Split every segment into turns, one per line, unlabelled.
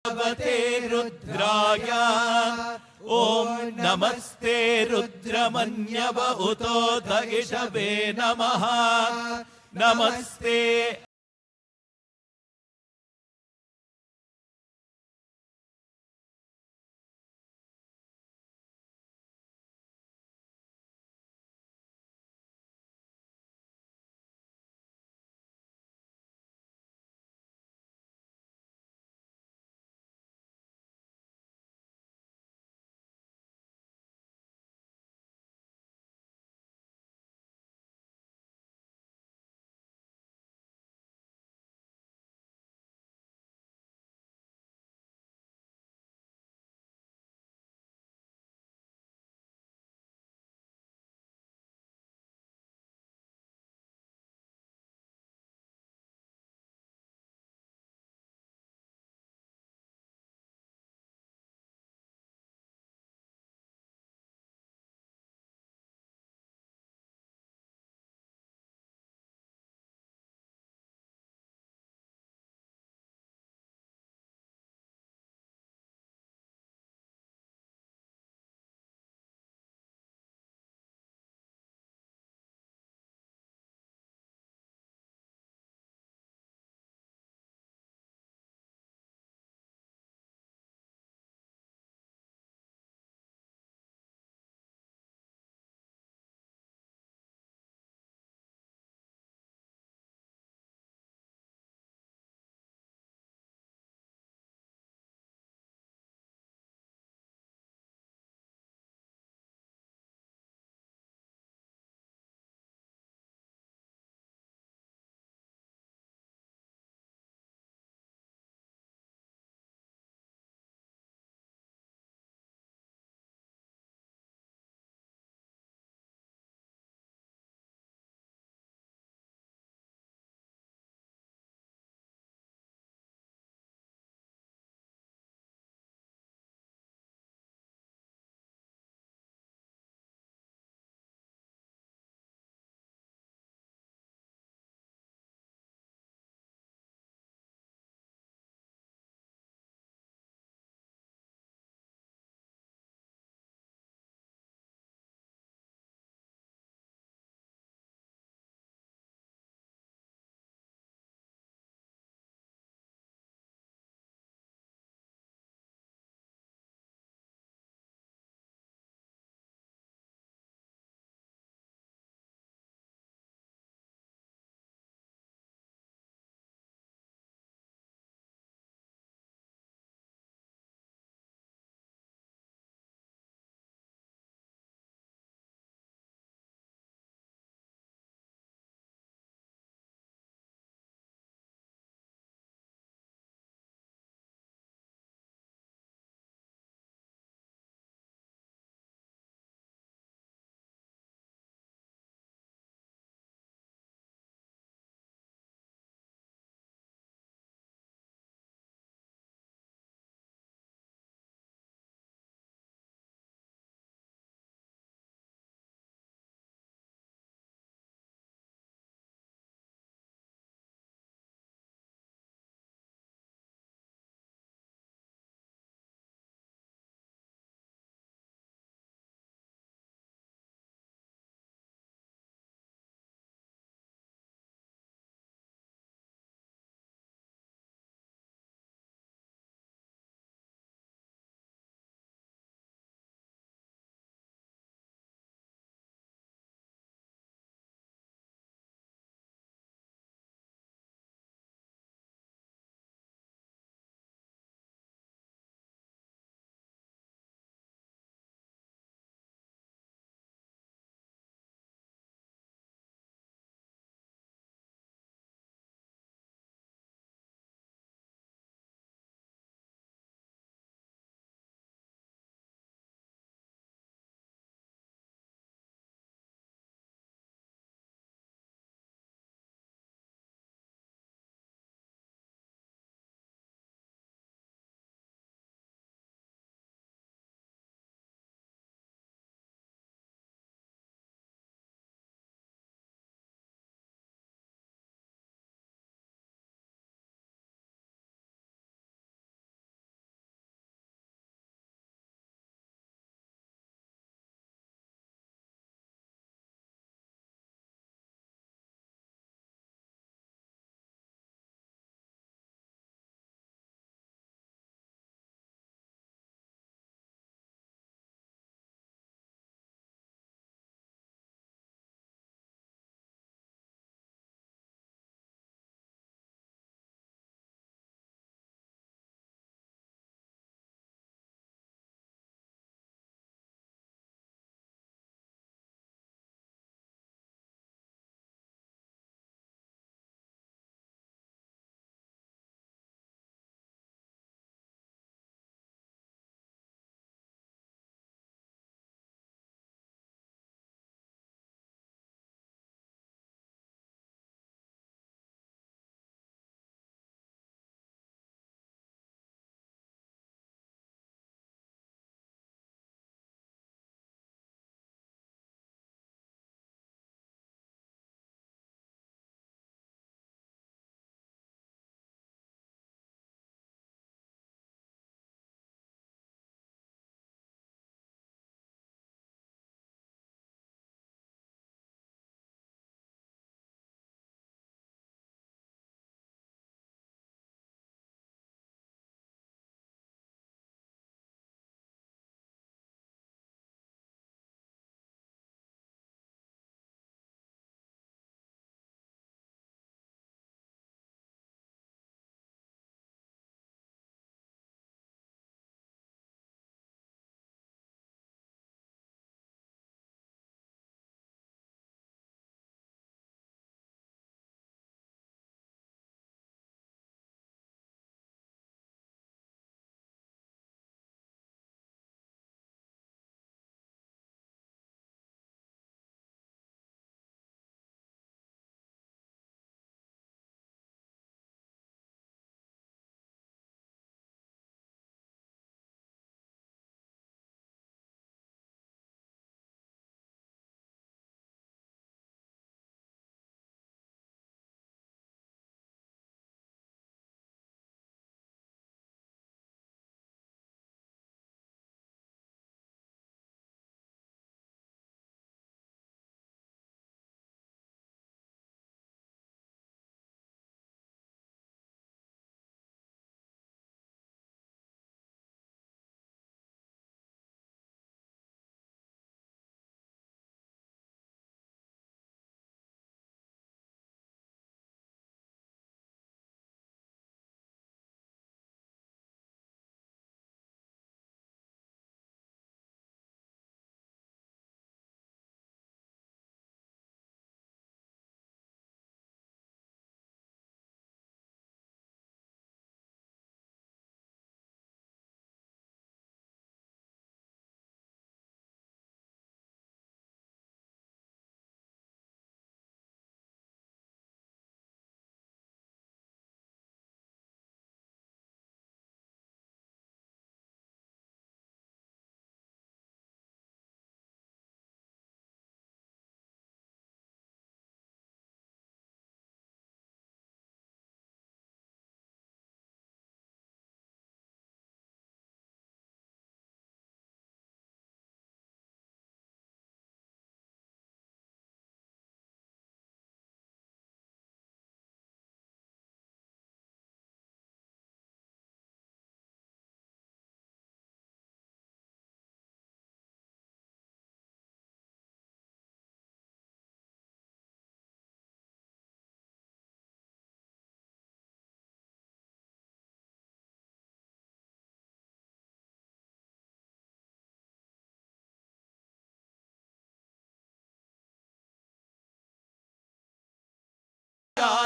भगवते रुद्राय ॐ नमस्ते रुद्रमन्यव उतोत इषवे नमः नमस्ते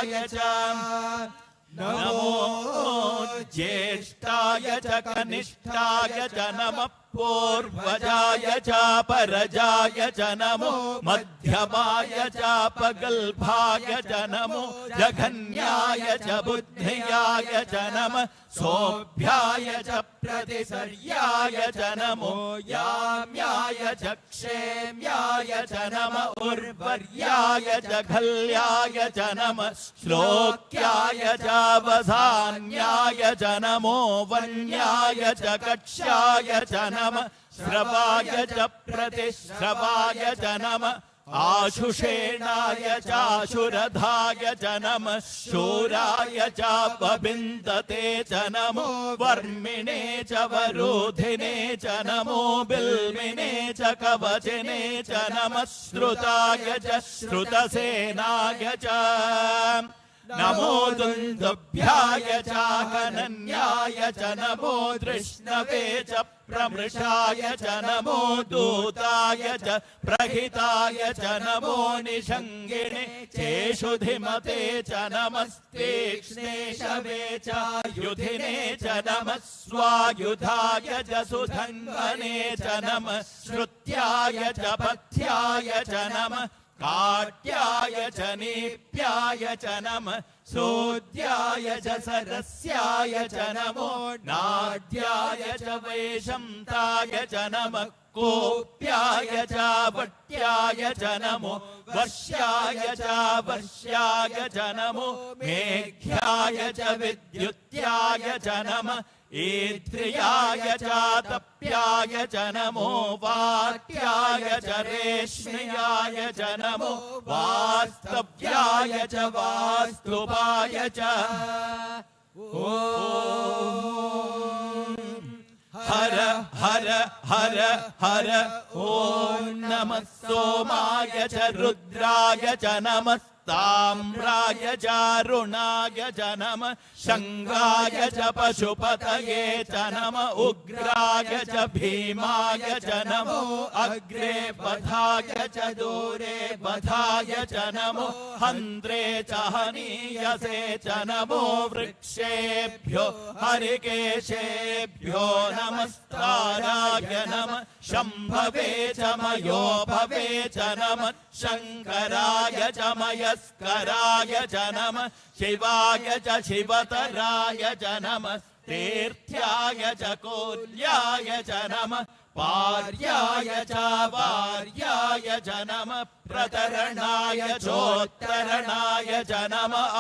ज्येष्ठाय च नमो ज्येष्ठाय च कनिष्ठाय च नमः पूर्वजाय च परजाय च नमो मध्यमाय च पगल्भाय च नमो जघन्याय च बुद्धियाय च नमः सोभ्याय च प्रतिसर्याय च नमो याम्याय च क्षेम्याय च नमः उर्वर्याय च घल्याय च नमः श्लोक्याय च वसान्याय च नमो वन्याय च कक्ष्याय च नमः श्रवाय च प्रतिश्रवाय च नमः आशुषेणाय चाशुरधाय च नमः शूराय च वबिन्दते च नमो वर्मिणे च वरोधिने च नमो बिल्मिने च कवचिने च नमः श्रुताय च श्रुतसेनाय च नमो दुन्दुभ्याय च कनन्याय च नमो तृष्णवे च प्रमृषाय च नमो दूताय च प्रहिताय च नमो निषङ्गिणे चेषुधिमते च नमस्तीक्ष्णे शवे च युधिने च नमः स्वायुधाय च सुधन्वने च नमः श्रुत्याय च पथ्याय च नमः काट्याय च नीप्याय च नमः सोद्याय च सरस्याय च नमो नाड्याय च वैशन्ताय च नमः कोप्याय च वट्याय च नमो वर्ष्याय च वर्ष्याय च नमो मेघ्याय च विद्युत्याय च नमः ईद्रियाय च तप्याय च नमो वाट्याय च रेश्म्याय च नमो वास्तव्याय च वास्तुपाय च हर हर हर हर ॐ नमः सोमाय च रुद्राय च नमः ताम्राय च अरुणाय च नमः शङ्गाय च पशुपतये च नमः उग्राय च भीमाय च नमो अग्रे बधाय च दूरे बधाय च नमो हन्त्रे च हनीयसे च नमो वृक्षेभ्यो हरिकेशेभ्यो नमस्काराय नमः शम्भवे च मयोभवे च नमः शङ्कराय च मयस्कराय च नमः शिवाय च शिवतराय च नमः तीर्थ्याय च कोल्याय च नमः पार्याय च वार्याय च नमः प्रतरणाय चोत्तरणाय च नमः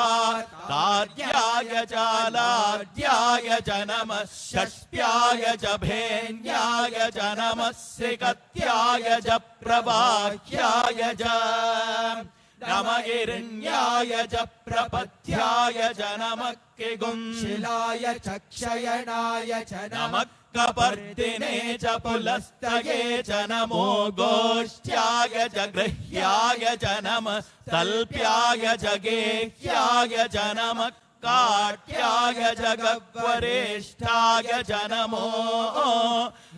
आर्याय च लाड्याय च नमः षष्ट्याय च भेन्याय च नमः श्रीकत्याय च प्रवाह्याय च नमः हिरण्याय च प्रपथ्याय च नमः किगुंशिलाय च क्षयणाय च नमः कपर्दिने च पुलस्तये च नमो गोष्ठ्याय च गृह्याय च नमः तल्प्याय च गेह्याय च नमः काट्याय च गह्वरेष्ठाय च नमो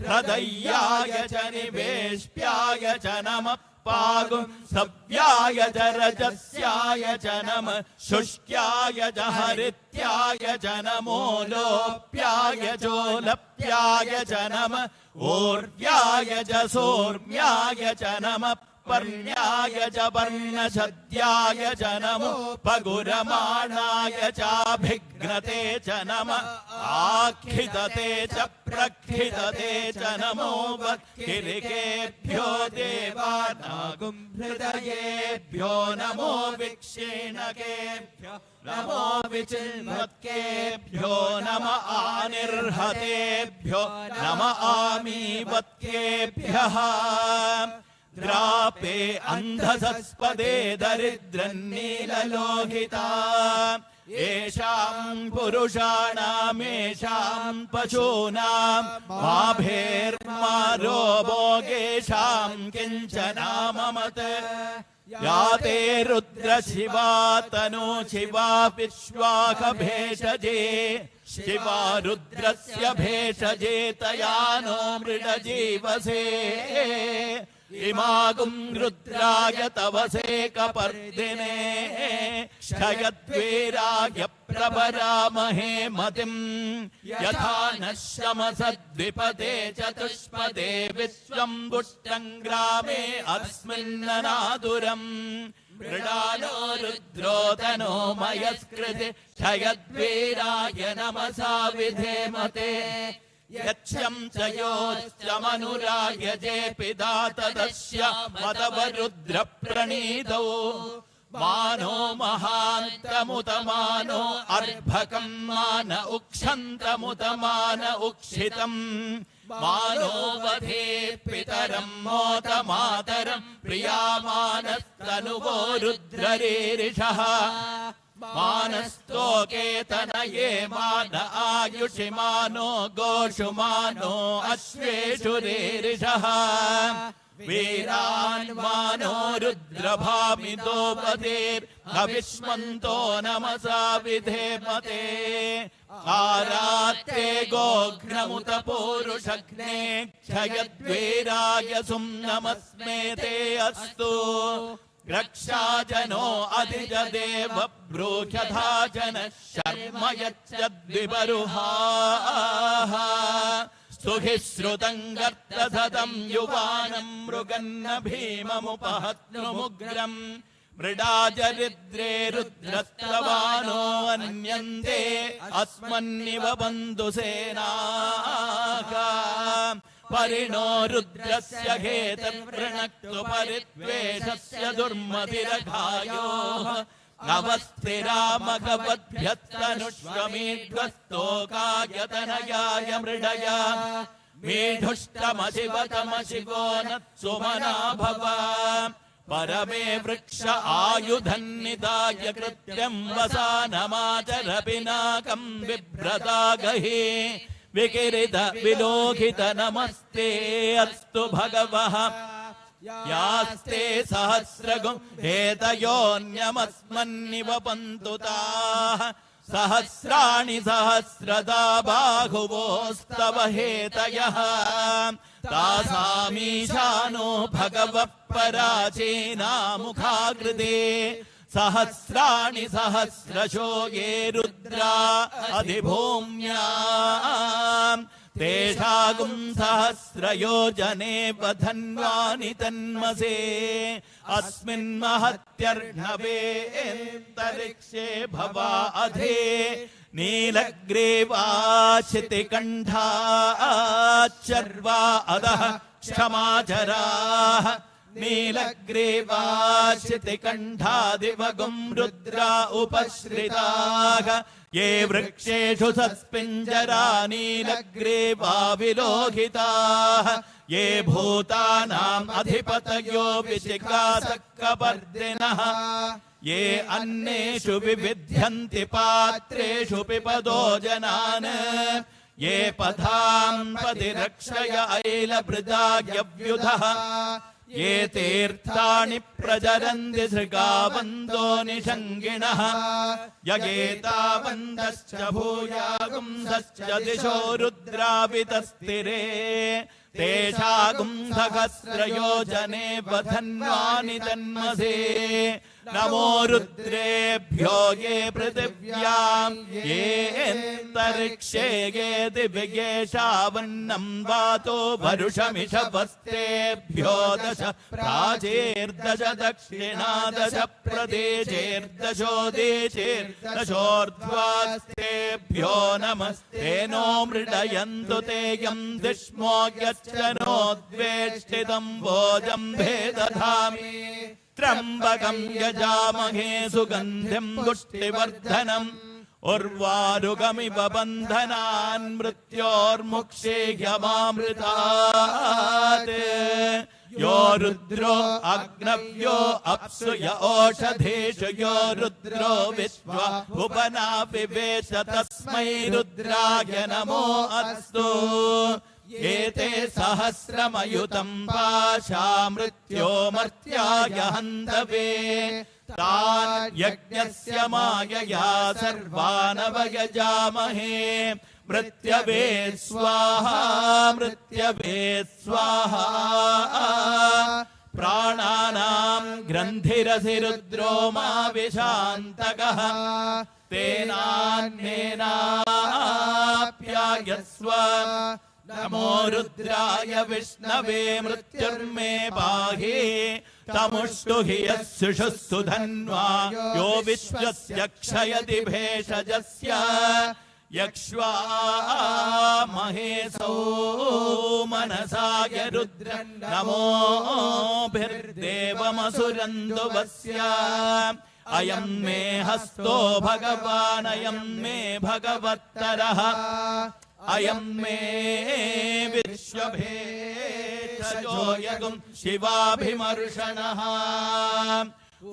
हृदयाय च निवेश्याय च नमः पागुंसव्याय च रजस्याय च नमः शुष्क्याय च हरित्याय च नमो लोप्याय चोलप्याय च नमः ऊर्व्याय च सोर्म्याय च नमः पर्ण्याय च पर्णशद्याय च नमो पगुरमाणाय चाभिघ्नते च नमः आखिदते च प्रखिदते च नमो वक्किरिकेभ्यो देवानागुंहृदयेभ्यो नमो विक्षीणकेभ्यो नमो विचिन्वत्केभ्यो नमः आनिर्हतेभ्यो नमः आमीवत्केभ्यः द्रापे अन्धसस्पदे दरिद्रन्नीललोहिता येषां पुरुषाणामेषां पशूनां माभेर्मा रोगेषां किञ्चनाममत या ते रुद्रशिवा तनु शिवा विश्वाखभेषजे शिवा रुद्रस्य भेषजे तया नो मृडजीवसे इमागुं रुद्राय तवसेकपर्दिने क्षयद्वीराय प्रभरामहे मतिम् यथा नः शमसद्विपदे चतुष्पदे विश्वम् दुष्टम् ग्रामे अस्मिन्ननादुरम् मृडालो रुद्रोदनो मयस्कृति क्षयद्वीराय नमसा विधेमते यच्छं च योश्च मनुरायजे पिता तदस्य मदवरुद्रप्रणीतौ मानो महान्तमुतमानो अर्भकम् मान उक्षन्तमुतमान उक्षितम् मानो वधे पितरम् मोदमातरम् प्रियामानस्तनुवो रुद्ररीरिषः मानस्तोके तनये मान आयुषि मानो गोषु मानो अश्वेषु रीरिषः वीरान् मानो रुद्रभामितो पतेर्हविष्मन्तो नमसा विधेमते आरात्ते गोघ्नमुत पूरुषग्ने क्षयद्वीराय सुम्नमस्मेते अस्तु रक्षाजनो अधिजदेव ब्रूह्यथा जनः शर्म यच्चद्विपरुहाः स्तुहि श्रुतम् गर्तसतम् युवानम् मृगन्न भीममुपहत्नुमुग्रम् मृडाचरिद्रे रुद्रस्तवानो अन्यन्ते अस्मन्निव बन्धुसेनाः परिणो रुद्रस्य हेतवृणक्तु परिद्वेषस्य दुर्मतिरघायो नवस्तिरामगवद्भ्यस्तनुष्वमीध्वस्तोकायतनयाय मृडय मेढुष्टमशिवतमशिवो नत्सुमना भव परमे वृक्ष आयुधन्निदाय कृत्यम् वसानमाचर पिनाकम् बिभ्रतागहि विकिरित विलोकित नमस्ते अस्तु भगवः यास्ते सहस्रगुं हेतयोऽन्यमस्मन्निव पन्तु ताः सहस्राणि सहस्रदा बाहुवोस्तव हेतयः तासामीशानो भगवः पराचीनामुखाकृते सहस्राणि सहस्रशो ये रुद्रा अधिभूम्याम् तेषागुं सहस्रयोजने वधन्वानि तन्मसे अस्मिन् महत्यर्णवेऽन्तरिक्षे भवा अधे नीलग्रीवाचितिकण्ठाच्चर्वा अधः क्षमाचराः नीलग्रीवाचितिकण्ठादिवगुं रुद्रा उपश्रिताः ये वृक्षेषु सस्पिञ्जरा नीलग्रीवा विलोहिताः ये भूतानाम् अधिपतयो विशिखासक्कपर्दिनः ये अन्नेषु विविध्यन्ति पात्रेषु पिपदो जनान् ये पथाम् पतिरक्षय ऐलभृजायव्युधः ये तीर्थानि प्रचरन्ति सृगावन्दो निषङ्गिणः यगेतावन्दश्च भूयागुंसश्च दिशो रुद्रावितस्तिरे तेषागुं सहस्रयोजने वधन्वानि तन्मसे नमो रुद्रेभ्यो ये पृथिव्याम् येऽन्तरिक्षे ये दिव्येषावन्नम् वातो वरुषमिषवस्तेभ्यो दश प्राचीर्दश दक्षिणादश प्रदेशेर्दशोदेशेर्दशोर्ध्वास्तेभ्यो नमस्ते नो मृडयन्तु ते यम् दिष्मो यच्च नो द्वेष्टितम् भोजम्भे दधामि त्र्यम्बकम् यजामहे सुगन्धिम् पुष्टिवर्धनम् उर्वारुकमिव बन्धनान् मृत्योर्मुक्षेह्यमामृतात् यो रुद्रो अग्नव्यो अप्सु य ओषधेषु यो रुद्रो विश्वा भुवना विवेश तस्मै रुद्राय नमो अस्तु एते सहस्रमयुतम् पाशा मृत्यो मर्त्याय हन्तवे तान् यज्ञस्य मायया सर्वानवयजामहे मृत्यवे स्वाहा मृत्यवे स्वाहा ప్రాణానాం గ్రంథిరసి రుద్రో మా విశాంతకః తేనాన్నేనాప్యాయస్వ నమో రుద్రాయ విష్ణవే మృత్యుర్మే పాహి తముష్టుహి యస్సుషుస్తు ధన్వా యో విశ్వస్య క్షయతి భేషజస్య యక్ష్వామహేసో మనసాయ రుద్రం నమోభిర్దేవమసురందువస్య అయం మే హస్తో భగవాన్ అయం మే భగవత్తరః అయం మే విశ్వభేషజో యగుం శివాభిమర్షణః.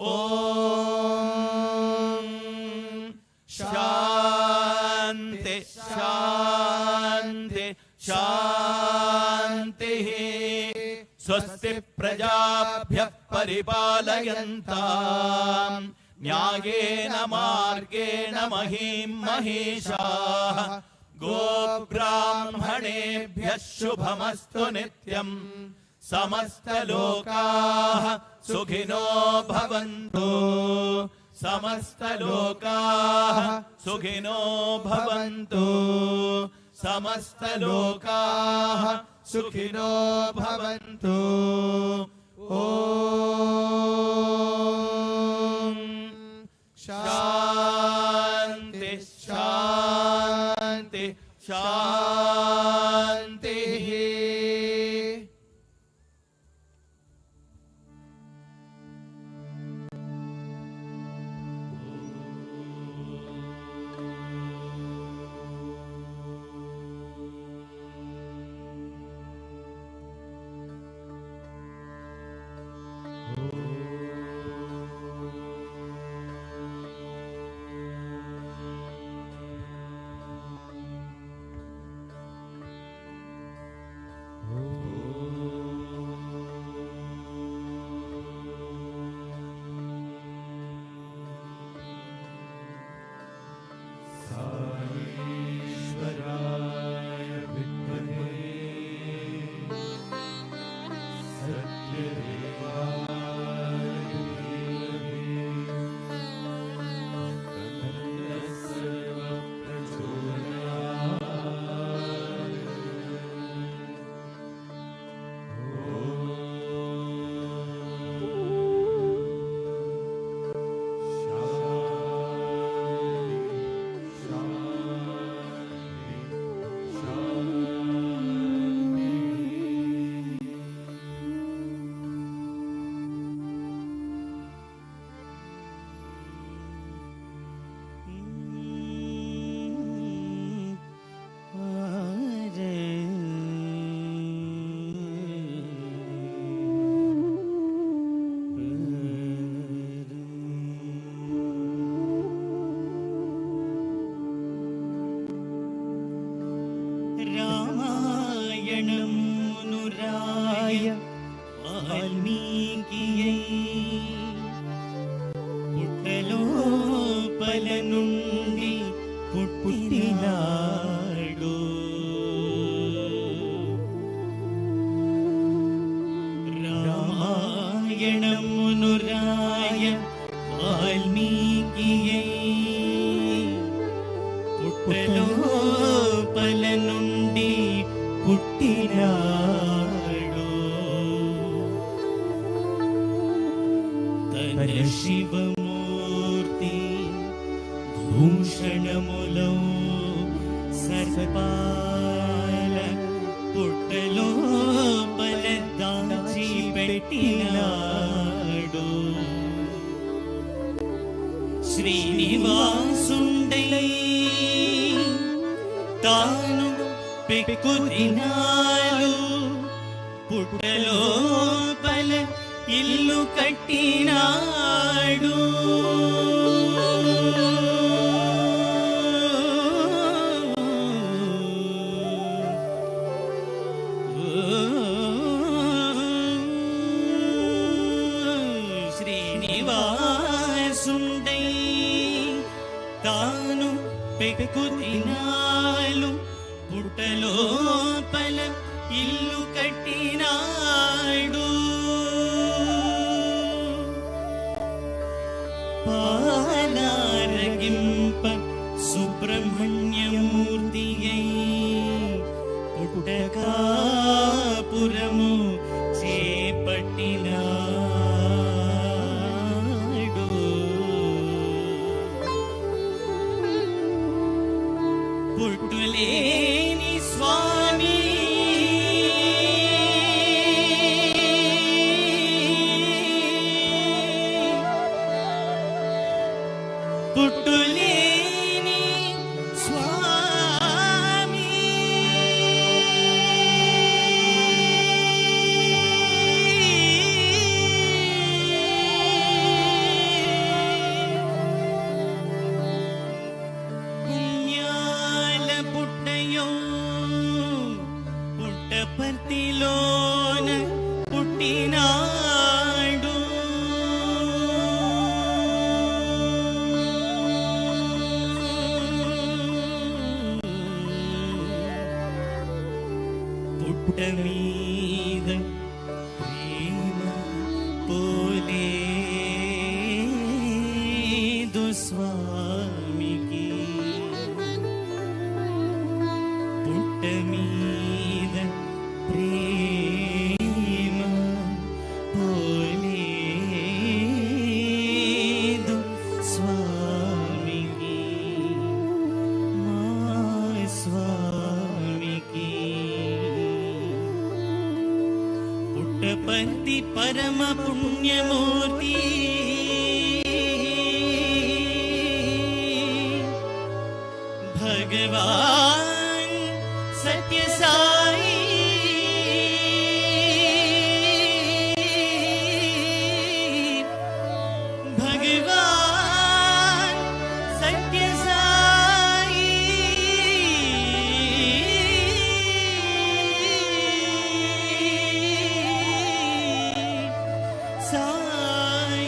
ఓం శాంతి శాంతి శాంతి. స్వస్తి ప్రజాభ్యః పరిపాలయంతాం న్యాయేన మార్గేణ మహీం మహీషాః. గోబ్రాహ్మణేభ్యః శుభమస్తు నిత్యం. సమస్తలోకాః సుఖినో భవంతు. సమస్తలోకాః సుఖినో భవంతు. సమస్తలోకాః సుఖినో భవంతు. ఓం శాంతి శాంతి శాంతి. రామాయణమునురాయ వాల్మీకియై పుట్టలోపల నుండి పుట్టినాడు. రామాయణమునురాయ వాల్మీకియై పుట్టలోపల నుండి పుట్టినాడు. తన శివమూర్తి భూషణములో సర్పాల పుట్టలోపల దాచి పెట్టినాడు. శ్రీనివాసుండై తాను పెక్కు దినాలు పుట్టలోపల ఇల్లు కట్టినాడు. శ్రీనివాసుండై తాను పెక్కు దినాలు పుట్టలోపల ఇల్లు కట్టినాడు. పుటకాపురము చేపట్టినాడు. పుట్టులేని స్వామి పుట్టులేని స్వామి పుణ్యాల పుట్టయో పుట్టపర్తిలోన పుట్టినాడు. పుట్ట మీద ప్రేమ పోలేదు స్వామికి. పుట్ట మీద ప్రేమ పోలేదు స్వామికి, మా స్వామికి. పుట్టపర్తి పరమ పుణ్యమూర్తి భగవాన్ సత్య సాయి. భగవాన్ సత్య Sai. Sai.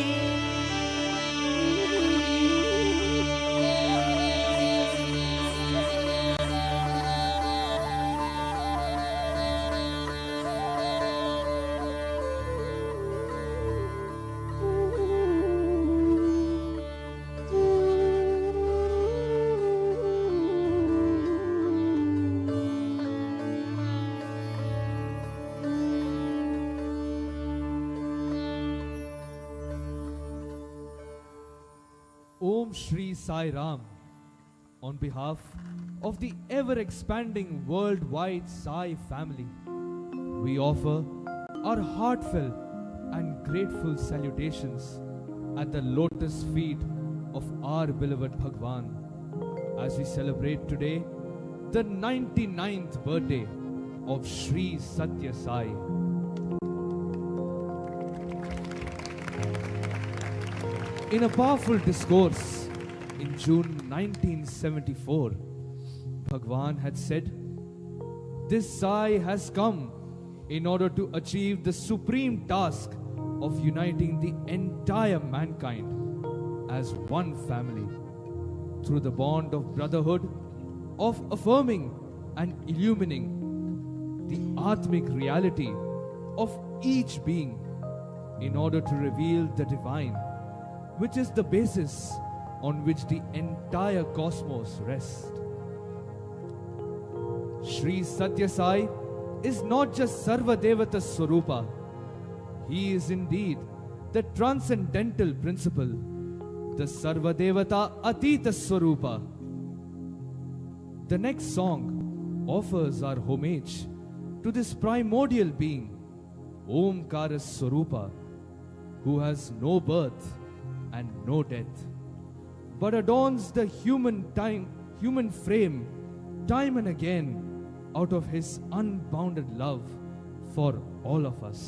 Om Shri Sai Ram. On behalf of the ever-expanding worldwide Sai family, we offer our heartfelt and grateful salutations at the lotus feet of our beloved Bhagawan as we celebrate today the 99th birthday of Shri Sathya Sai. In a powerful discourse in June 1974, Bhagawan had said, "This Sai has come in order to achieve the supreme task of uniting the entire mankind as one family through the bond of brotherhood, of affirming and illumining the Atmic reality of each being in order to reveal the divine, which is the basis on which the entire cosmos rests." Shri Sathya Sai is not just Sarva Devata Swarupa. He is indeed the transcendental principle, the Sarva Devata Atita Swarupa. The next song offers our homage to this primordial being, Omkara Swarupa, who has no birth and no death, but adorns the human frame time and again out of his unbounded love for all of us.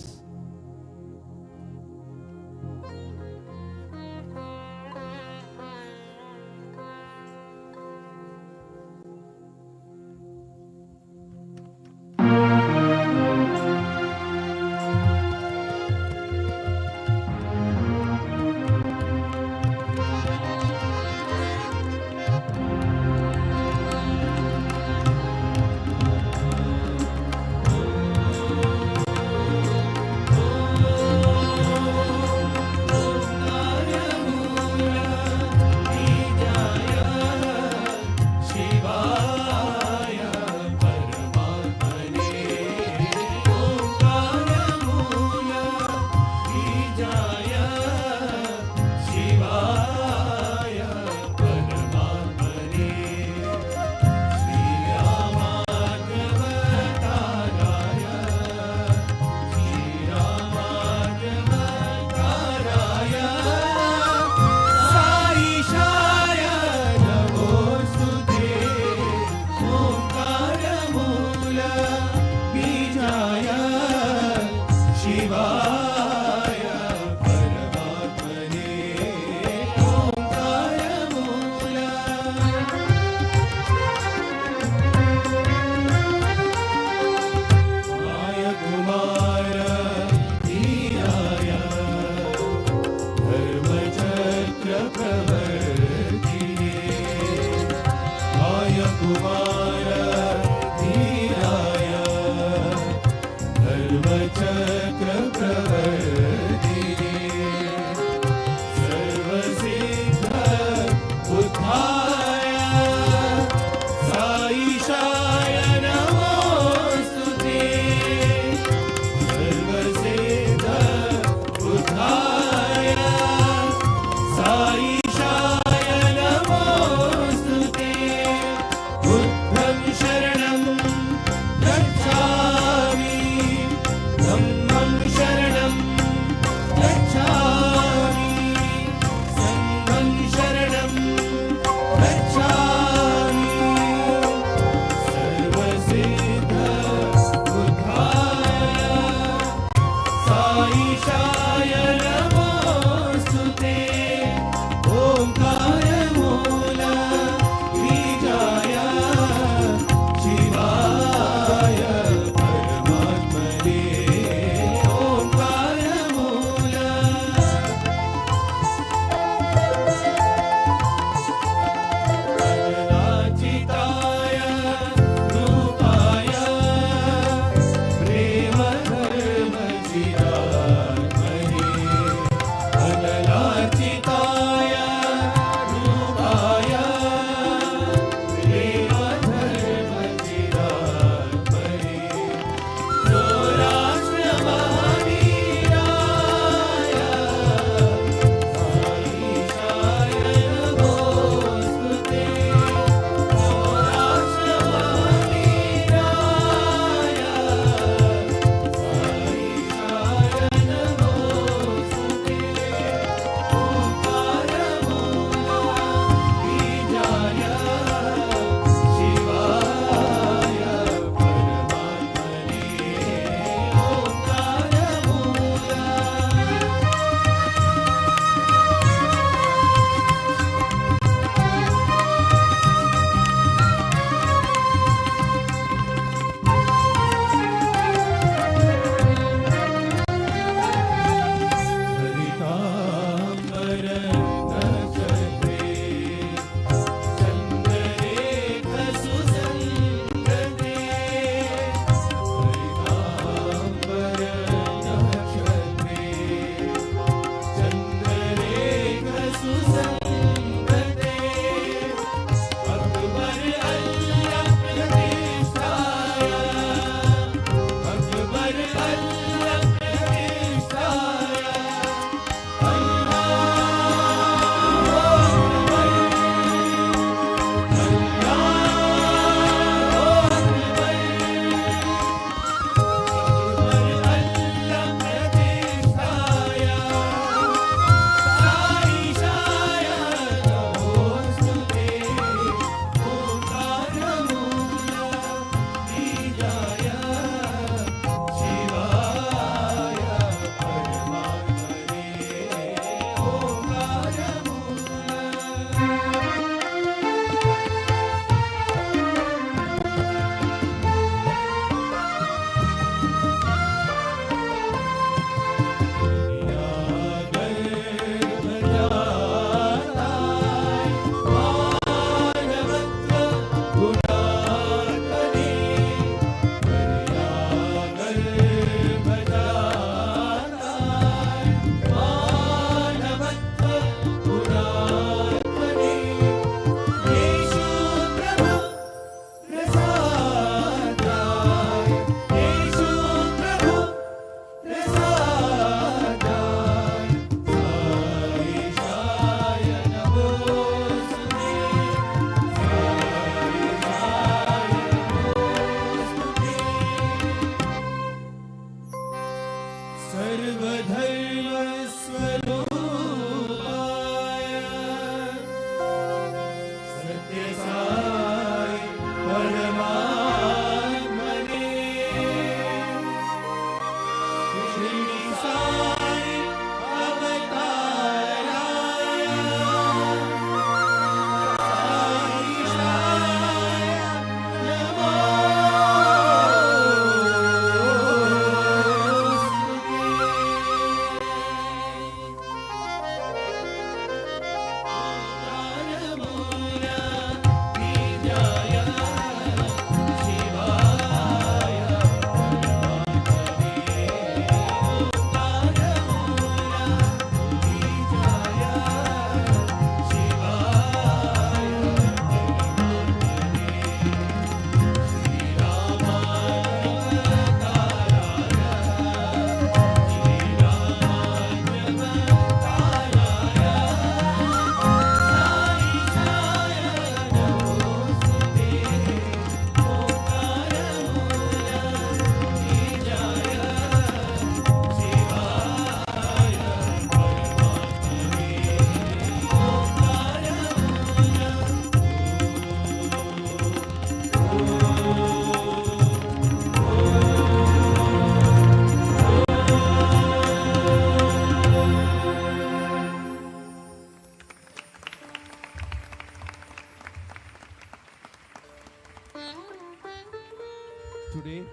Today,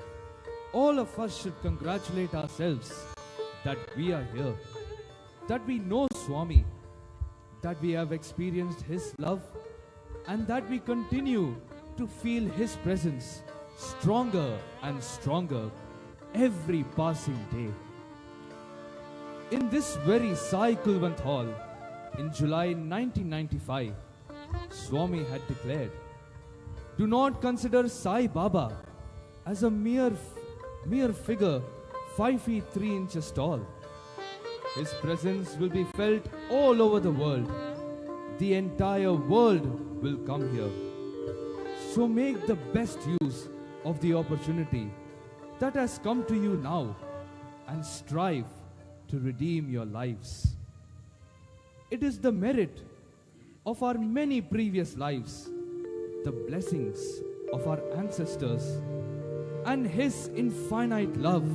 all of us should congratulate ourselves that we are here, that we know Swami, that we have experienced His love, and that we continue to feel His presence stronger and stronger every passing day. In this very Sai Kulwant Hall, in July 1995, Swami had declared, "Do not consider Sai Baba as a mere figure 5 feet 3 inches tall. His presence will be felt all over the world. The entire world will come here. So make the best use of the opportunity that has come to you now and strive to redeem your lives. It is the merit of our many previous lives, the blessings of our ancestors, and His infinite love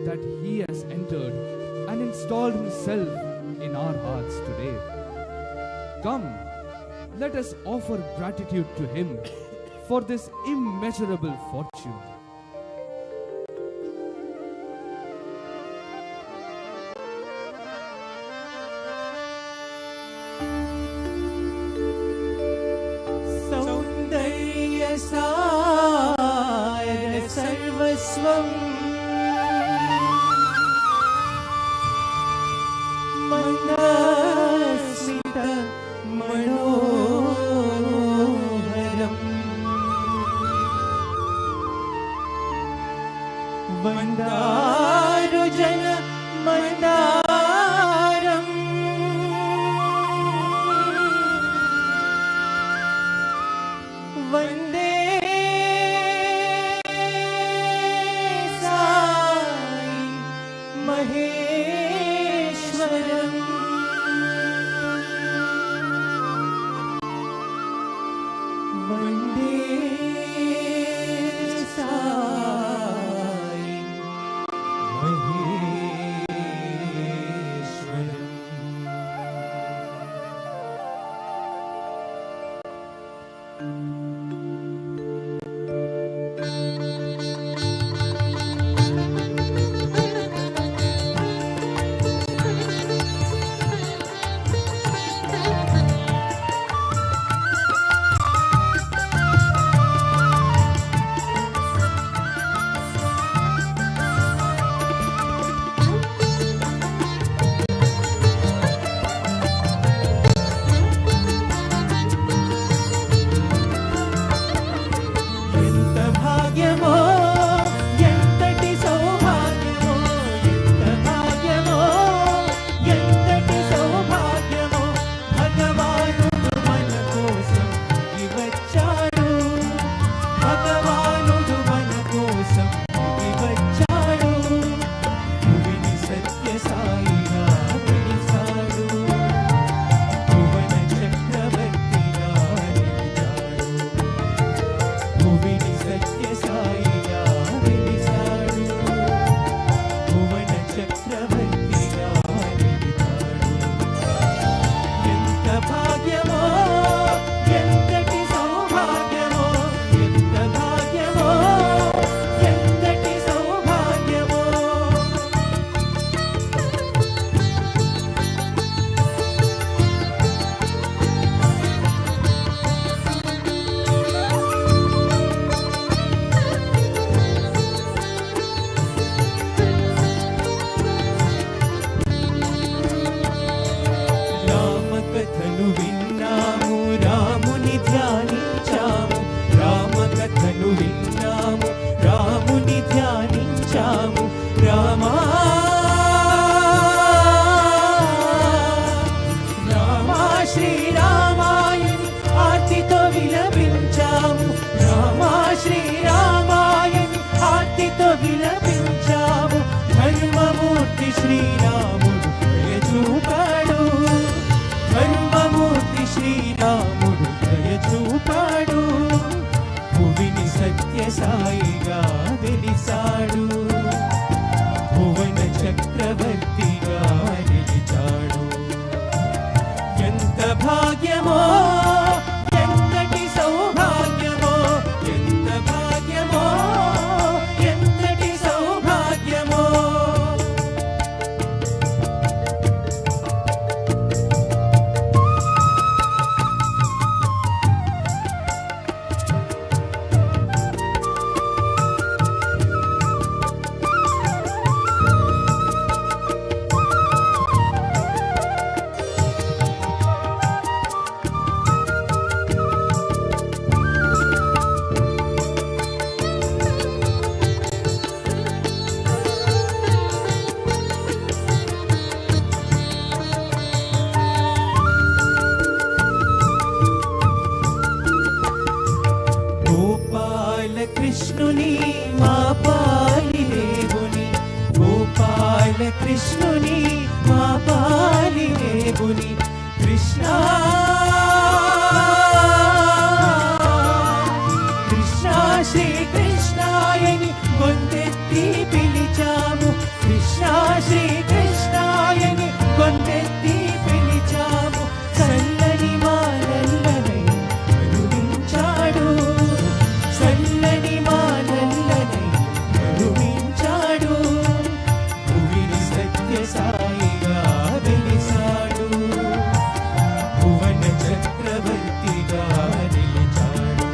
that He has entered and installed Himself in our hearts today. Come, let us offer gratitude to Him for this immeasurable fortune."
सौन्दर्य सार सर्वस्वम् मन्दस्मित मनोहरम् वन्दारुजन मन्दारम् वन्दे साई महेश्वरम् वन्दे साई महेश्वरम्।
భాగ్యమో
కృష్ణుని మా పాలి దేవుని గోపాల కృష్ణుని మా పాలి దేవుని కృష్ణ కృష్ణ శ్రీ కృష్ణాయని గొంతెత్తి పిలిచాము కృష్ణ శ్రీ కృష్ణాయని గొంతెత్తి పిలిచాము చల్లని మానల్లనై కరుణించాడు చల్లని మానల్లనై కరుణించాడు భువిని సత్య సాయిగా వెలిసాడు భువన చక్రవర్తిగా నిలిచాడు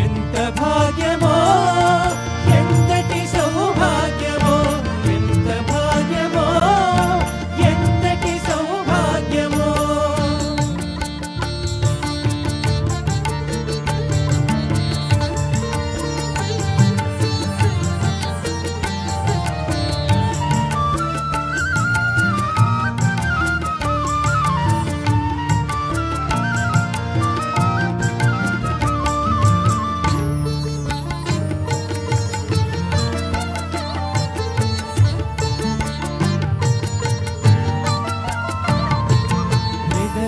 ఎంత భాగ్యమో ఎంతటి సౌభాగ్యమో ఎంత భాగ్యమో ఎంతటి సౌభాగ్యమో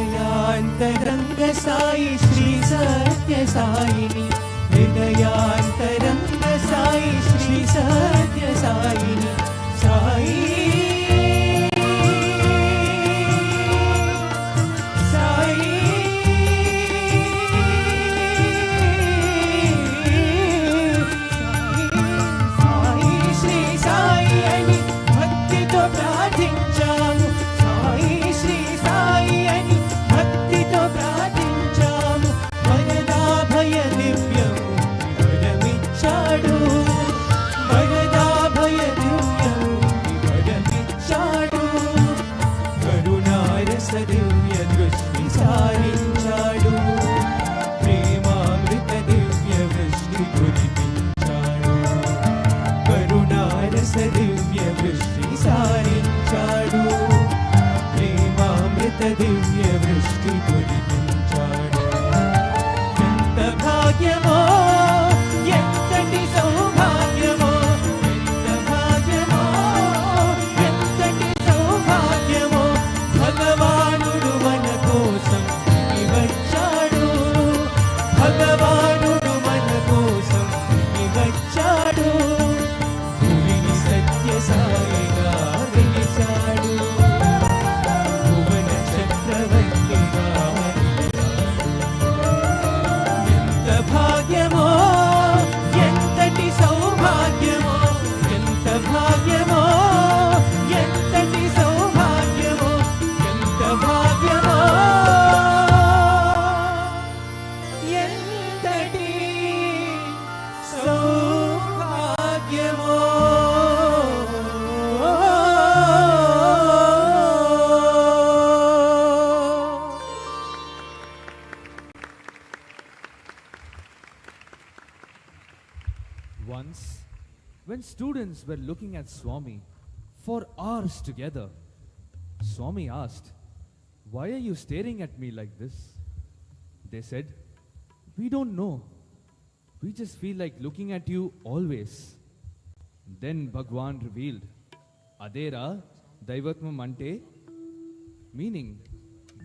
హృదయాంతరంగ సాయి శ్రీ సత్య సాయిని హృదయాంతరంగ సాయి శ్రీ సత్య సాయిని సాయి సాయి సాయి శ్రీ సాయి అని భక్తితో ప్రార్థించాము సాయి శ్రీ సాయి అని భక్తితో ప్రార్థించాము వరదాభయ దివ్యము వరమిచ్చాడు వరదాభయ దివ్యము వరమిచ్చాడు కరుణారస దివ్య దృష్టి సారించాడు ప్రేమామృత దివ్య వృష్టి కురిపించాడు కరుణారస దివ్య వృష్టి సారించాడు ప్రేమామృత దివ్య వృష్టి కురిపించాడు ఎంత భాగ్యమో ఎంతటి సౌభాగ్యమో ఎంత భాగ్యమో ఎంతటి సౌభాగ్యమో భగవానుడు మన కోసం దిగి వచ్చాడు భగవానుడు మన కోసం దిగి వచ్చాడు భువిని సత్య సాయిగా వెలిసాడు భువన చక్రవర్తిగా ఎంత భాగ్యమో ఎంతటి సౌభాగ్యమో ఎంత భాగ్యమో ఎంతటి సౌభాగ్యమో ఎంత భాగ్యమో ఎంతటి సౌభాగ్యమో
Once, when students were looking at Swami for hours together, Swami asked, "Why are you staring at me like this?" They said, "We don't know. We just feel like looking at you always." Then Bhagawan revealed, "Adera Daivatmam ante," meaning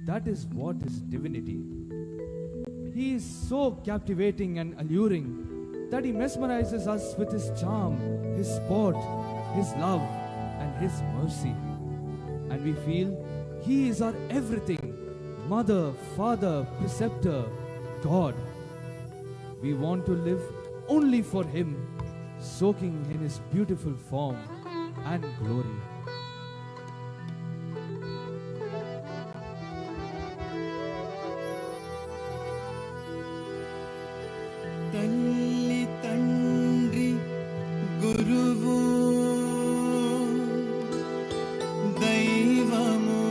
that is what is divinity. He is so captivating and alluring that he mesmerizes us with his charm, his sport, his love, and his mercy. And we feel he is our everything, mother, father, preceptor, God. We want to live only for him, soaking in his beautiful form and glory.
తల్లి తండ్రి గురువు దైవము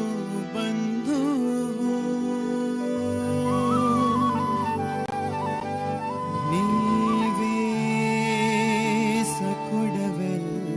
బంధువు నీవే సకుడవెల్ల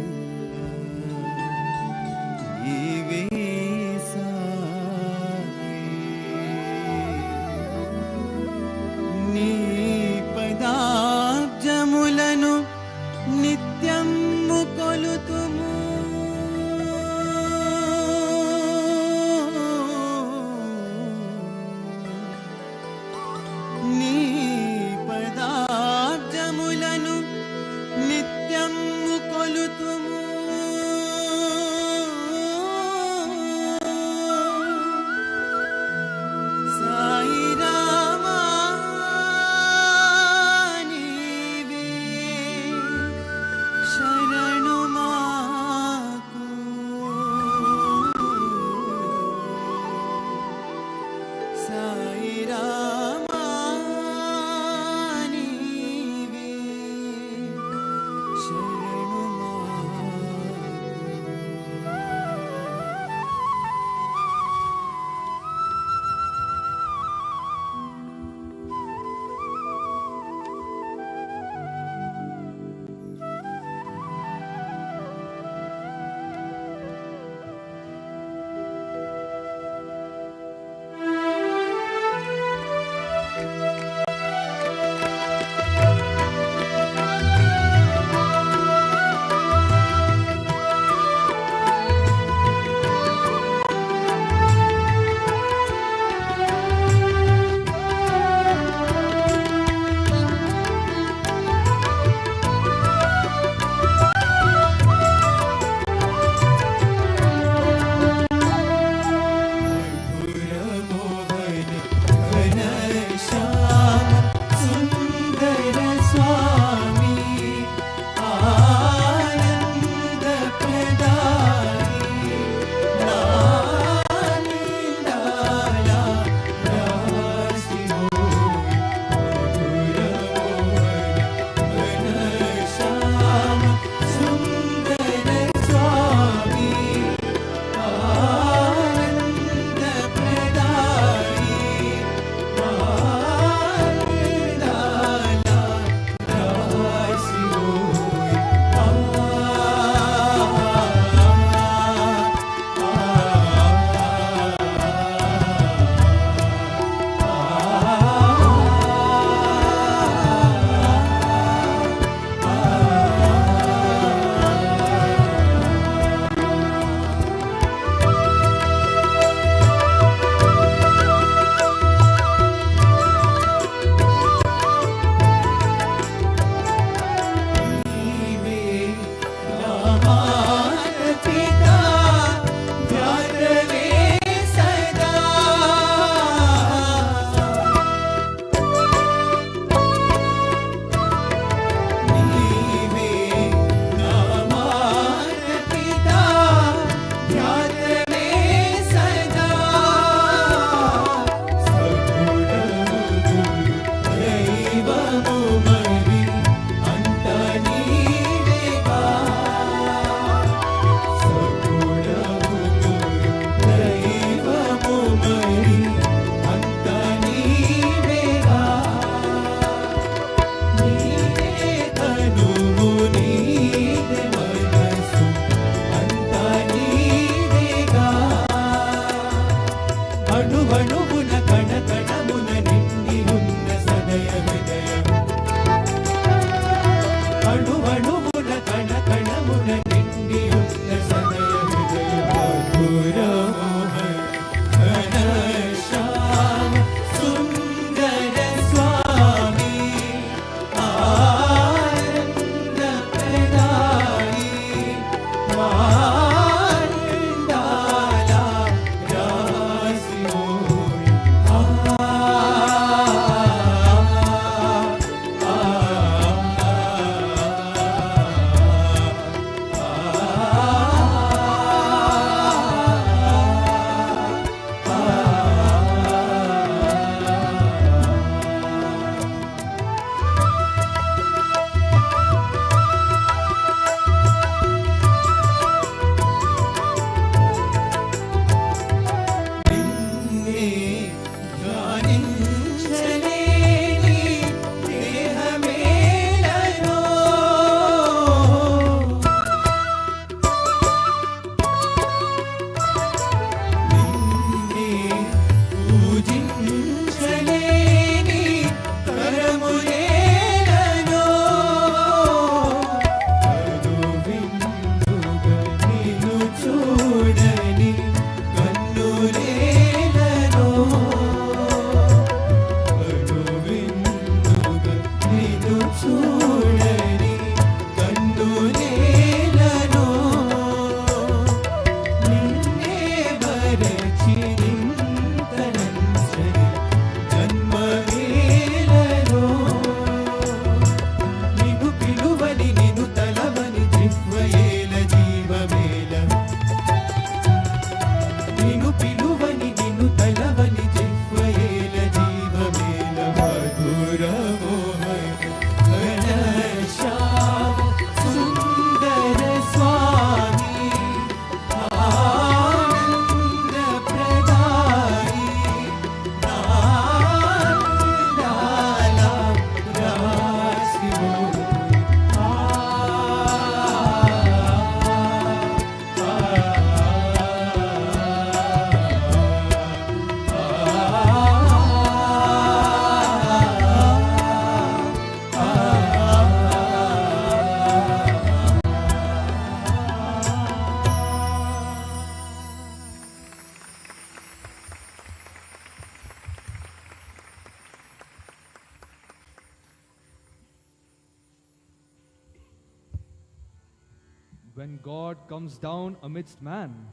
When God comes down amidst man,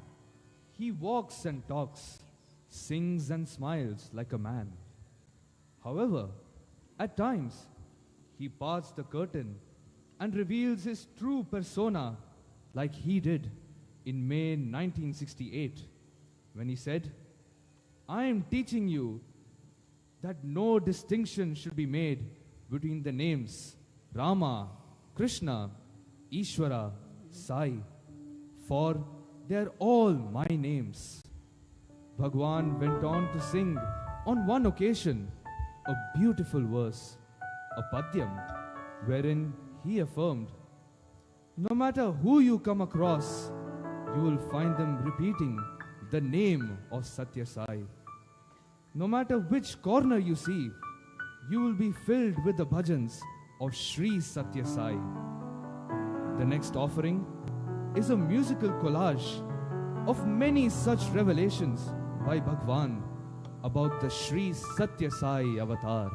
he walks and talks, sings and smiles like a man. However, at times, he parts the curtain and reveals his true persona like he did in May 1968 when he said, "I am teaching you that no distinction should be made between the names Rama, Krishna, Ishvara, Sai, for they are all my names." Bhagawan went on to sing on one occasion a beautiful verse, a padyam, wherein he affirmed, "No matter who you come across, you will find them repeating the name of Sathya Sai. No matter which corner you see, you will be filled with the bhajans of Sri Sathya Sai." The next offering is a musical collage of many such revelations by Bhagawan about the Sri Sathya Sai avatar.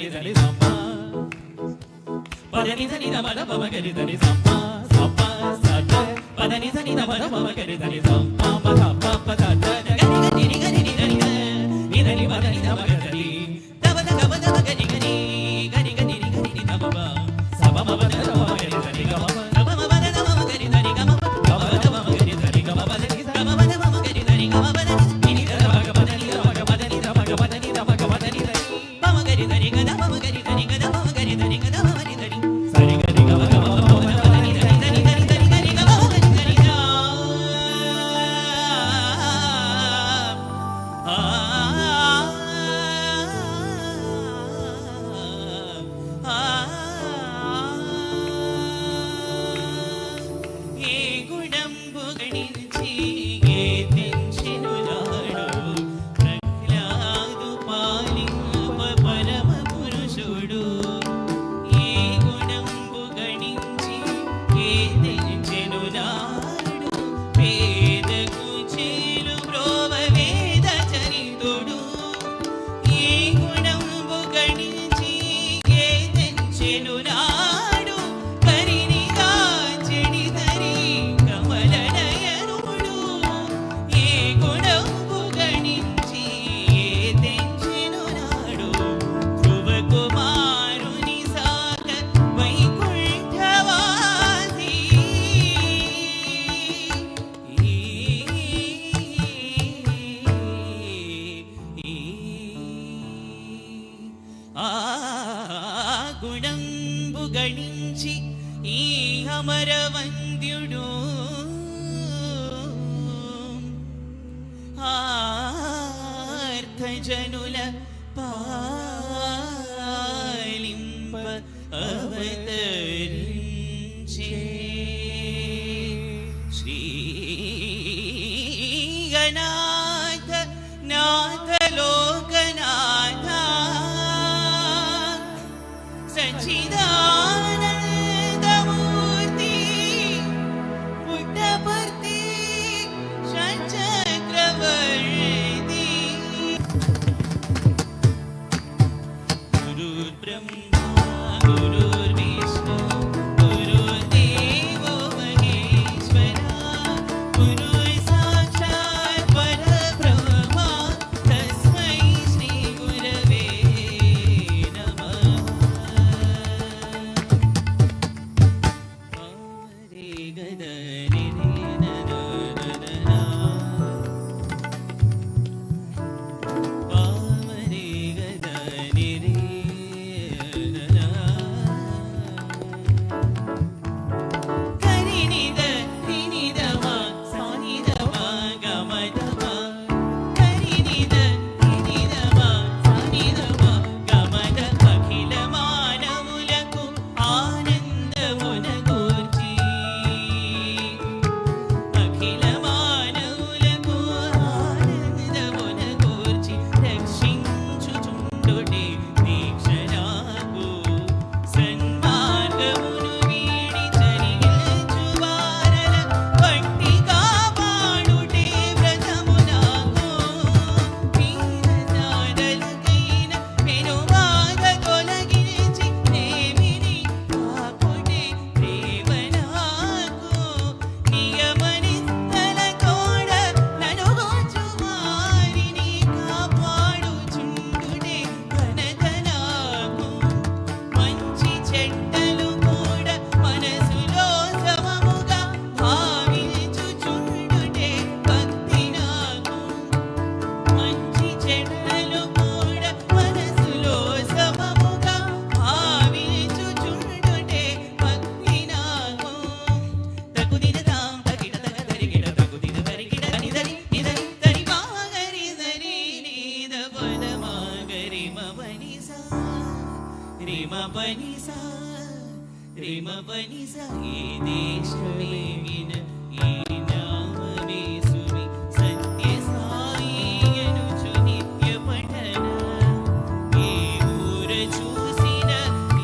దని దని సప్ప పదని దని దమద పమ గరి దని సప్ప సప్ప సద పదని దని దమద పమ గరి దని సప్ప పద పప దద గరి గరి గరి గరి నిదని పదని దమ గరి దబద గబద గరి గరి గరి గరి గరి దబబ సబ మబద దమ గరి దని గమ సబ మబద దమ గరి దని గమ గమ దమ గరి దని గమ పద గమ పద మమ గరి దని గమ పద నిని దమ గమ దని దమ గమ దని దమ గమ దని దమ గమ దని పమ గరి దని గద పమ గరి దని గద పమ గరి దని గద పమ గరి దని సరి గరి గమ గమ పమ దని దని దని దని దని గరి గమ దని దని ఏ గుణంబు గణించి ఏ తెంచెను నాడు ప్రహ్లాదు పాలింప పరమ పురుషుడు ఏ గుణంబు గణించి ఏ తెంచెను నాడు పేదకు చేలు బ్రోవ వేద చరితుడు ఏ గుణంబు గణించి ఏ తెంచెను నాడు కరినిగా చెడిదరి కమల నయనుడు ఏ గుణంబు గణించి ఏ తెంచెను నాడు ధ్రువ కుమారుని సాక వైకుంఠవాసి ఆ గుణంబు గణించి ఈ అమరవంద్యుడు ఆర్తజనుల పాలింప అవతరించే శ్రీ గణాథ నాథ లోకనాథ సచ్చిదానందమూర్తి పుట్టపర్తి షట్చక్రవర్తి గురుర్బ్రహ్మా గురుర్విష్ణు గురుర్దేవో మహేశ్వరా గురుర్ సాక్షాత్ పరబ్రహ్మ తస్మై శ్రీ గురవే నమః రే గద రే రే నద నద నా పామరే గద రే రే నద కరినిద తినిదమ సానిదమ గమదమ కరినిద తినిదమ సానిదమ గమద అఖిల మానవులకు ఆనందమున గూర్చి అఖిల మానవులకు ఆనందమున గూర్చి రక్షించుచుండుటే దీక్షనాకు సన్మార్గమును వీడి చరించు వారల పట్టి కాపాడుటే వ్రతము నాకు వీరనాదలకైన పెనుబాధ తొలగించి ప్రేమిని కాకుటే ప్రేమ నాకు నియమనిష్టల తోడ ననుగొచ్చు వారిని కాపాడుచుండుటే ఘనత నాకు మంచి చెడ్డలు కూడా మనసులో సమముగా భావించుచుండుటే భక్తి నాకు మంచి చెడ్డలు కూడా మనసులో సమముగా భావించుచుండుటే భక్తి నాకు తగుదినదాం తగిన తగదరిగిడ తగుదిన తరిగిడ నిదరి నిదరి తరి మాగరి దరి నీద పద మాగరి మవనిసా రిమ పనిసా రిమ పనిసా ఏ దేశమే విన ఈ నామమే సుమి సత్య సాయి అనుచు నిత్య పఠన ఏ ఊర చూసిన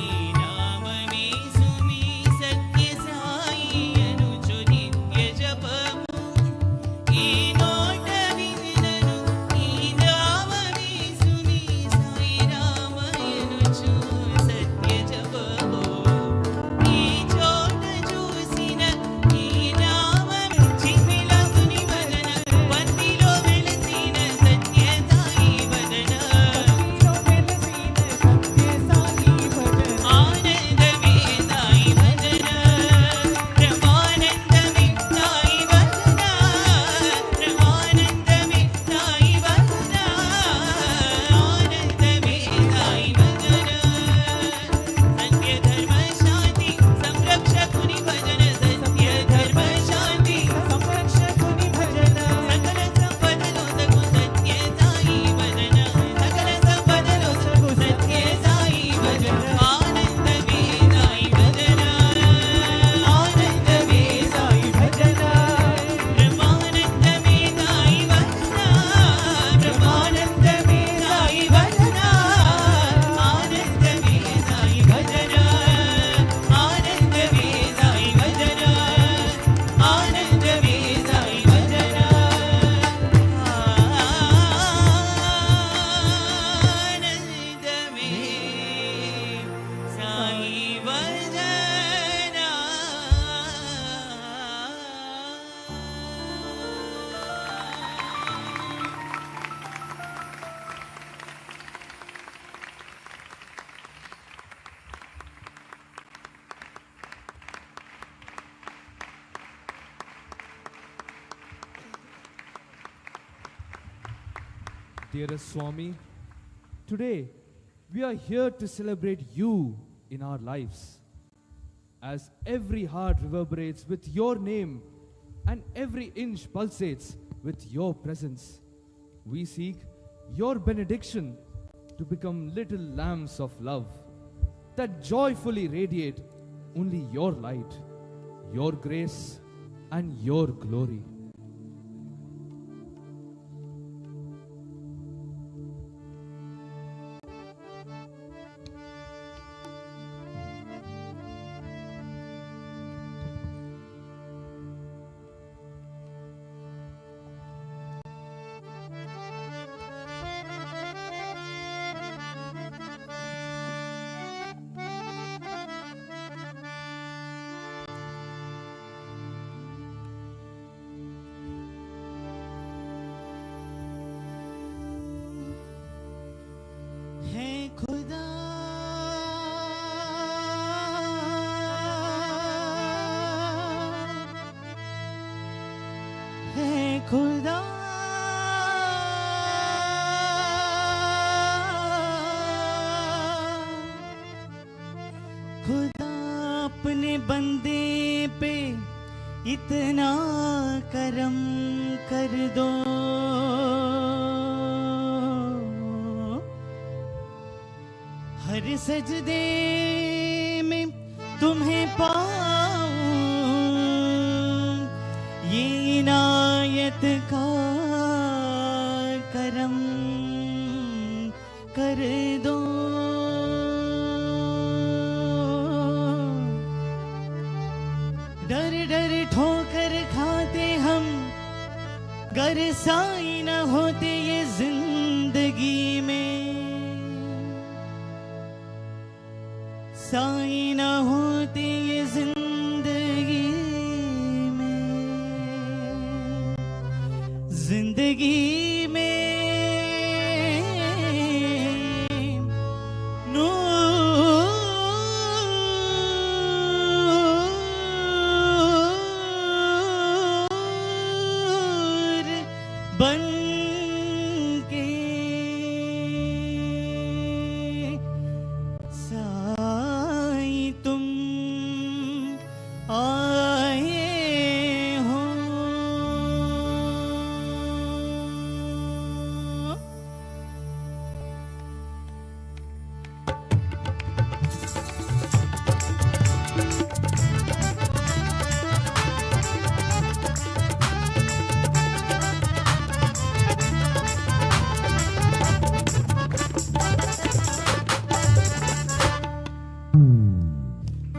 ఈ నామమే సుమి సత్య సాయి అనుచు నిత్య జపము ఈ నోట వినను ఈ నామమే సుమి సాయి రామ అనుచు
Dearest Swami, today we are here to celebrate you in our lives. As every heart reverberates with your name and every inch pulsates with your presence, we seek your benediction to become little lamps of love that joyfully radiate only your light, your grace, and your glory.
खुदा खुदा अपने बंदे पे इतना करम कर दो, हर सजदे में तुम्हें पाऊं, ये इनायत का करम कर दो। डर डर ठोकर खाते हम, गर साई न होते ये जिंदगी में, साई न होते ये जिंदगी में, जिंदगी में बन के साई तुम आए हो।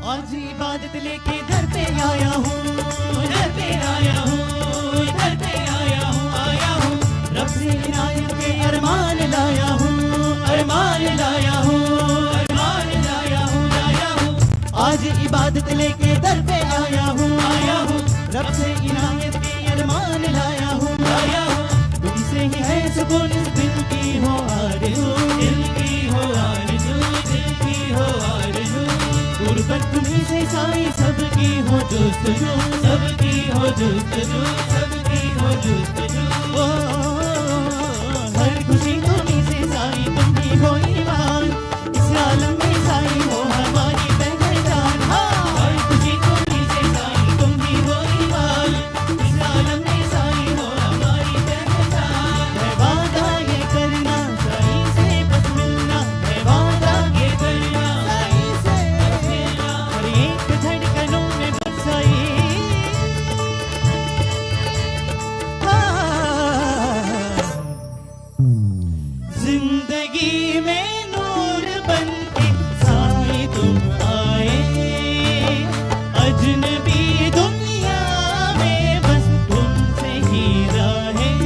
आज इबादत लेके दर पे आया हूँ, दर पे आया हूँ, दर पे आया हूँ, रब से इनायत के अरमान लाया हूँ, अरमान लाया हूँ, अरमान लाया हूँ, लाया हूँ। आज इबादत लेके दर पे आया हूँ, रब से इनायत के अरमान लाया हूँ, लाया हूँ। तुमसे ही है सुकून दिल की हो आरज़ू, दिल की हो आरज़ू, दिल की हो आरज़ू। गुरबत तुम्हीं से साई सबकी हो जुस्तजू, सबकी हो जुस्तजू, सबकी हो जुस्तजू। ओ हर खुशी तुम्हीं से साई, तुम ही हो ईमान, इस आलम में साई हो हमारी पहचान। हर खुशी तुम्हीं से साई, तुम ही हो ईमान, इस आलम में साई हो हमारी पहचान। है वादा ये करना साई से बस मिलना, है वादा ये करना साई से बस मिलना, हर एक धड़कनों में बसाई। जिंदगी में नूर बन के साई तुम आए, अजनबी दुनिया में बस तुमसे ही राहें।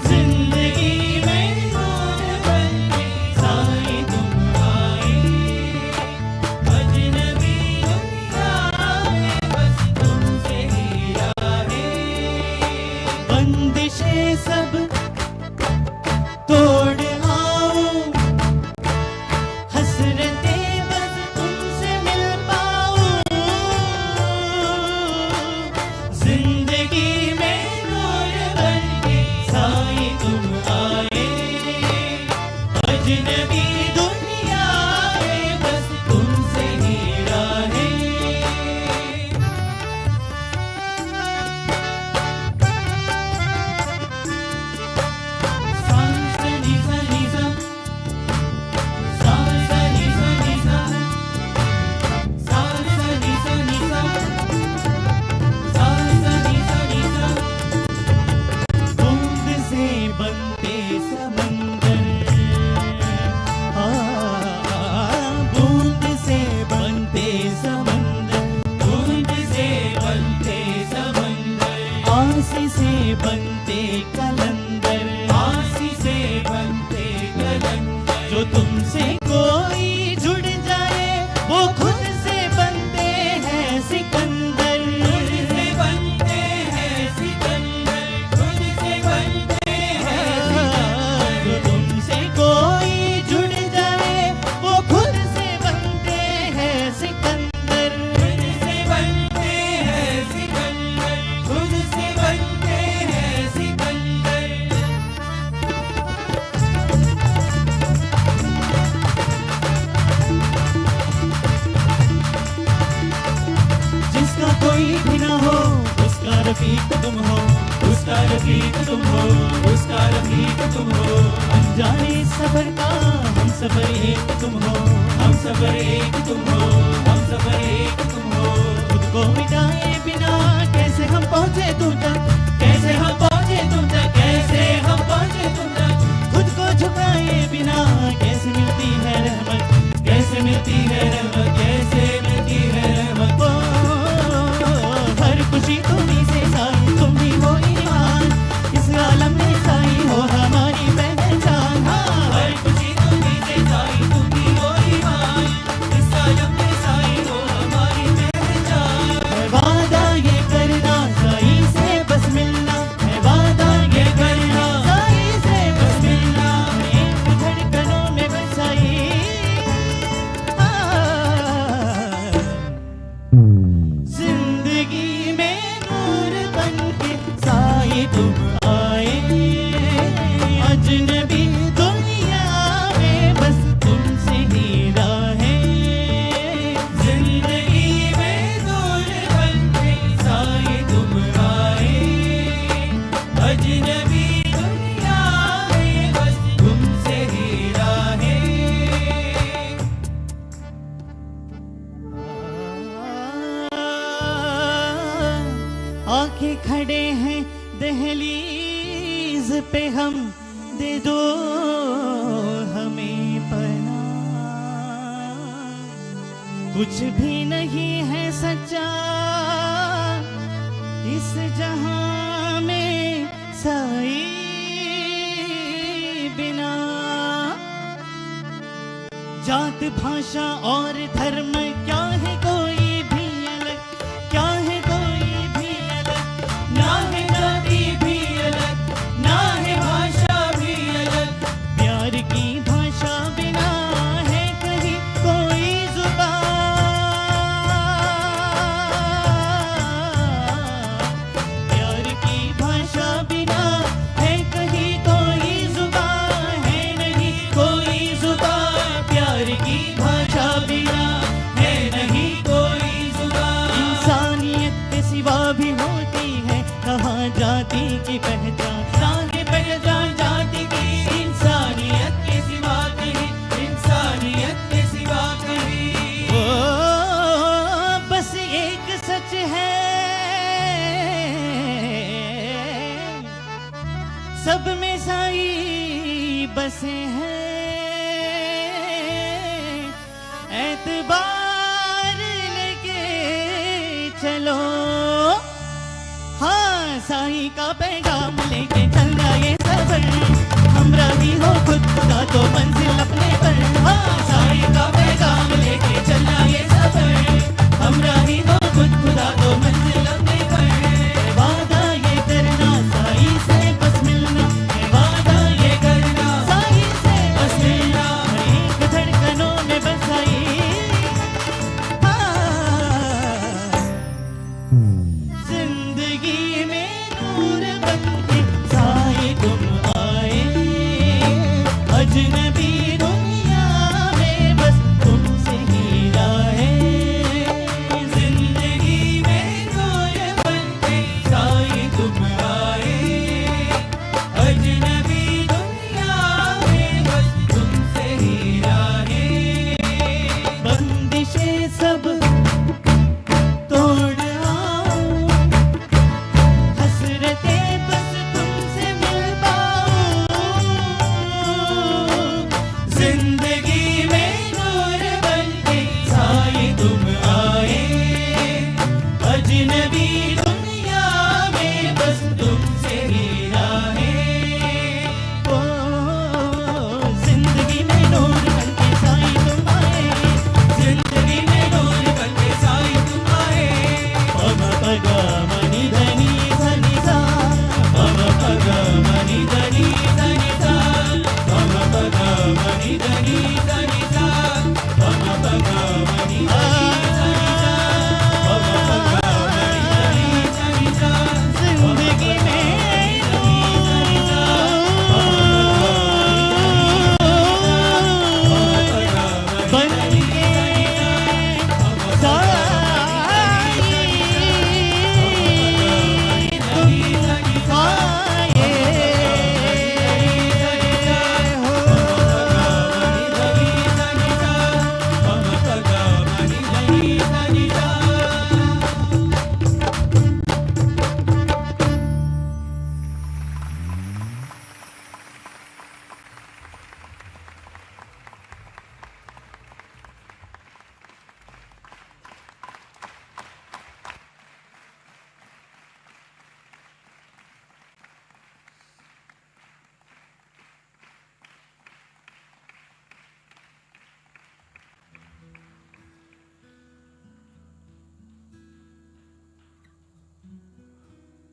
जिंदगी में नूर बन के साई तुम आए, अजनबी दुनिया में बस तुमसे ही राहें। बंदिशें सब तोड़ आऊं, हसरतें बस तुमसे मिल पाऊं। जिंदगी में नूर बन के साई तुम आए, अजनबी दुनिया में बस तुमसे ही राहें। बनते कलंदर, आसी से बनते कलंदर। जो तुमसे कोई जुड़ जाए वो खुद से बनते हैं सिकंदर। खुद से बनते हैं सिकंदर, खुद से बनते हैं सिकंदर। जो तुमसे कोई जुड़ जाए वो खुद से बनते हैं सिकंदर। खुद से बनते हैं सिकंदर, खुद से बनते कोई भी ना हो उसका रफीक तुम हो, उसका रफीक तुम हो, उसका रफीक तुम हो। अनजाने सफर का हम सफर एक तुम हो, हम सफर एक तुम हो, हम सफर एक तुम हो। खुद को मिटाए बिना कैसे हम पहुँचे तुम तक, कैसे हम पहुँचे तुम तक, कैसे हम पहुँचे तुम तक। खुद को झुकाए बिना कैसे मिलती है रहमत, कैसे मिलती है रहमत, कैसे मिलती है रहमत। खुशी तुम्हीं से साई, तुम ही हो ईमान, इस आलम में साई हो हमारी पहचान। हाँ, हर खुशी तुम्हीं से साई, तुम ही हो ईमान, इस आलम में साई हो हमारी पहचान। है वादा ये करना साई से बस मिलना, है वादा ये करना साई से बस मिलना। एक धड़कनों में बसाई जिंदगी में साई तुम आए। अजनबी दुनिया में बस तुमसे ही राहें। जिंदगी में दूर बनके साई तुम आए। अजनबी दुनिया में बस तुमसे ही राहें। आके खड़े हैं दहलीज पे हम, दे दो हमें पनाह। कुछ भी नहीं है सच्चा इस जहां में साई बिना। जात भाषा और धर्म क्या है कोई भी अलग, क्या है कोई भी अलग। ना है जाति भी अलग, ना है भाषा भी अलग। प्यार की भाषा बिना है कहीं कोई जुबान। प्यार की भाषा बिना है कहीं कोई जुबान, है नहीं कोई जुबान। प्यार की भाषा बिना है नहीं कोई जुबान। इंसानियत के सिवा भी होती है कहाँ जाति की पहचान। जाने पहचान जाति की, इंसानियत के सिवा कहीं, इंसानियत के सिवा कहीं। ओ बस एक सच है सब में साई बसे हैं। एतबार लेके चलो, हाँ साई का पैगाम लेके चलना ये सफर। हमरा ही हो खुद खुदा तो मंजिल अपने पर। हाँ साई का पैगाम लेके चलना ये सफर। हमरा ही हो खुद खुदा तो मंजिल अपने पर। वादा ये करना साई से बस मिलना, वादा ये करना साई से बस मिलना। एक धड़कनों में बसाई जिंदगी में नूर बनके साई तुम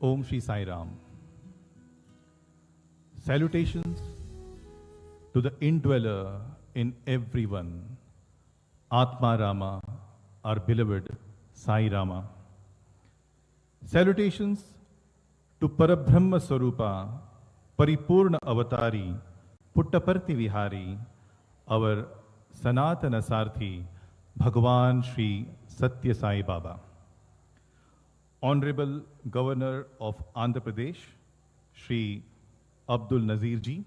Om Shri Sai Ram. Salutations to the indweller in everyone, Atma Rama, our beloved Sai Rama. Salutations to Parabrahma Swarupa, Paripurna Avatari, Puttaparthi Vihari, our Sanatana Sarthi, Bhagawan Shri Sathya Sai Baba. Honorable Governor of Andhra Pradesh, Shri Abdul Nazir Ji.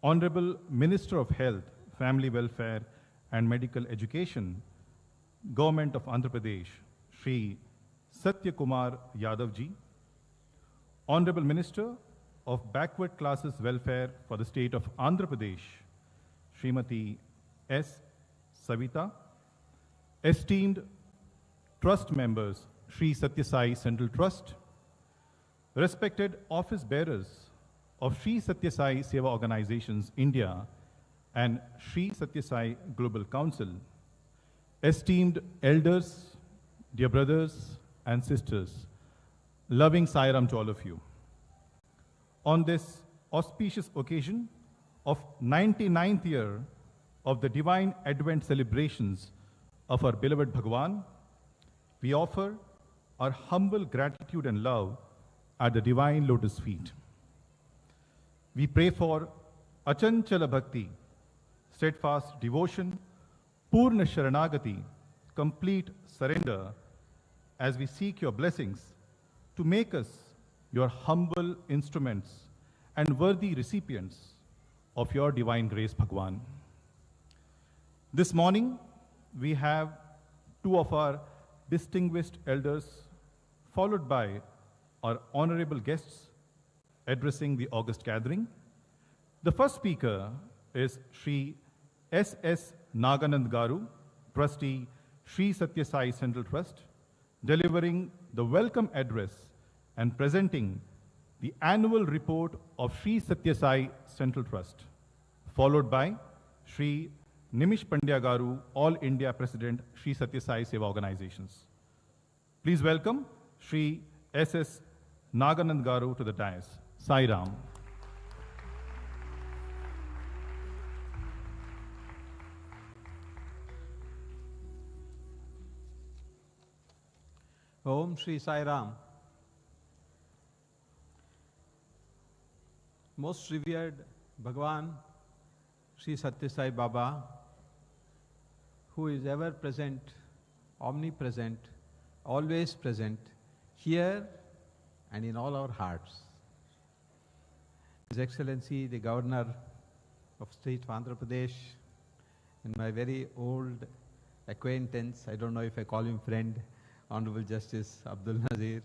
Honorable Minister of Health, Family Welfare and Medical Education, Government of Andhra Pradesh, Shri Satya Kumar Yadav Ji. Honorable Minister of Backward Classes Welfare for the State of Andhra Pradesh, Srimati S. Savita. Esteemed Trust members, Sri Sathya Sai Central Trust. Respected office bearers of Sri Sathya Sai Seva Organizations India and Sri Sathya Sai Global Council. Esteemed elders, dear brothers and sisters, loving Sai Ram to all of you. On this auspicious occasion of 99th year of the Divine Advent celebrations of our beloved Bhagawan, we offer our humble gratitude and love at the divine lotus feet. We pray for Achanchala Bhakti, steadfast devotion, Purna Sharanagati, complete surrender, as we seek your blessings to make us your humble instruments and worthy recipients of your divine grace, Bhagawan. This morning, we have two of our distinguished elders, followed by our honorable guests addressing the august gathering. The first speaker is Sri S.S. Naganand Garu, Trustee, Sri Sathya Sai Central Trust, delivering the welcome address and presenting the annual report of Sri Sathya Sai Central Trust, followed by Sri Nimish Pandya Garu, All India President, Sri Sathya Sai Seva Organizations. Please welcome Sri S.S. Naganand Garu to the dais. Sai Ram.
Om Shri Sai Ram. Most revered Bhagawan, Sri Sathya Sai Baba, who is ever present, omnipresent, always present, here and in all our hearts. His Excellency, the Governor of State of Andhra Pradesh, and my very old acquaintance, I don't know if I call him friend, Honorable Justice Abdul Nazir,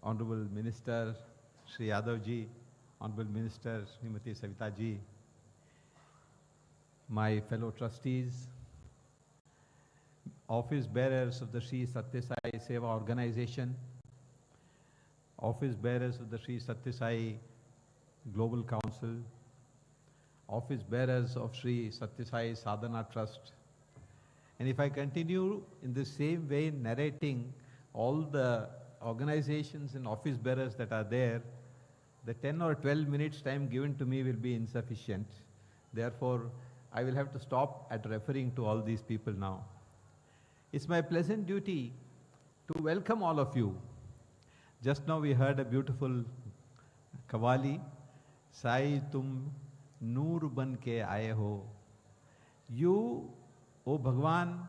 Honorable Minister Sri Yadav Ji, Honorable Minister Srimati Savita Ji, my fellow trustees, office bearers of the Sri Sathya Sai Seva Organization, office bearers of the Sri Sathya Sai Global Council, office bearers of Sri Sathya Sai Sadhana Trust. And if I continue in the same way narrating all the organizations and office bearers that are there, the 10 or 12 minutes time given to me will be insufficient. Therefore, I will have to stop at referring to all these people now. It's my pleasant duty to welcome all of you. Just now we heard a beautiful Kavali, Sai tum noor ban ke aaye ho. You, O Bhagavan,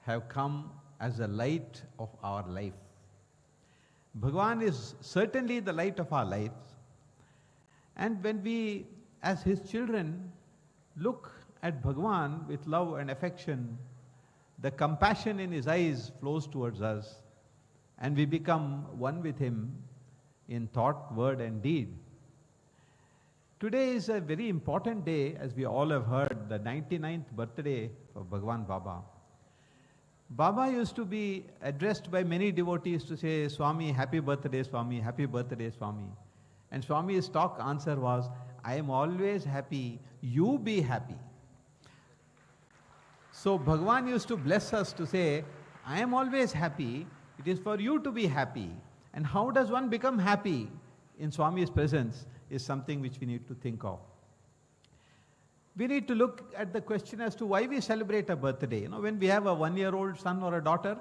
have come as the light of our life. Bhagavan is certainly the light of our lives. And when we, as his children, look at Bhagavan with love and affection, the compassion in his eyes flows towards us, and we become one with him in thought, word, and deed. Today is a very important day, as we all have heard, the 99th birthday of Bhagavan Baba. Baba used to be addressed by many devotees to say, Swami, happy birthday, Swami, happy birthday, Swami. And Swami's stock answer was, I am always happy, you be happy. So Bhagavan used to bless us to say, I am always happy, It is for you to be happy. And how does one become happy in Swami's presence is something which we need to think of. We need to look at the question as to why we celebrate a birthday. When we have a 1-year-old son or a daughter,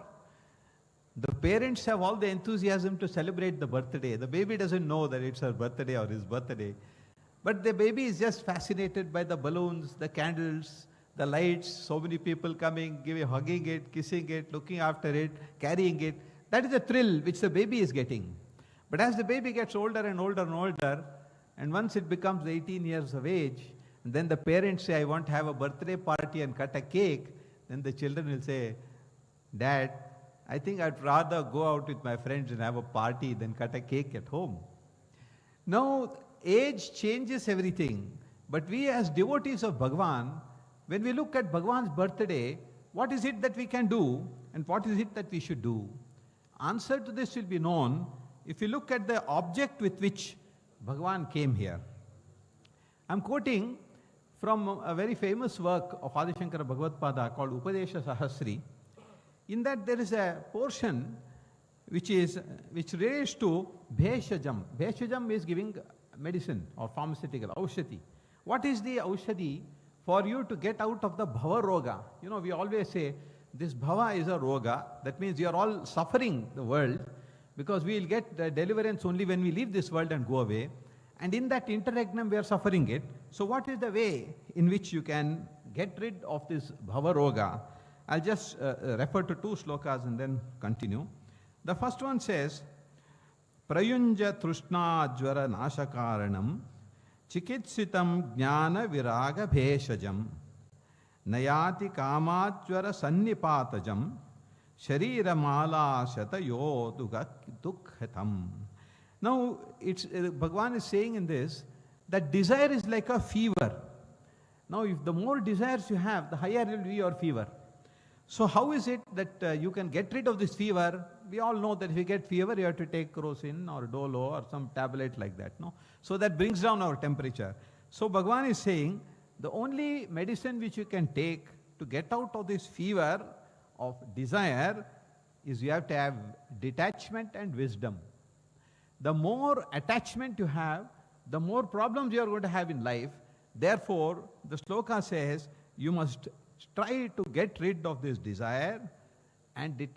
the parents have all the enthusiasm to celebrate the birthday. The baby doesn't know that it's her birthday or his birthday. But the baby is just fascinated by the balloons, the candles, the lights, so many people coming, hugging it, kissing it, looking after it, carrying it. That is the thrill which the baby is getting. But as the baby gets older and older and older, and once it becomes 18 years of age, and then the parents say, I want to have a birthday party and cut a cake, then the children will say, Dad, I think I'd rather go out with my friends and have a party than cut a cake at home. Now, age changes everything. But we as devotees of Bhagawan, when we look at Bhagavan's birthday, what is it that we can do and what is it that we should do? Answer to this will be known if you look at the object with which Bhagavan came here. I'm quoting from a very famous work of Adi Shankara Bhagavad-pada called Upadesha Sahasri. In that there is a portion which relates to Bheshajam. Bheshajam is giving medicine or pharmaceutical, Aushati. What is the Aushati for you to get out of the Bhava Roga? We always say, this Bhava is a Roga. That means you are all suffering the world because we will get deliverance only when we leave this world and go away. And in that interregnum we are suffering it. So what is the way in which you can get rid of this Bhava Roga? I'll just refer to 2 slokas and then continue. The first one says, Prayunja Trushna Jvara Nashakaranam Chikitsitam Jnana Viraga Bheshajam Nayati Kamajvara Sannipatajam Sharira Mala Shatayo Dukhatam. Now, Bhagavan is saying in this that desire is like a fever. Now, if the more desires you have, the higher will be your fever. So how is it that you can get rid of this fever? We all know that if you get fever, you have to take Crocin or Dolo or some tablet like that. No? So that brings down our temperature. So Bhagavan is saying the only medicine which you can take to get out of this fever of desire is you have to have detachment and wisdom. The more attachment you have, the more problems you are going to have in life. Therefore, the sloka says you must try to get rid of this desire and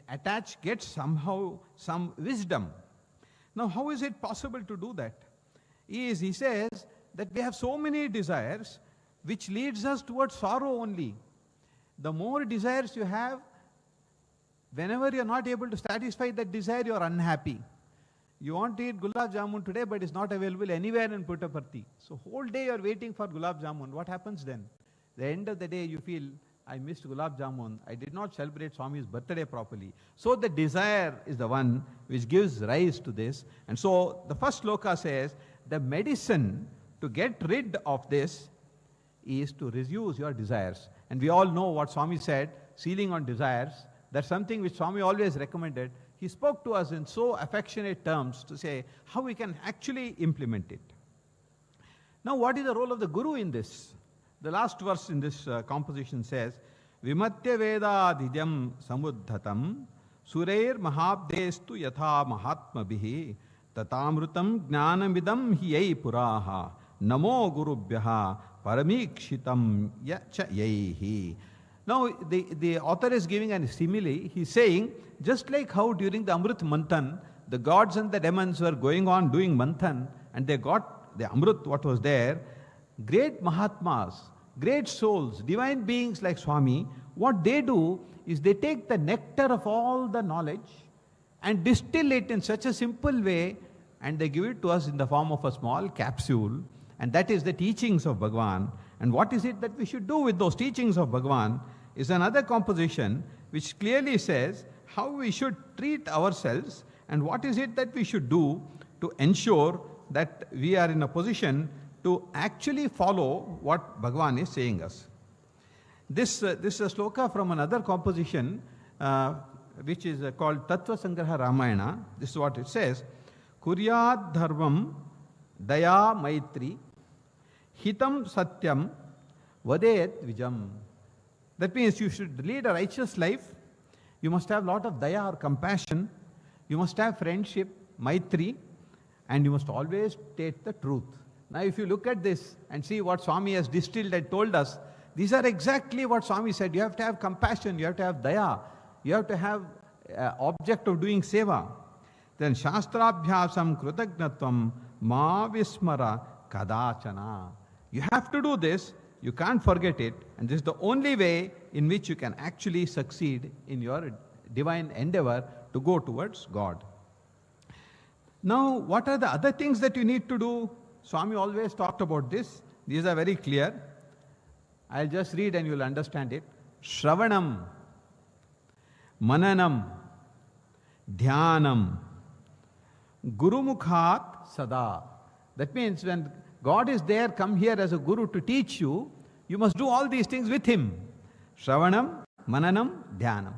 get somehow some wisdom. Now, how is it possible to do that? He says that we have so many desires which leads us towards sorrow only. The more desires you have, whenever you are not able to satisfy that desire, you are unhappy. You want to eat gulab jamun today, but it's not available anywhere in Puttaparthi. So whole day you are waiting for gulab jamun. What happens then? The end of the day you feel, I missed gulab jamun. I did not celebrate Swami's birthday properly. So the desire is the one which gives rise to this. And so the first sloka says, the medicine to get rid of this is to reduce your desires. And we all know what Swami said, sealing on desires. That's something which Swami always recommended. He spoke to us in so affectionate terms to say how we can actually implement it. Now, what is the role of the Guru in this? The last verse in this composition says, Vimatya Veda Dijam Samuddhatam Sureir Mahabdestu Yatha Mahatma Bihi Tatamrutam Jnanamidam Hiyai Puraha Namo Gurubhyaha Paramikshitam Yacha Yaihi. Now, the author is giving a simile. He's saying, just like how during the Amrit Manthan, the gods and the demons were going on doing Manthan, and they got the Amrit, what was there, great Mahatmas, great souls, divine beings like Swami, what they do is they take the nectar of all the knowledge and distill it in such a simple way, and they give it to us in the form of a small capsule, and that is the teachings of Bhagavan. And what is it that we should do with those teachings of Bhagavan is another composition which clearly says how we should treat ourselves and what is it that we should do to ensure that we are in a position to actually follow what Bhagavan is saying us. This is a sloka from another composition which is called Tattva Sangraha Ramayana. This is what it says. Kuryat dharvam daya maitri hitam satyam vadet vijam. That means you should lead a righteous life. You must have a lot of daya or compassion. You must have friendship, maitri, and you must always state the truth. Now if you look at this and see what Swami has distilled and told us, these are exactly what Swami said. You have to have compassion, you have to have daya, you have to have object of doing seva. Then shastrabhyasam krutagnatvam ma vismara kadachana. You have to do this, you can't forget it, and this is the only way in which you can actually succeed in your divine endeavor to go towards God. Now, what are the other things that you need to do? Swami always talked about this. These are very clear. I'll just read and you'll understand it. Shravanam, Mananam, Dhyanam, Gurumukhat Sada. That means when God is there, come here as a guru to teach you, you must do all these things with him. Shravanam, Mananam, Dhyanam.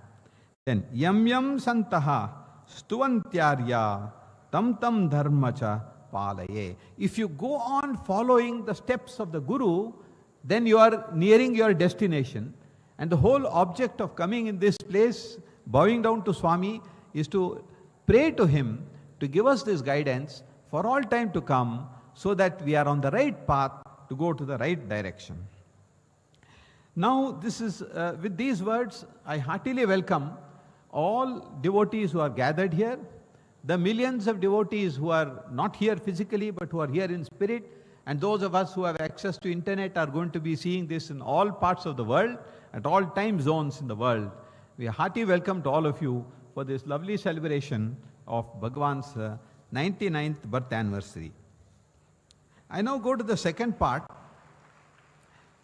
Then Yam Yam Santaha, Stuvantyarya, Tam Tam Dharmacha Palaye. If you go on following the steps of the guru, then you are nearing your destination. And the whole object of coming in this place, bowing down to Swami, is to pray to him to give us this guidance for all time to come, so that we are on the right path to go to the right direction. Now, this is with these words, I heartily welcome all devotees who are gathered here, the millions of devotees who are not here physically but who are here in spirit, and those of us who have access to internet are going to be seeing this in all parts of the world, at all time zones in the world. We are hearty welcome to all of you for this lovely celebration of Bhagawan's 99th birth anniversary. I now go to the second part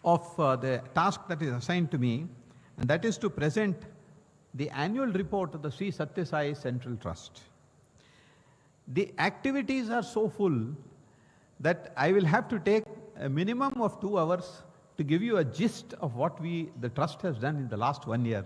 of the task that is assigned to me, and that is to present the annual report of the Sri Sathya Sai Central Trust. The activities are so full that I will have to take a minimum of 2 hours to give you a gist of what the trust has done in the last 1 year.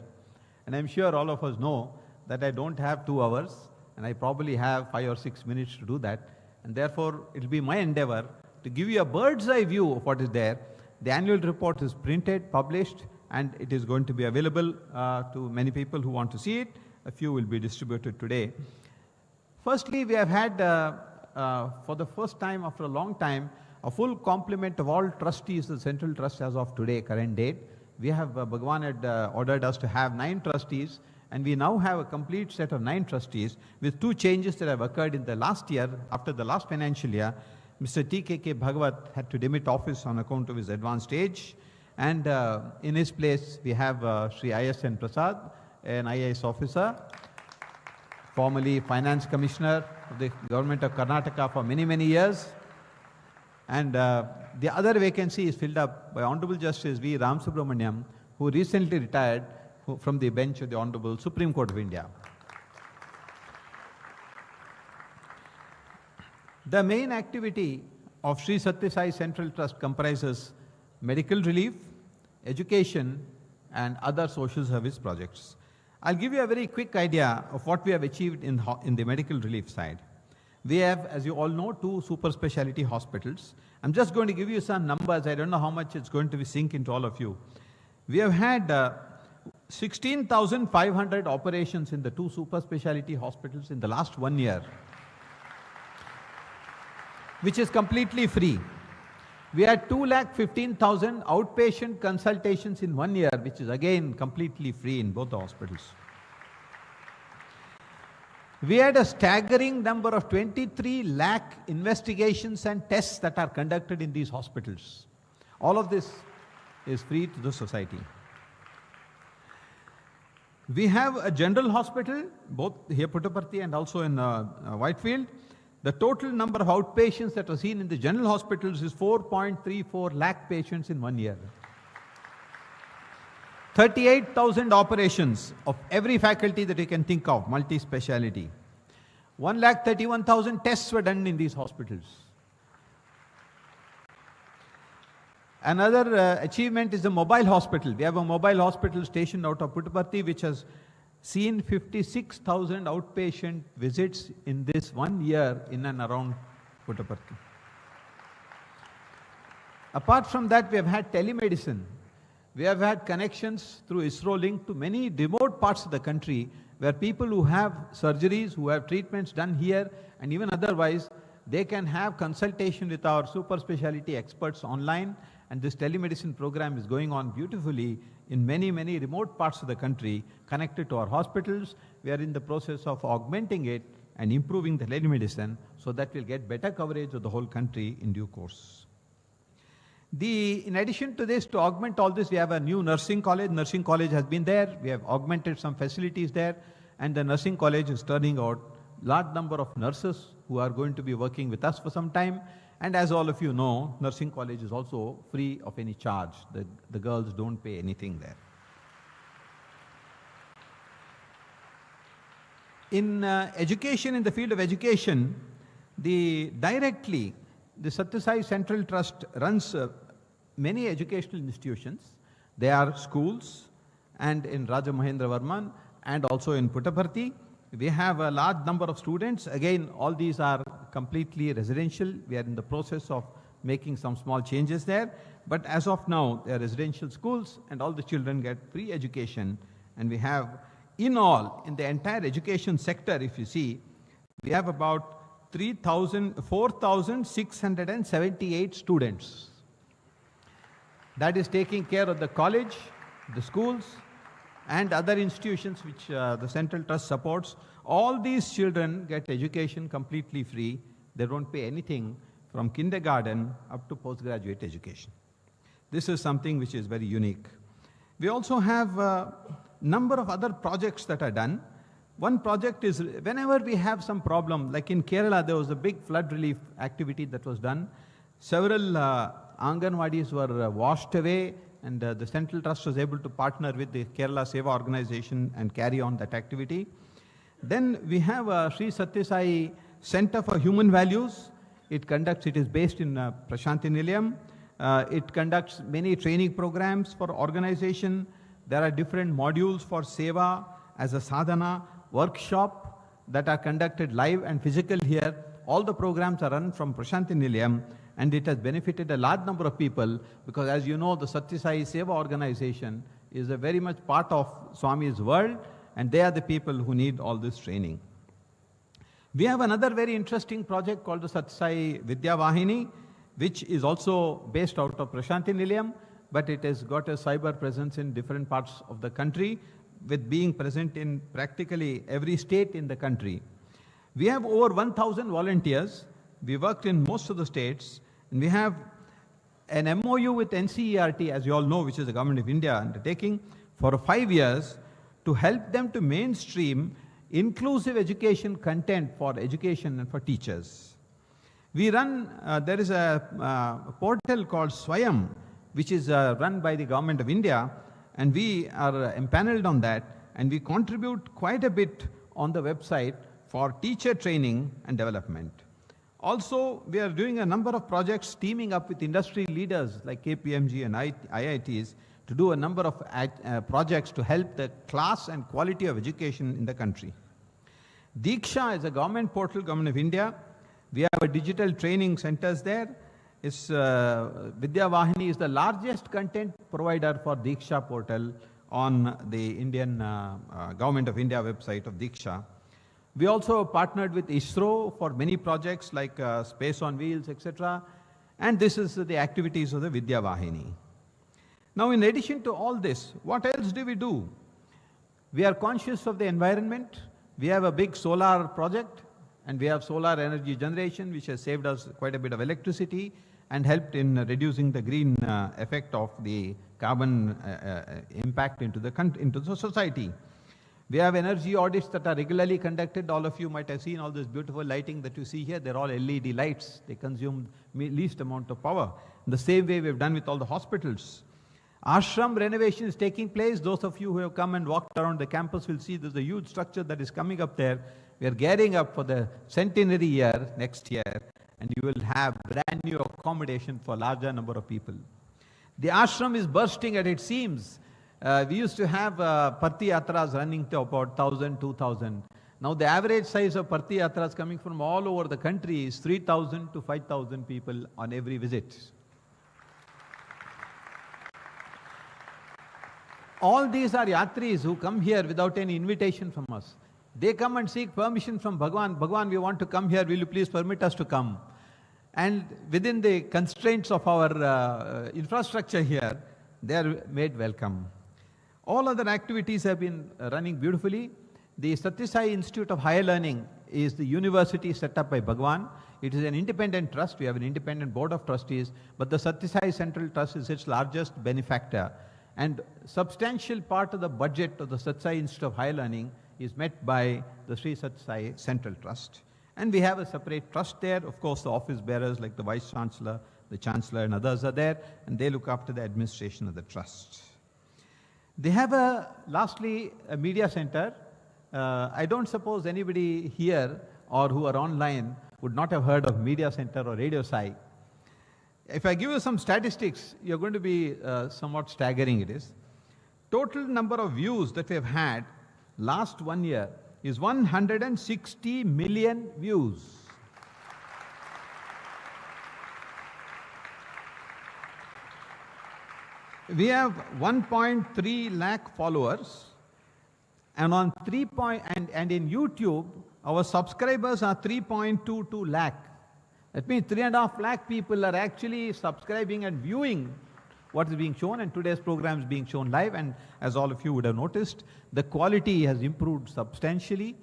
And I'm sure all of us know that I don't have 2 hours, and I probably have 5 or 6 minutes to do that. And therefore, it will be my endeavor to give you a bird's eye view of what is there. The annual report is printed, published, and it is going to be available to many people who want to see it. A few will be distributed today. Firstly, we have had, for the first time after a long time, a full complement of all trustees of the Central Trust as of today, current date. We have, Bhagawan had ordered us to have 9 trustees, and we now have a complete set of 9 trustees, with 2 changes that have occurred in the last year. After the last financial year, Mr. T.K.K. Bhagavat had to demit office on account of his advanced age, and in his place we have Sri I.S.N. Prasad, an IAS officer, formerly Finance Commissioner of the Government of Karnataka for many, many years. And the other vacancy is filled up by Honorable Justice V. Ram Subramaniam, who recently retired from the bench of the Honorable Supreme Court of India. The main activity of Sri Sathya Sai Central Trust comprises medical relief, education, and other social service projects. I'll give you a very quick idea of what we have achieved in the medical relief side. We have, as you all know, 2 super specialty hospitals. I'm just going to give you some numbers. I don't know how much it's going to sink into all of you. We have had 16,500 operations in the 2 super specialty hospitals in the last 1 year, which is completely free. We had 2,15,000 outpatient consultations in 1 year, which is again completely free in both the hospitals. We had a staggering number of 23 lakh investigations and tests that are conducted in these hospitals. All of this is free to the society. We have a general hospital, both here Puttaparthi and also in Whitefield. The total number of outpatients that are seen in the general hospitals is 4.34 lakh patients in 1 year. 38,000 operations of every faculty that you can think of, multi-speciality. 1,31,000 tests were done in these hospitals. Another achievement is the mobile hospital. We have a mobile hospital stationed out of Puttaparthi, which has seen 56,000 outpatient visits in this 1 year in and around Puttaparthi. Apart from that, we have had telemedicine. We have had connections through ISRO link to many remote parts of the country, where people who have surgeries, who have treatments done here, and even otherwise, they can have consultation with our super specialty experts online, and this telemedicine program is going on beautifully in many, many remote parts of the country connected to our hospitals. We are in the process of augmenting it and improving the telemedicine so that we'll get better coverage of the whole country in due course. In addition to this, to augment all this, we have a new nursing college. Nursing college has been there. We have augmented some facilities there, and the nursing college is turning out large number of nurses who are going to be working with us for some time. And as all of you know, nursing college is also free of any charge. The girls don't pay anything there. In education, in the field of education, directly, the Sathya Sai Central Trust runs many educational institutions. They are schools, and in Raja Mahendra Varman, and also in Puttaparthi. We have a large number of students. Again, all these are completely residential. We are in the process of making some small changes there. But as of now, they are residential schools, and all the children get free education. And we have, in all, in the entire education sector, if you see, we have about 4,678 students. That is taking care of the college, the schools, and other institutions which the Central Trust supports. All these children get education completely free. They don't pay anything from kindergarten up to postgraduate education. This is something which is very unique. We also have a number of other projects that are done. One project is, whenever we have some problem, like in Kerala, there was a big flood relief activity that was done. Several Anganwadis were washed away, and the Central Trust was able to partner with the Kerala Seva organization and carry on that activity. Then we have Sri Sathya Sai Center for Human Values. It is based in Prashanthi Nilayam. It conducts many training programs for organization. There are different modules for Seva as a sadhana, workshop that are conducted live and physical here. All the programs are run from Prashanthi Nilayam, and it has benefited a large number of people, because as you know, the Sathya Sai Seva organization is a very much part of Swami's world, and they are the people who need all this training. We have another very interesting project called the Sathya Sai Vidya Vahini, which is also based out of Prashanthi Nilayam, but it has got a cyber presence in different parts of the country, with being present in practically every state in the country. We have over 1,000 volunteers. We worked in most of the states, and we have an MOU with NCERT, as you all know, which is the Government of India undertaking, for 5 years to help them to mainstream inclusive education content for education and for teachers. We run, there is a portal called Swayam, which is run by the Government of India, and we are empaneled on that, and we contribute quite a bit on the website for teacher training and development. Also, we are doing a number of projects teaming up with industry leaders like KPMG and IITs to do a number of projects to help the class and quality of education in the country. Diksha is a government portal, Government of India. We have a digital training centers there. Vidya Vahini is the largest content provider for Diksha portal on the Indian Government of India website of Diksha. We also partnered with ISRO for many projects like Space on Wheels, etc. And this is the activities of the Vidya Vahini. Now, in addition to all this, what else do we do? We are conscious of the environment. We have a big solar project, and we have solar energy generation, which has saved us quite a bit of electricity and helped in reducing the green effect of the carbon impact into the society. We have energy audits that are regularly conducted. All of you might have seen all this beautiful lighting that you see here. They're all LED lights. They consume least amount of power. In the same way we've done with all the hospitals. Ashram renovation is taking place. Those of you who have come and walked around the campus will see there's a huge structure that is coming up there. We are gearing up for the centenary year next year, and you will have brand new accommodation for a larger number of people. The ashram is bursting at its seams. We used to have Parthi Yatras running to about 1,000, 2,000. Now the average size of Parthi Yatras coming from all over the country is 3,000 to 5,000 people on every visit. All these are yatris who come here without any invitation from us. They come and seek permission from Bhagawan. Bhagawan, we want to come here. Will you please permit us to come? And within the constraints of our infrastructure here, they are made welcome. All other activities have been running beautifully. The Sathya Sai Institute of Higher Learning is the university set up by Bhagawan. It is an independent trust. We have an independent board of trustees, but the Sathya Sai Central Trust is its largest benefactor. And substantial part of the budget of the Sathya Sai Institute of Higher Learning is met by the Sri Sathya Sai Central Trust. And we have a separate trust there. Of course, the office bearers like the Vice Chancellor, the Chancellor and others are there, and they look after the administration of the trust. They have lastly, a media center. I don't suppose anybody here or who are online would not have heard of Media Center or Radio Sai. If I give you some statistics, you're going to be somewhat staggering it is. Total number of views that we have had last 1 year is 160 million views. We have 1.3 lakh followers, and on and in YouTube, our subscribers are 3.22 lakh. That means 3.5 lakh people are actually subscribing and viewing what is being shown, and today's program is being shown live. And as all of you would have noticed, the quality has improved substantially.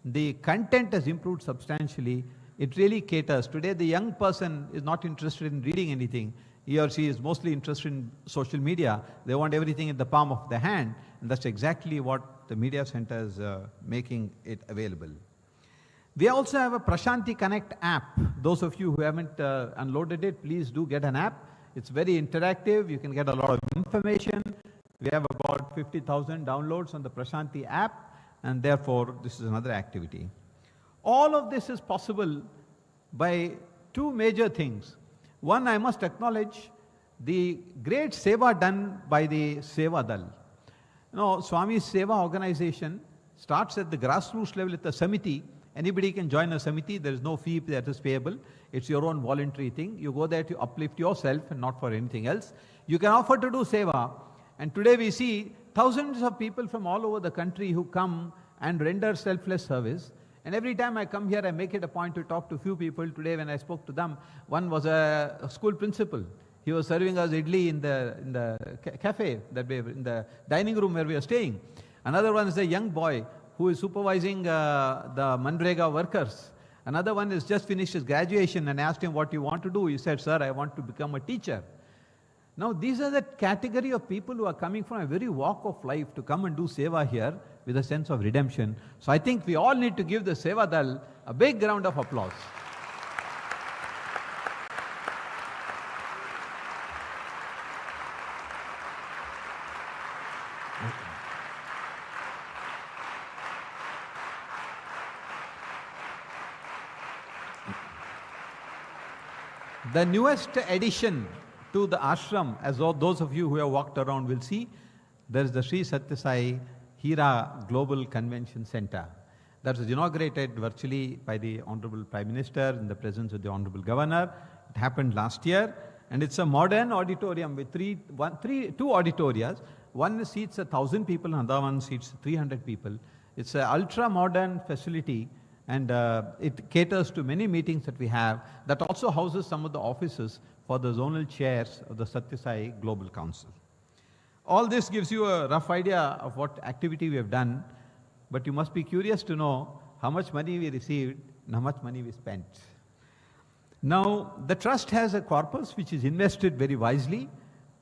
The content has improved substantially. It really caters. Today, the young person is not interested in reading anything. He or she is mostly interested in social media. They want everything in the palm of their hand. And that's exactly what the Media Center is making it available. We also have a Prashanti Connect app. Those of you who haven't unloaded it, please do get an app. It's very interactive. You can get a lot of information. We have about 50,000 downloads on the Prashanti app, and therefore this is another activity. All of this is possible by two major things. One, I must acknowledge the great seva done by the Seva Dal. You know, Swami's Seva organization starts at the grassroots level at the Samiti. Anybody can join a Samiti. There is no fee that is payable. It's your own voluntary thing. You go there to uplift yourself and not for anything else. You can offer to do seva. And today we see thousands of people from all over the country who come and render selfless service. And every time I come here, I make it a point to talk to a few people. Today when I spoke to them, one was a school principal. He was serving us idli in the cafe, in the dining room where we are staying. Another one is a young boy who is supervising the Manrega workers. Another one has just finished his graduation, and asked him, what do you want to do? He said, sir, I want to become a teacher. Now, these are the category of people who are coming from a very walk of life to come and do seva here with a sense of redemption. So I think we all need to give the Seva Dal a big round of applause. The newest addition to the ashram, as those of you who have walked around will see, there is the Sri Sathya Sai Hira Global Convention Center. That was inaugurated virtually by the Honorable Prime Minister in the presence of the Honorable Governor. It happened last year, and it's a modern auditorium with two auditorias. One seats 1,000 people, another one seats 300 people. It's an ultra-modern facility, and it caters to many meetings that we have. That also houses some of the offices for the zonal chairs of the Sathya Sai Global Council. All this gives you a rough idea of what activity we have done, but you must be curious to know how much money we received and how much money we spent. Now, the trust has a corpus which is invested very wisely,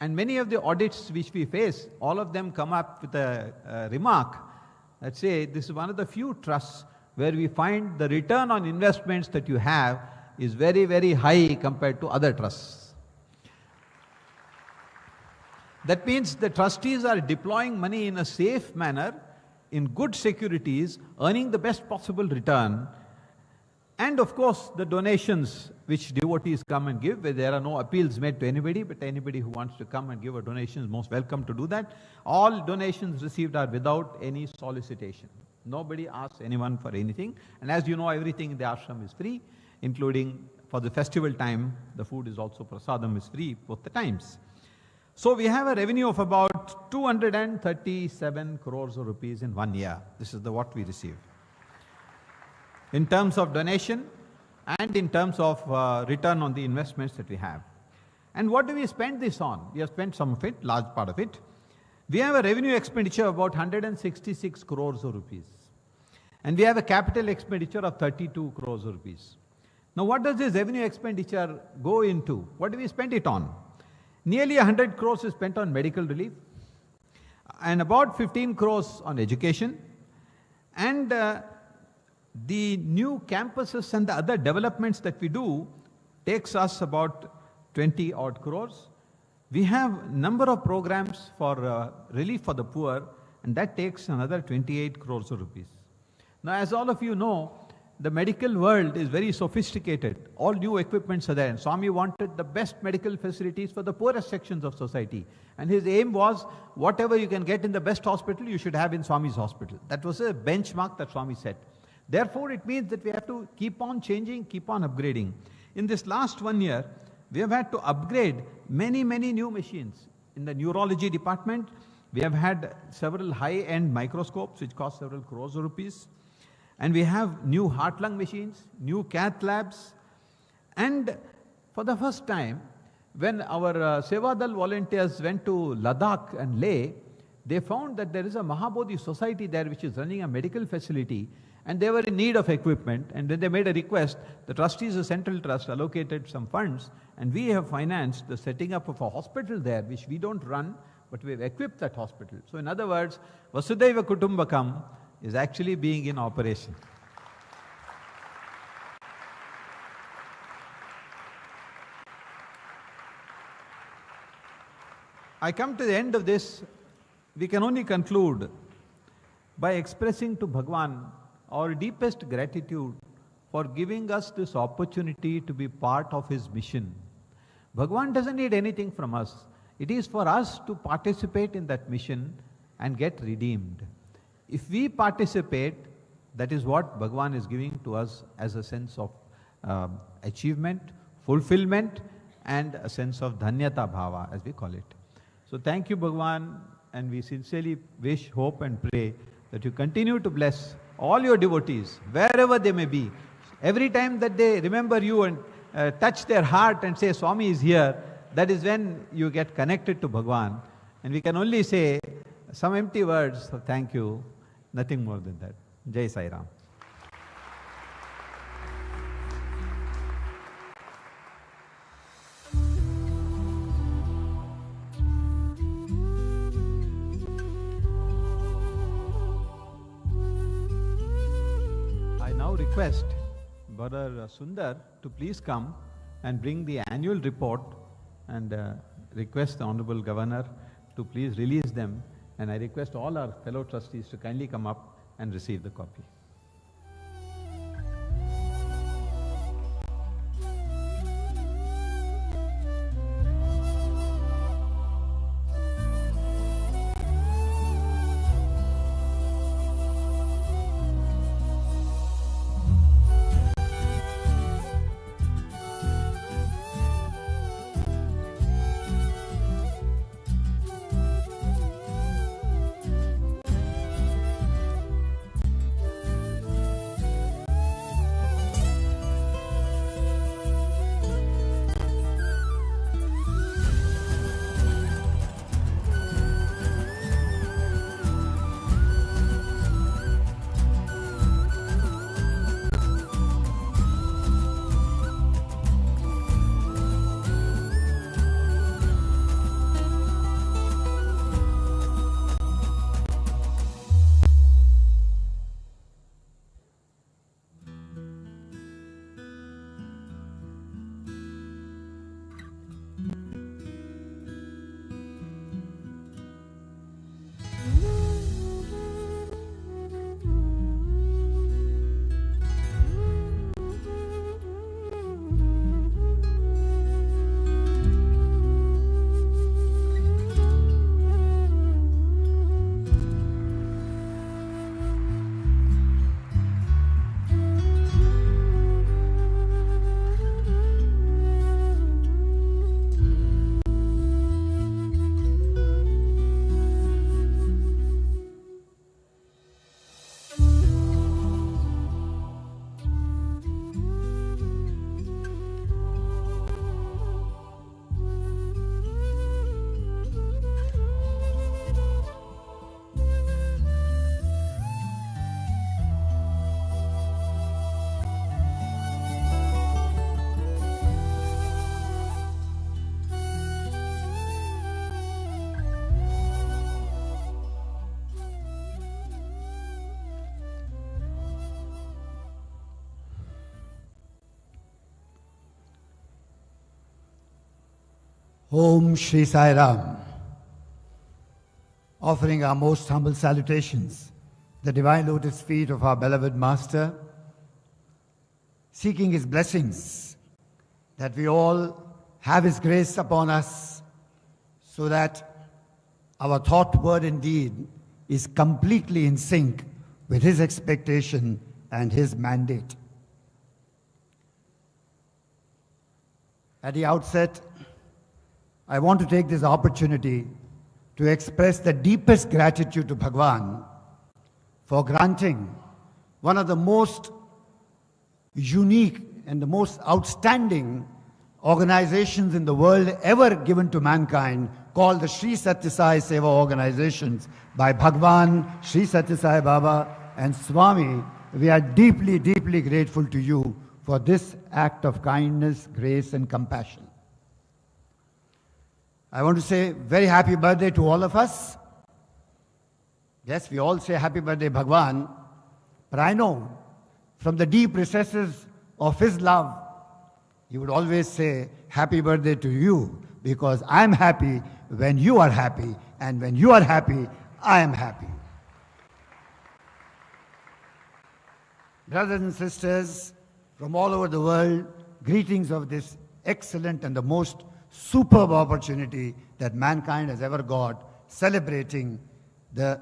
and many of the audits which we face, all of them come up with a remark that say this is one of the few trusts where we find the return on investments that you have is very, very high compared to other trusts. That means the trustees are deploying money in a safe manner, in good securities, earning the best possible return. And of course, the donations which devotees come and give, where there are no appeals made to anybody, but anybody who wants to come and give a donation is most welcome to do that. All donations received are without any solicitation. Nobody asks anyone for anything. And as you know, everything in the ashram is free, including for the festival time, the food is also prasadam is free both the times. So we have a revenue of about 237 crores of rupees in 1 year. This is what we receive. In terms of donation and in terms of return on the investments that we have. And what do we spend this on? We have spent some of it, large part of it. We have a revenue expenditure of about 166 crores of rupees. And we have a capital expenditure of 32 crores of rupees. Now what does this revenue expenditure go into? What do we spend it on? Nearly 100 crores is spent on medical relief, and about 15 crores on education, and the new campuses and the other developments that we do takes us about 20 odd crores. We have number of programs for relief for the poor, and that takes another 28 crores of rupees. Now, as all of you know, the medical world is very sophisticated. All new equipments are there. And Swami wanted the best medical facilities for the poorest sections of society. And his aim was, whatever you can get in the best hospital, you should have in Swami's hospital. That was a benchmark that Swami set. Therefore, it means that we have to keep on changing, keep on upgrading. In this last 1 year, we have had to upgrade many, many new machines. In the neurology department, we have had several high-end microscopes, which cost several crores of rupees. And we have new heart-lung machines, new cath labs. And for the first time, when our Sevadal volunteers went to Ladakh and Leh, they found that there is a Mahabodhi society there which is running a medical facility, and they were in need of equipment. And then they made a request. The trustees of Central Trust allocated some funds, and we have financed the setting up of a hospital there, which we don't run, but we have equipped that hospital. So in other words, Vasudhaiva Kutumbakam is actually being in operation. I come to the end of this. We can only conclude by expressing to Bhagawan our deepest gratitude for giving us this opportunity to be part of his mission. Bhagawan doesn't need anything from us. It is for us to participate in that mission and get redeemed. If we participate, that is what Bhagavan is giving to us as a sense of achievement, fulfillment, and a sense of dhanyata bhava, as we call it. So thank you, Bhagavan, and we sincerely wish, hope, and pray that you continue to bless all your devotees, wherever they may be. Every time that they remember you and touch their heart and say, Swami is here, that is when you get connected to Bhagavan. And we can only say some empty words of thank you, nothing more than that. Jai Sai Ram. I now request Brother Sundar to please come and bring the annual report, and request the Honorable Governor to please release them. And I request all our fellow trustees to kindly come up and receive the copy.
Om Shri Sai Ram. Offering our most humble salutations, the divine lotus feet of our beloved Master, seeking His blessings, that we all have His grace upon us, so that our thought, word and deed is completely in sync with His expectation and His mandate. At the outset, I want to take this opportunity to express the deepest gratitude to Bhagawan for granting one of the most unique and the most outstanding organizations in the world ever given to mankind, called the Sri Sathya Sai Seva organizations by Bhagawan, Sri Sathya Sai Baba and Swami. We are deeply, deeply grateful to you for this act of kindness, grace and compassion. I want to say very happy birthday to all of us. Yes, we all say happy birthday Bhagawan, but I know from the deep recesses of His love, He would always say happy birthday to you, because I am happy when you are happy, and when you are happy, I am happy. Brothers and sisters from all over the world, greetings of this excellent and the most superb opportunity that mankind has ever got, celebrating the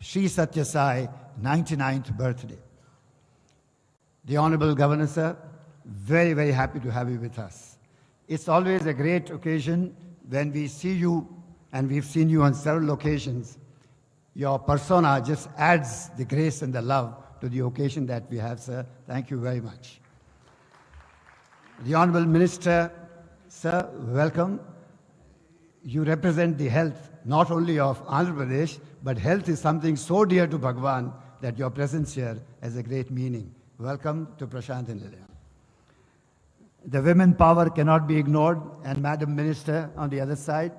Sri Sathya Sai 99th birthday. The Honorable Governor, sir, very, very happy to have you with us. It's always a great occasion when we see you, and we've seen you on several occasions. Your persona just adds the grace and the love to the occasion that we have, sir. Thank you very much. The Honorable Minister, sir, welcome. You represent the health not only of Andhra Pradesh, but health is something so dear to Bhagawan that your presence here has a great meaning. Welcome to Prashant and Lilian. The women power cannot be ignored, and Madam Minister on the other side,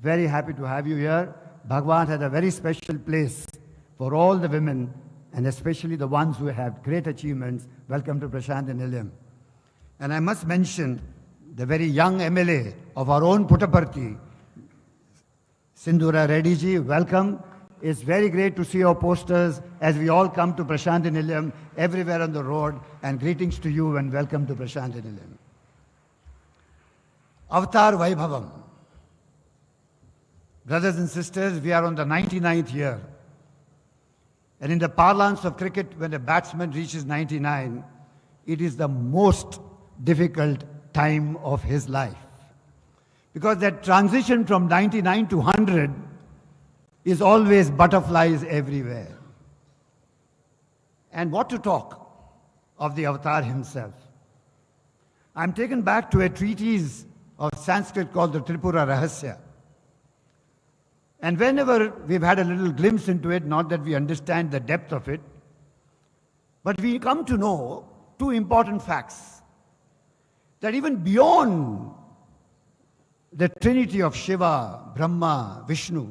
very happy to have you here. Bhagawan had a very special place for all the women, and especially the ones who have great achievements. Welcome to Prashant and Lilian. And I must mention the very young MLA of our own Puttaparthi, Sindhura Reddy ji, welcome. It's very great to see your posters as we all come to Prashant and Nilayam everywhere on the road, and greetings to you and welcome to Prashant and Nilayam. Avatar Vaibhavam. Brothers and sisters, we are on the 99th year. And in the parlance of cricket, when a batsman reaches 99, it is the most difficult time of his life. Because that transition from 99 to 100 is always butterflies everywhere. And what to talk of the avatar himself? I'm taken back to a treatise of Sanskrit called the Tripura Rahasya. And whenever we've had a little glimpse into it, not that we understand the depth of it, but we come to know two important facts. That even beyond the trinity of Shiva, Brahma, Vishnu,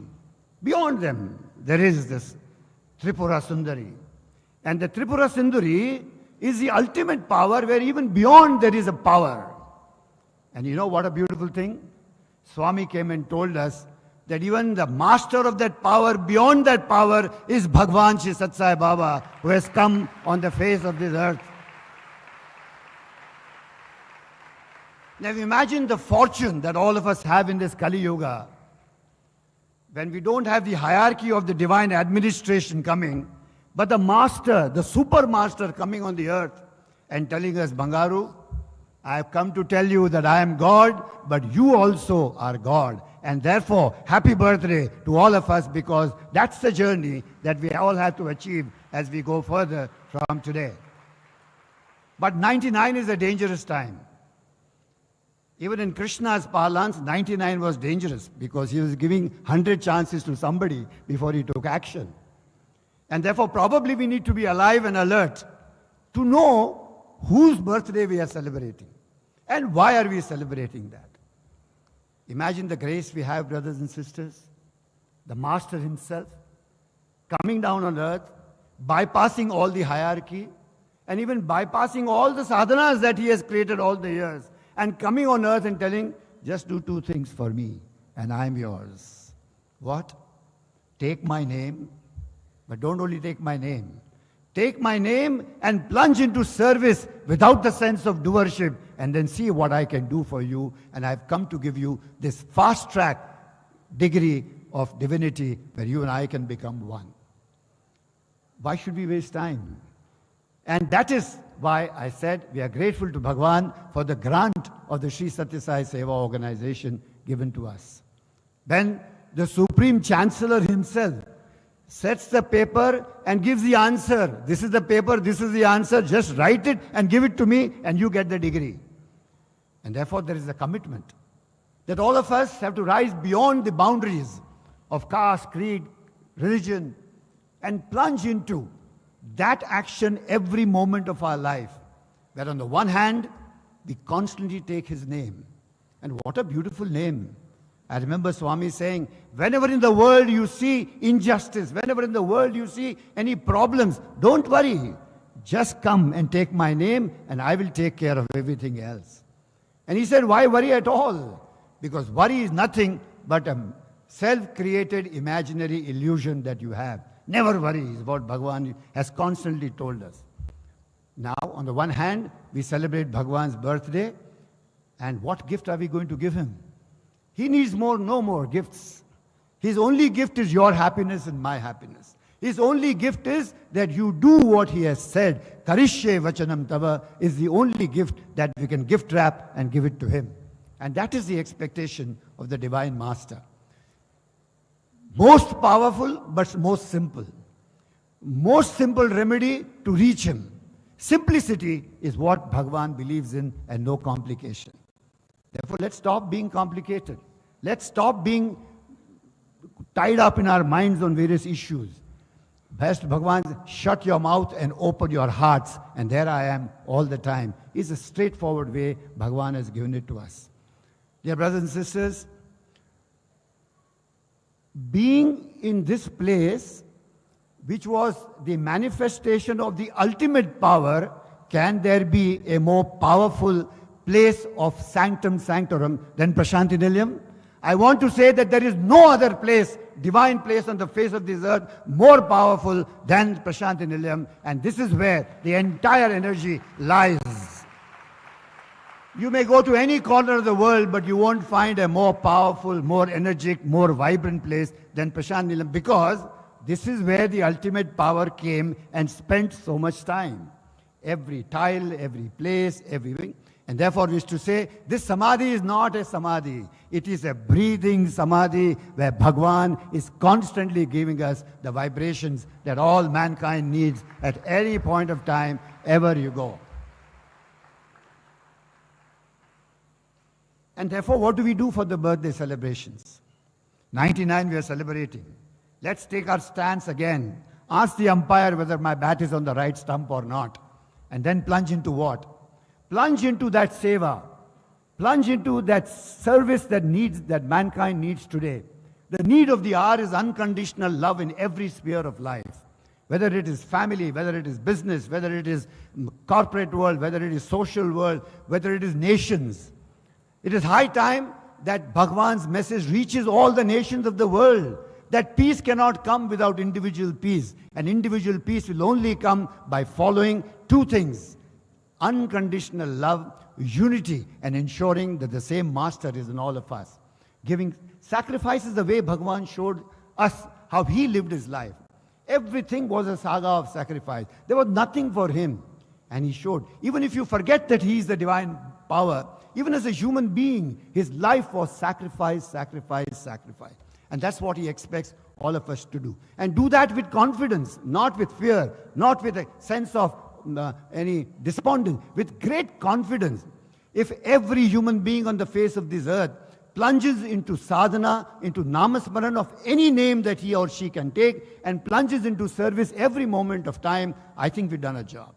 beyond them, there is this Tripura Sundari. And the Tripura Sundari is the ultimate power, where even beyond there is a power. And you know what a beautiful thing? Swami came and told us that even the master of that power, beyond that power, is Bhagawan Sri Sathya Sai Baba, who has come on the face of this earth. Now imagine the fortune that all of us have in this Kali Yuga, when we don't have the hierarchy of the divine administration coming, but the master, the super master coming on the earth and telling us, Bangaru, I have come to tell you that I am God, but you also are God. And therefore, happy birthday to all of us, because that's the journey that we all have to achieve as we go further from today. But 99 is a dangerous time. Even in Krishna's parlance, 99 was dangerous because he was giving 100 chances to somebody before he took action. And therefore, probably we need to be alive and alert to know whose birthday we are celebrating and why are we celebrating that. Imagine the grace we have, brothers and sisters. The Master himself coming down on earth, bypassing all the hierarchy and even bypassing all the sadhanas that he has created all the years, and coming on earth and telling, just do two things for me, and I'm yours. What? Take my name, but don't only take my name. Take my name and plunge into service without the sense of doership, and then see what I can do for you. And I've come to give you this fast-track degree of divinity where you and I can become one. Why should we waste time? And that is why I said we are grateful to Bhagawan for the grant of the Sri Sathya Sai Seva organization given to us. When the Supreme Chancellor himself sets the paper and gives the answer. This is the paper, this is the answer, just write it and give it to me and you get the degree. And therefore there is a commitment that all of us have to rise beyond the boundaries of caste, creed, religion, and plunge into that action every moment of our life, where on the one hand, we constantly take his name. And what a beautiful name. I remember Swami saying, whenever in the world you see injustice, whenever in the world you see any problems, don't worry. Just come and take my name and I will take care of everything else. And he said, why worry at all? Because worry is nothing but a self-created imaginary illusion that you have. Never worry is what Bhagawan has constantly told us. Now, on the one hand, we celebrate Bhagawan's birthday, and what gift are we going to give him? He needs no more gifts. His only gift is your happiness and my happiness. His only gift is that you do what he has said. Karishye vachanam tava is the only gift that we can gift wrap and give it to him. And that is the expectation of the Divine Master. Most powerful, but most simple. Most simple remedy to reach him. Simplicity is what Bhagavan believes in, and no complication. Therefore, let's stop being complicated. Let's stop being tied up in our minds on various issues. Best Bhagavan, shut your mouth and open your hearts, and there I am all the time. It's a straightforward way Bhagavan has given it to us. Dear brothers and sisters, being in this place, which was the manifestation of the ultimate power, can there be a more powerful place of sanctum sanctorum than Prashanti Nilayam? I want to say that there is no other place, divine place on the face of this earth, more powerful than Prashanti Nilayam, and this is where the entire energy lies. You may go to any corner of the world, but you won't find a more powerful, more energetic, more vibrant place than Prashanti Nilayam, because this is where the ultimate power came and spent so much time. Every tile, every place, everything. And therefore we used to say, this samadhi is not a samadhi. It is a breathing samadhi where Bhagavan is constantly giving us the vibrations that all mankind needs at any point of time, ever you go. And therefore, what do we do for the birthday celebrations? 99 we are celebrating. Let's take our stance again. Ask the umpire whether my bat is on the right stump or not. And then plunge into what? Plunge into that seva. Plunge into that service that mankind needs today. The need of the hour is unconditional love in every sphere of life. Whether it is family, whether it is business, whether it is corporate world, whether it is social world, whether it is nations. It is high time that Bhagavan's message reaches all the nations of the world. That peace cannot come without individual peace. And individual peace will only come by following two things: unconditional love, unity, and ensuring that the same master is in all of us. Giving sacrifices the way Bhagavan showed us how he lived his life. Everything was a saga of sacrifice. There was nothing for him. And he showed, even if you forget that he is the divine power, even as a human being, his life was sacrifice, sacrifice, sacrifice. And that's what he expects all of us to do. And do that with confidence, not with fear, not with a sense of any despondence, with great confidence. If every human being on the face of this earth plunges into sadhana, into namasmaran of any name that he or she can take, and plunges into service every moment of time, I think we've done a job.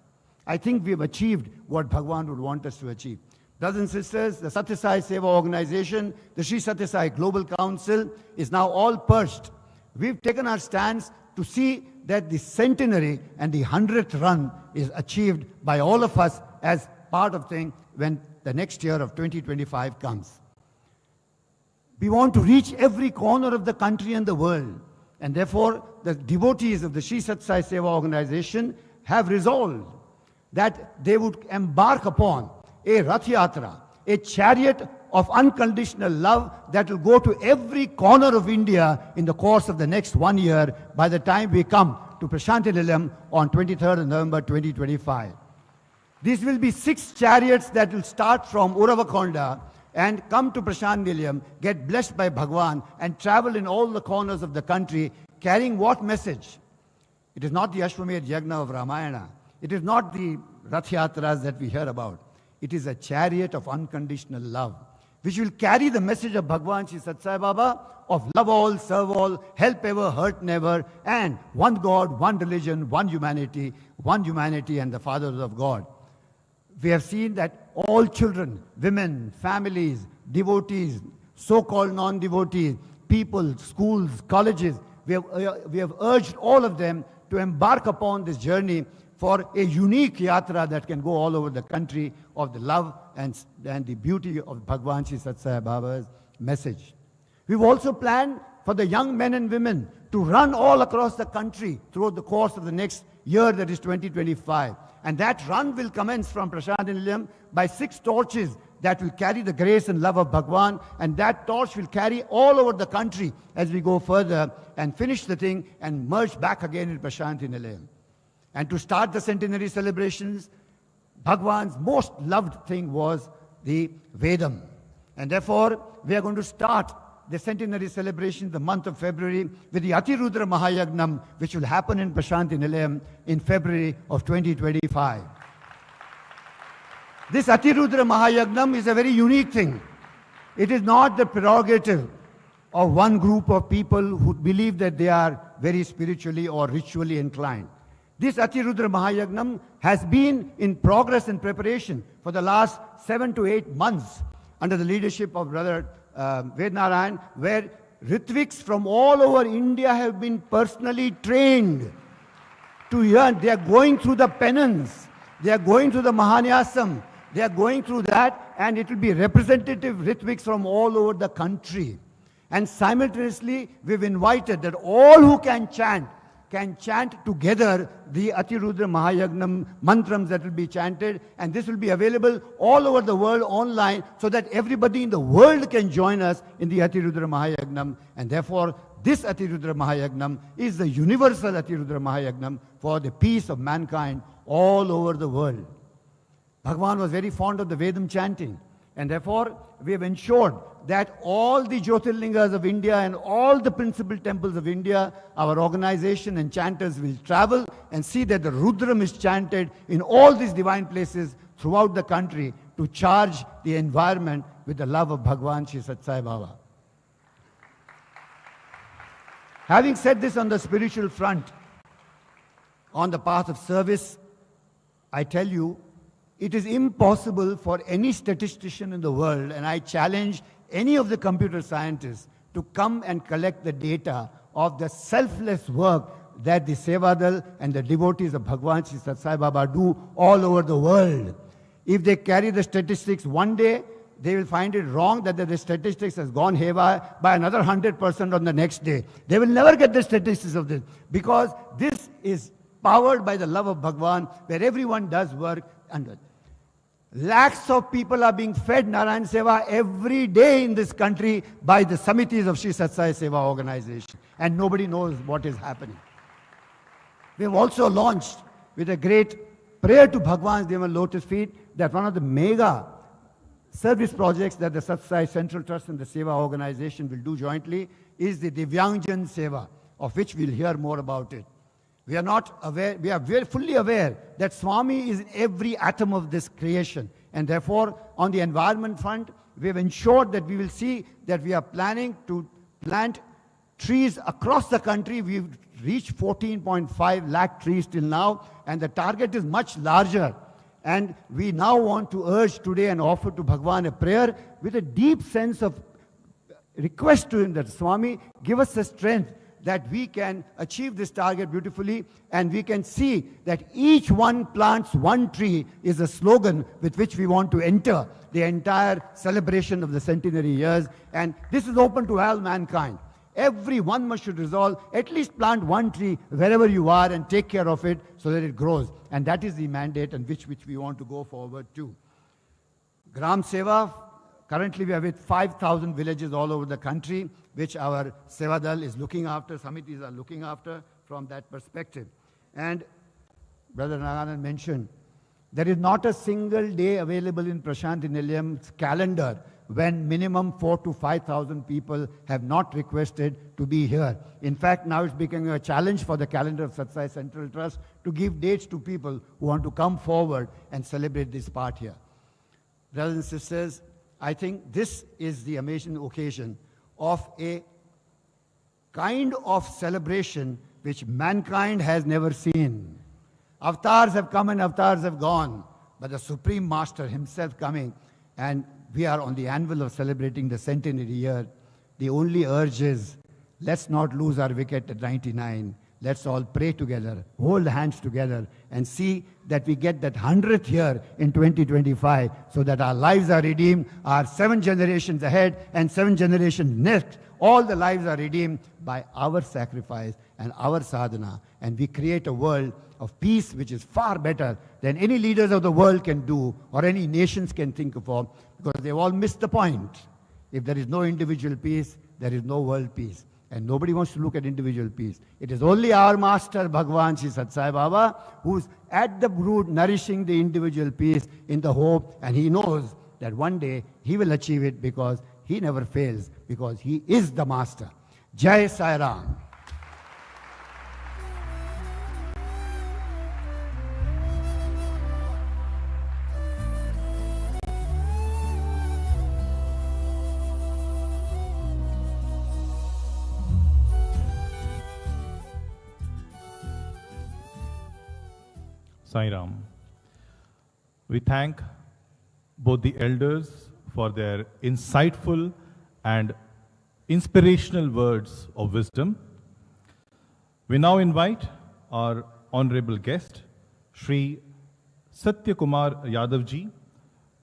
I think we've achieved what Bhagavan would want us to achieve. Brothers and sisters, the Sathya Sai Seva organization, the Sri Sathya Sai Global Council is now all perched. We've taken our stance to see that the centenary and the 100th run is achieved by all of us as part of thing when the next year of 2025 comes. We want to reach every corner of the country and the world. And therefore, the devotees of the Sri Sathya Sai Seva organization have resolved that they would embark upon a Rath Yatra, a chariot of unconditional love that will go to every corner of India in the course of the next 1 year by the time we come to Prashanthi Nilayam on 23rd of November 2025. These will be 6 chariots that will start from Uravakonda and come to Prashanthi Nilayam, get blessed by Bhagawan, and travel in all the corners of the country carrying what message? It is not the Ashwamedh Yagna of Ramayana. It is not the Rath Yatras that we hear about. It is a chariot of unconditional love, which will carry the message of Bhagavan Sri Sathya Sai Baba of love all, serve all, help ever, hurt never, and one God, one religion, one humanity and the fathers of God. We have seen that all children, women, families, devotees, so-called non-devotees, people, schools, colleges, we have urged all of them to embark upon this journey for a unique yatra that can go all over the country of the love and the beauty of Bhagavan Sri Sathya Sai Baba's message. We've also planned for the young men and women to run all across the country throughout the course of the next year, that is 2025. And that run will commence from Prashanthi Nilayam by 6 torches that will carry the grace and love of Bhagavan, and that torch will carry all over the country as we go further and finish the thing and merge back again in Prashanthi Nilayam. And to start the centenary celebrations, Bhagavan's most loved thing was the Vedam. And therefore, we are going to start the centenary celebration the month of February with the Atirudra Mahayagnam, which will happen in Prashanthi Nilayam in February of 2025. This Atirudra Mahayagnam is a very unique thing. It is not the prerogative of one group of people who believe that they are very spiritually or ritually inclined. This Atirudra Mahayagnam has been in progress and preparation for the last 7 to 8 months under the leadership of Brother Vednarayan, where Ritviks from all over India have been personally trained to learn. They are going through the penance, they are going through the Mahanyasam, they are going through that, and it will be representative Ritviks from all over the country. And simultaneously, we've invited that all who can chant together the Atirudra Mahayagnam mantrams that will be chanted, and this will be available all over the world online so that everybody in the world can join us in the Atirudra Mahayagnam. And therefore, this Atirudra Mahayagnam is the universal Atirudra Mahayagnam for the peace of mankind all over the world. Bhagavan was very fond of the Vedam chanting, and therefore we have ensured that all the Jyotirlingas of India and all the principal temples of India, our organization and chanters will travel and see that the Rudram is chanted in all these divine places throughout the country to charge the environment with the love of Bhagavan Sri Sathya Sai Baba. Having said this on the spiritual front, on the path of service, I tell you, it is impossible for any statistician in the world, and I challenge any of the computer scientists to come and collect the data of the selfless work that the Sevadal and the devotees of Bhagavan Sri Sathya Sai Baba do all over the world. If they carry the statistics one day, they will find it wrong that the statistics has gone haywire by another 100% on the next day. They will never get the statistics of this, because this is powered by the love of Bhagavan, where everyone does work under. Lakhs of people are being fed Narayan Seva every day in this country by the Samitis of Sri Sathya Sai Seva organization, and nobody knows what is happening. We have also launched with a great prayer to Bhagavan's Devan Lotus Feet that one of the mega service projects that the Sathya Sai Central Trust and the Seva organization will do jointly is the Divyangjan Seva, of which we'll hear more about it. We are not aware, we are very fully aware that Swami is in every atom of this creation. And therefore, on the environment front, we have ensured that we will see that we are planning to plant trees across the country. We've reached 14.5 lakh trees till now, and the target is much larger. And we now want to urge today and offer to Bhagavan a prayer with a deep sense of request to him that Swami, give us the strength that we can achieve this target beautifully, and we can see that each one plants one tree is a slogan with which we want to enter the entire celebration of the centenary years. And this is open to all mankind. Every one must should resolve, at least plant one tree wherever you are and take care of it so that it grows. And that is the mandate and which we want to go forward to. Gram Seva, currently we are with 5,000 villages all over the country, which our Sevadal is looking after, Samitis are looking after from that perspective. And Brother Naganan mentioned, there is not a single day available in Prashanthi Nilayam's calendar when minimum 4,000 to 5,000 people have not requested to be here. In fact, now it's becoming a challenge for the calendar of Sathya Sai Central Trust to give dates to people who want to come forward and celebrate this part here. Brothers and sisters, I think this is the amazing occasion of a kind of celebration which mankind has never seen. Avatars have come and avatars have gone, but the Supreme Master himself coming, and we are on the anvil of celebrating the centenary year. The only urge is, let's not lose our wicket at 99. Let's all pray together, hold hands together, and see that we get that 100th year in 2025 so that our lives are redeemed, our 7 generations ahead and 7 generations next. All the lives are redeemed by our sacrifice and our sadhana. And we create a world of peace which is far better than any leaders of the world can do or any nations can think of, because they've all missed the point. If there is no individual peace, there is no world peace. And nobody wants to look at individual peace. It is only our master, Bhagawan Sri Sathya Sai Baba, who's at the root nourishing the individual peace in the hope, and he knows that one day he will achieve it because he never fails, because he is the master. Jai Sai Ram.
Sai Ram. We thank both the elders for their insightful and inspirational words of wisdom. We now invite our honorable guest, Shri Sathya Kumar Yadav ji,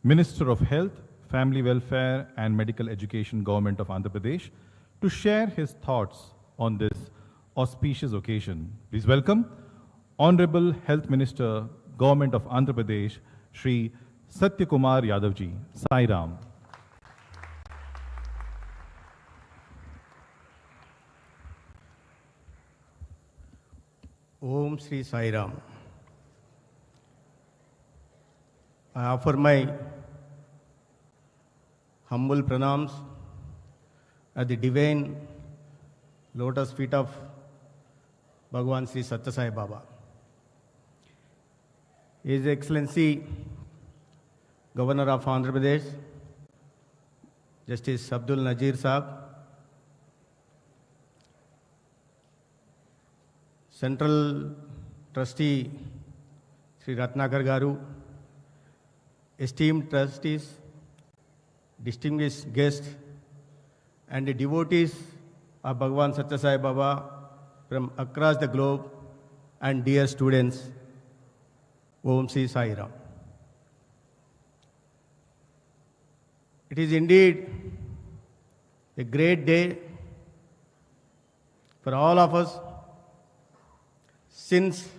Minister of Health, Family Welfare and Medical Education, Government of Andhra Pradesh, to share his thoughts on this auspicious occasion. Please welcome Honorable Health Minister, Government of Andhra Pradesh, Shri Sathya Kumar Yadav ji. Sai Ram.
Om Shri Sai Ram. I offer my humble pranams at the divine lotus feet of Bhagawan Sri Sathya Sai Baba. His Excellency Governor of Andhra Pradesh, Justice Abdul Nazir Saab, Central Trustee Sri Ratnakar Garu, esteemed trustees, distinguished guests, and the devotees of Bhagawan Sathya Sai Baba from across the globe, and dear students, Om Shri Sai Ram. It is indeed a great day for all of us, since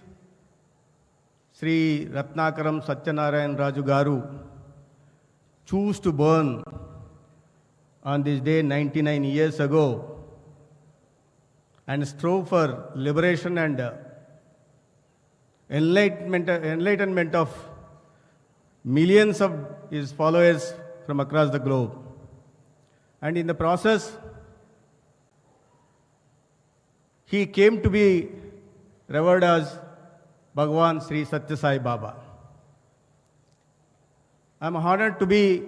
Sri Ratnakaram Satyanarayan Raju Garu chose to burn on this day 99 years ago and strove for liberation and enlightenment of millions of his followers from across the globe. And in the process, he came to be revered as Bhagawan Sri Sathya Sai Baba. I am honored to be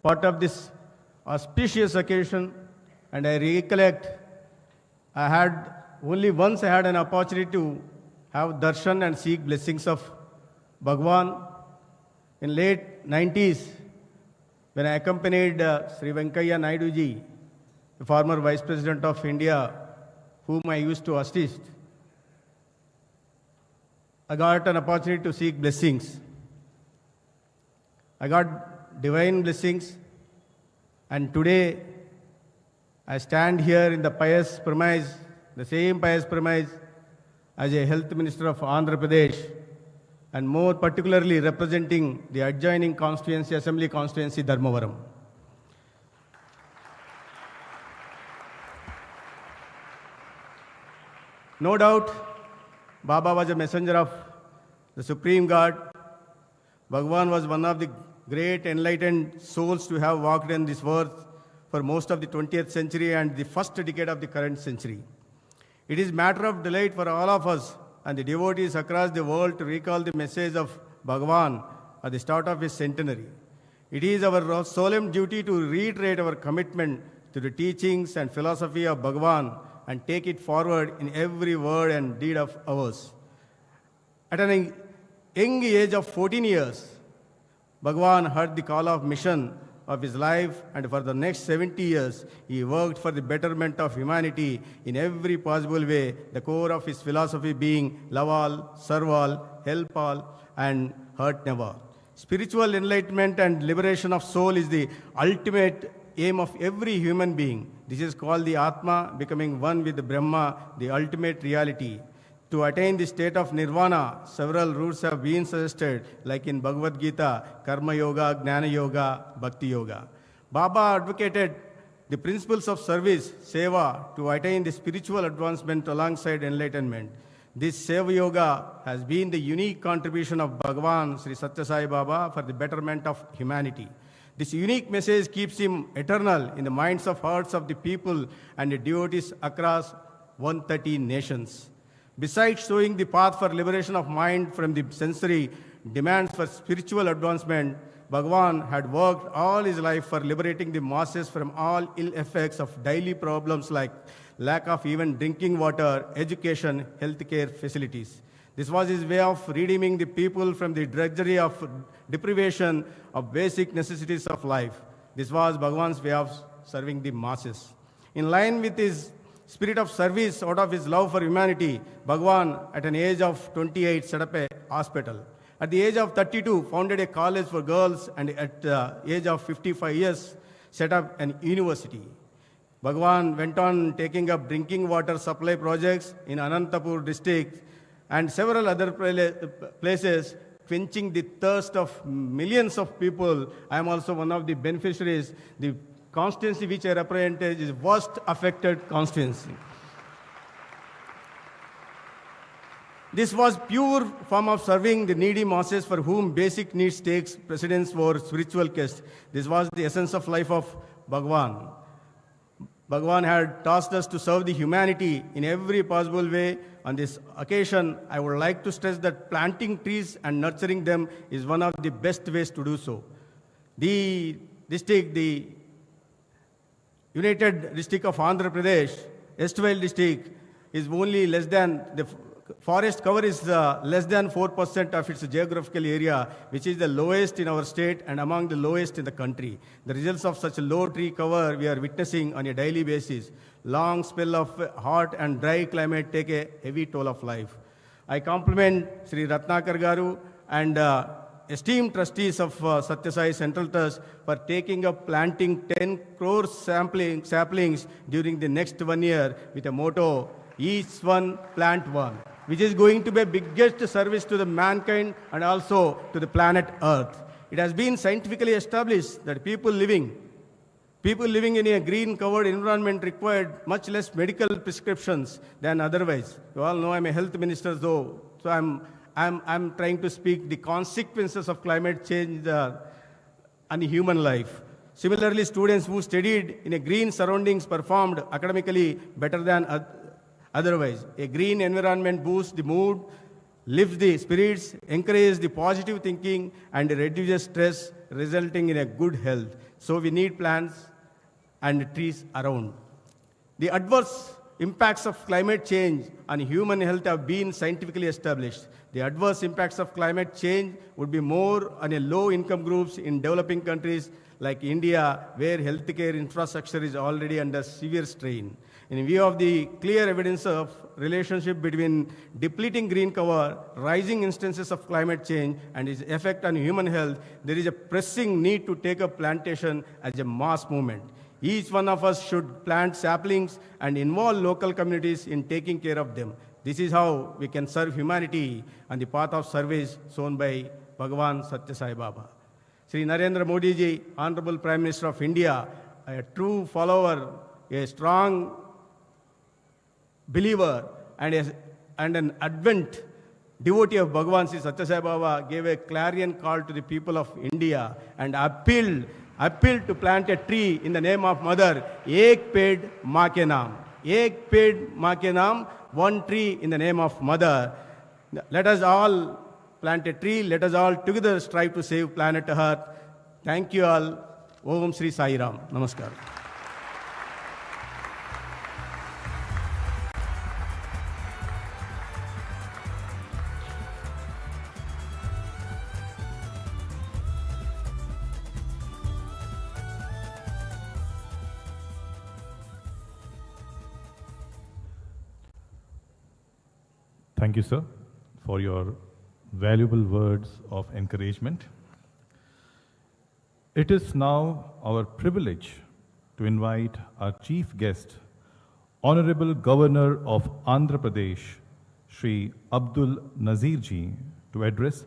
part of this auspicious occasion, and I recollect only once I had an opportunity to have darshan and seek blessings of Bhagawan in late 90s, when I accompanied Sri Venkaiah Naidu ji, the former Vice President of India, whom I used to assist, I got an opportunity to seek blessings. I got divine blessings, and today I stand here in the pious premise, the same pious premise, as a health minister of Andhra Pradesh, and more particularly representing the adjoining constituency, assembly constituency, Dharmavaram. No doubt, Baba was a messenger of the Supreme God. Bhagawan was one of the great enlightened souls to have walked in this earth for most of the 20th century and the first decade of the current century. It is matter of delight for all of us and the devotees across the world to recall the message of Bhagawan at the start of his centenary. It is our solemn duty to reiterate our commitment to the teachings and philosophy of Bhagawan and take it forward in every word and deed of ours. At an young age of 14 years, Bhagawan heard the call of mission of his life, and for the next 70 years, he worked for the betterment of humanity in every possible way, the core of his philosophy being love all, serve all, help all, and hurt never. Spiritual enlightenment and liberation of soul is the ultimate aim of every human being. This is called the Atma, becoming one with the Brahma, the ultimate reality. To attain the state of nirvana, several routes have been suggested, like in Bhagavad Gita, Karma Yoga, Jnana Yoga, Bhakti Yoga. Baba advocated the principles of service, seva, to attain the spiritual advancement alongside enlightenment. This Seva Yoga has been the unique contribution of Bhagawan, Sri Sathya Sai Baba, for the betterment of humanity. This unique message keeps him eternal in the minds of hearts of the people and the devotees across 130 nations. Besides showing the path for liberation of mind from the sensory demands for spiritual advancement, Bhagawan had worked all his life for liberating the masses from all ill effects of daily problems like lack of even drinking water, education, healthcare facilities. This was his way of redeeming the people from the drudgery of deprivation of basic necessities of life. This was Bhagawan's way of serving the masses. In line with his spirit of service out of his love for humanity, Bhagawan, at an age of 28, set up a hospital. At the age of 32, founded a college for girls, and at the age of 55 years, set up an university. Bhagawan went on taking up drinking water supply projects in Anantapur district and several other places, quenching the thirst of millions of people. I am also one of the beneficiaries. The constituency which I represent is worst affected constituency. This was pure form of serving the needy masses for whom basic needs takes precedence for spiritual quest. This was the essence of life of Bhagawan. Bhagawan had tasked us to serve the humanity in every possible way. On this occasion, I would like to stress that planting trees and nurturing them is one of the best ways to do so. The United District of Andhra Pradesh, Eastwell District, is only less than, the forest cover is less than 4% of its geographical area, which is the lowest in our state and among the lowest in the country. The results of such a low tree cover we are witnessing on a daily basis. Long spell of hot and dry climate take a heavy toll of life. I compliment Sri Ratnakar Garu and esteemed trustees of Sathya Sai Central Trust for taking up planting 10 crore saplings during the next 1 year with a motto, each one plant one, which is going to be a biggest service to the mankind and also to the planet Earth. It has been scientifically established that people living in a green covered environment required much less medical prescriptions than otherwise. You all know I'm a health minister though, so I'm trying to speak the consequences of climate change on human life. Similarly, students who studied in a green surroundings performed academically better than otherwise. A green environment boosts the mood, lifts the spirits, encourages the positive thinking, and reduces stress, resulting in a good health. So we need plants and trees around. The adverse impacts of climate change on human health have been scientifically established. The adverse impacts of climate change would be more on a low-income groups in developing countries like India, where healthcare infrastructure is already under severe strain. In view of the clear evidence of relationship between depleting green cover, rising instances of climate change, and its effect on human health, there is a pressing need to take up plantation as a mass movement. Each one of us should plant saplings and involve local communities in taking care of them. This is how we can serve humanity on the path of service shown by Bhagawan Sathya Sai Baba. Sri Narendra Modi ji, Honorable Prime Minister of India, a true follower, a strong believer, and an advent devotee of Bhagavan Sri Sathya Sai Baba, gave a clarion call to the people of India and appealed to plant a tree in the name of Mother. Ek ped maa ke naam. Ek ped maa ke naam. One tree in the name of Mother. Let us all plant a tree. Let us all together strive to save planet Earth. Thank you all. Om Shri Sai Ram. Namaskar.
Thank you, sir, for your valuable words of encouragement. It is now our privilege to invite our chief guest, Honorable Governor of Andhra Pradesh, Shri Abdul Nazir ji, to address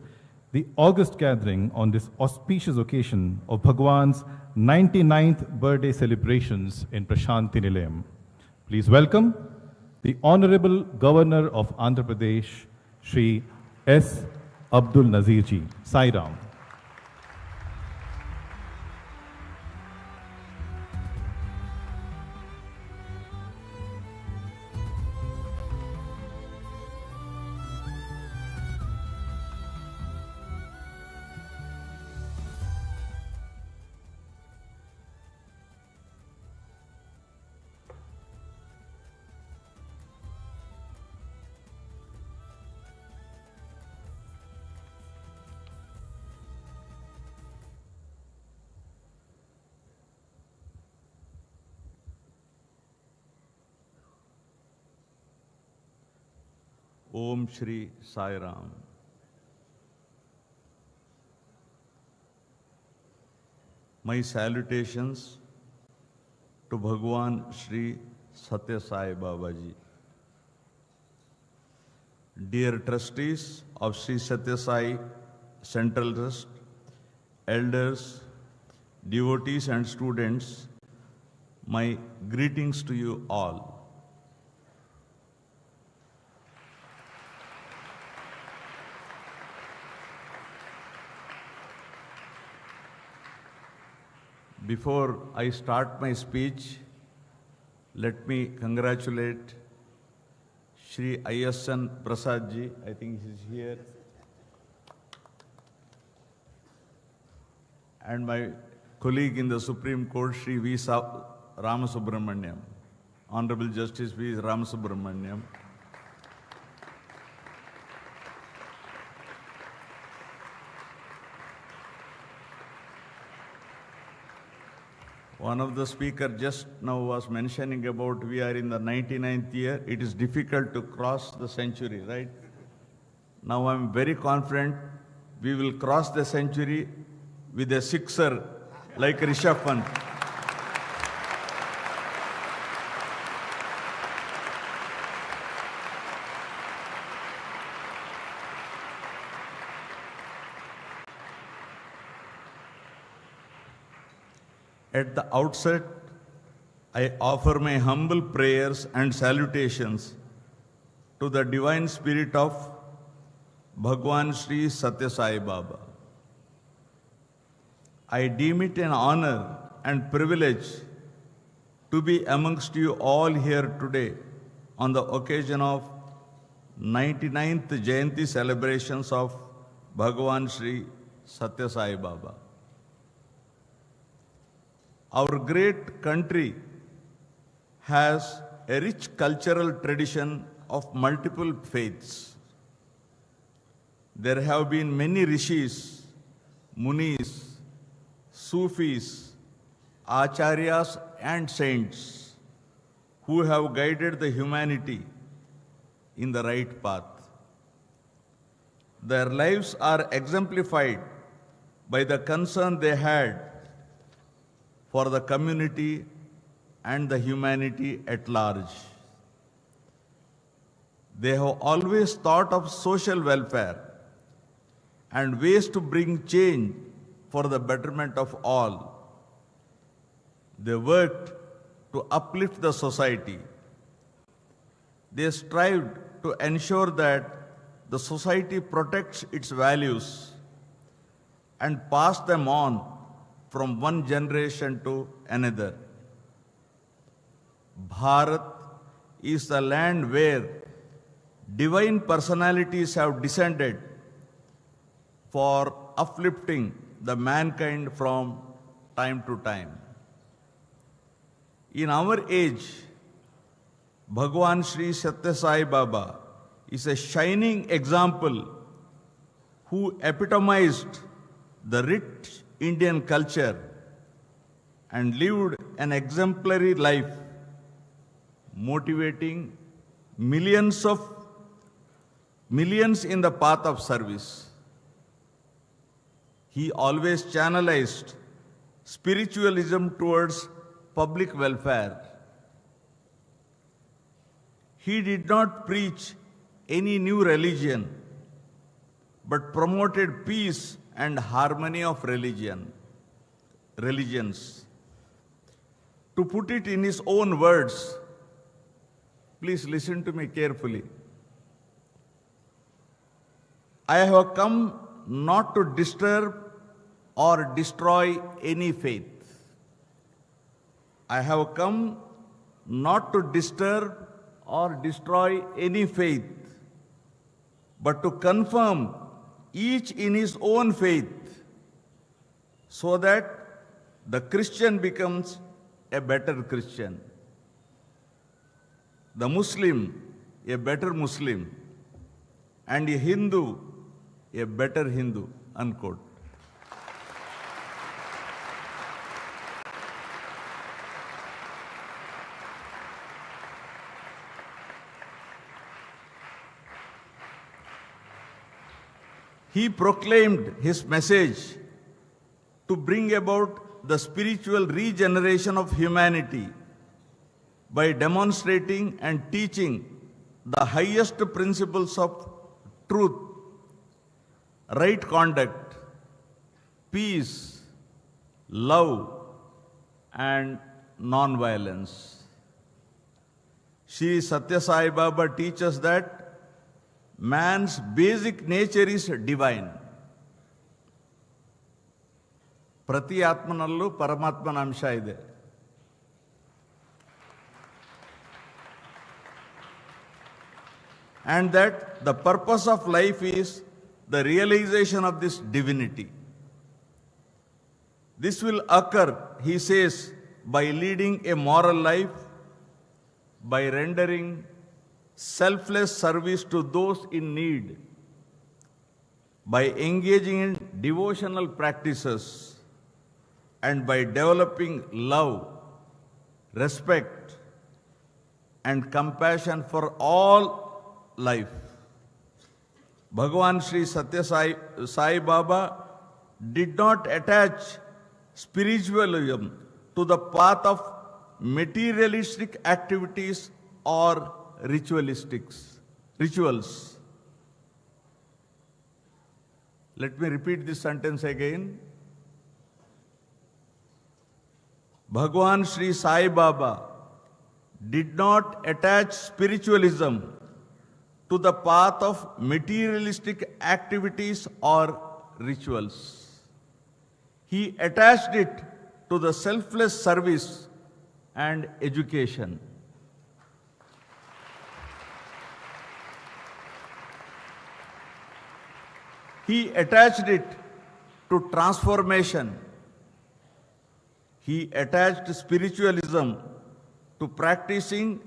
the august gathering on this auspicious occasion of Bhagwan's 99th birthday celebrations in Prashanti Nilayam. Please welcome the Honorable Governor of Andhra Pradesh, Shri S. Abdul Nazir ji. Sai Ram.
Om Shri Sai Ram. My salutations to Bhagawan Shri Sathya Sai Baba ji. Dear trustees of Shri Sathya Sai Central Trust, elders, devotees and students, my greetings to you all. Before I start my speech, let me congratulate Shri ISN Prasad ji, I think he is here, and my colleague in the Supreme Court, Shri V. Ramasubramaniam, Honorable Justice V. Ramasubramaniam. One of the speakers just now was mentioning about we are in the 99th year. It is difficult to cross the century, right? Now I'm very confident we will cross the century with a sixer like Rishabh Pant. At the outset, I offer my humble prayers and salutations to the divine spirit of Bhagwan Sri Sathya Sai Baba. I deem it an honor and privilege to be amongst you all here today on the occasion of 99th Jayanti celebrations of Bhagwan Sri Sathya Sai Baba. Our great country has a rich cultural tradition of multiple faiths. There have been many rishis, munis, Sufis, acharyas and saints who have guided the humanity in the right path. Their lives are exemplified by the concern they had for the community and the humanity at large. They have always thought of social welfare and ways to bring change for the betterment of all. They worked to uplift the society. They strived to ensure that the society protects its values and pass them on from one generation to another. Bharat is the land where divine personalities have descended for uplifting the mankind from time to time. In our age, Bhagawan Sri Sathya Sai Baba is a shining example who epitomized the rich Indian culture and lived an exemplary life, motivating millions in the path of service. He always channelized spiritualism towards public welfare. He did not preach any new religion, but promoted peace and harmony of religions. To put it in his own words, please listen to me carefully. I have come not to disturb or destroy any faith. I have come not to disturb or destroy any faith, but to confirm each in his own faith, so that the Christian becomes a better Christian, the Muslim a better Muslim, and a Hindu a better Hindu, unquote. He proclaimed his message to bring about the spiritual regeneration of humanity by demonstrating and teaching the highest principles of truth, right conduct, peace, love, and non-violence. Shri Sathya Sai Baba teaches that man's basic nature is divine. ಪ್ರತಿ ಆತ್ಮನಲ್ಲೂ ಪರಮಾತ್ಮನ ಅಂಶ ಇದೆ. And that the purpose of life is the realization of this divinity. This will occur, he says, by leading a moral life, by rendering selfless service to those in need, by engaging in devotional practices, and by developing love, respect, and compassion for all life. Bhagawan Sri Sathya Sai Baba did not attach spiritualism to the path of materialistic activities or rituals. Let me repeat this sentence again. Bhagawan Sri Sai Baba did not attach spiritualism to the path of materialistic activities or rituals. He attached it to the selfless service and education. He attached it to transformation. He attached spiritualism to practicing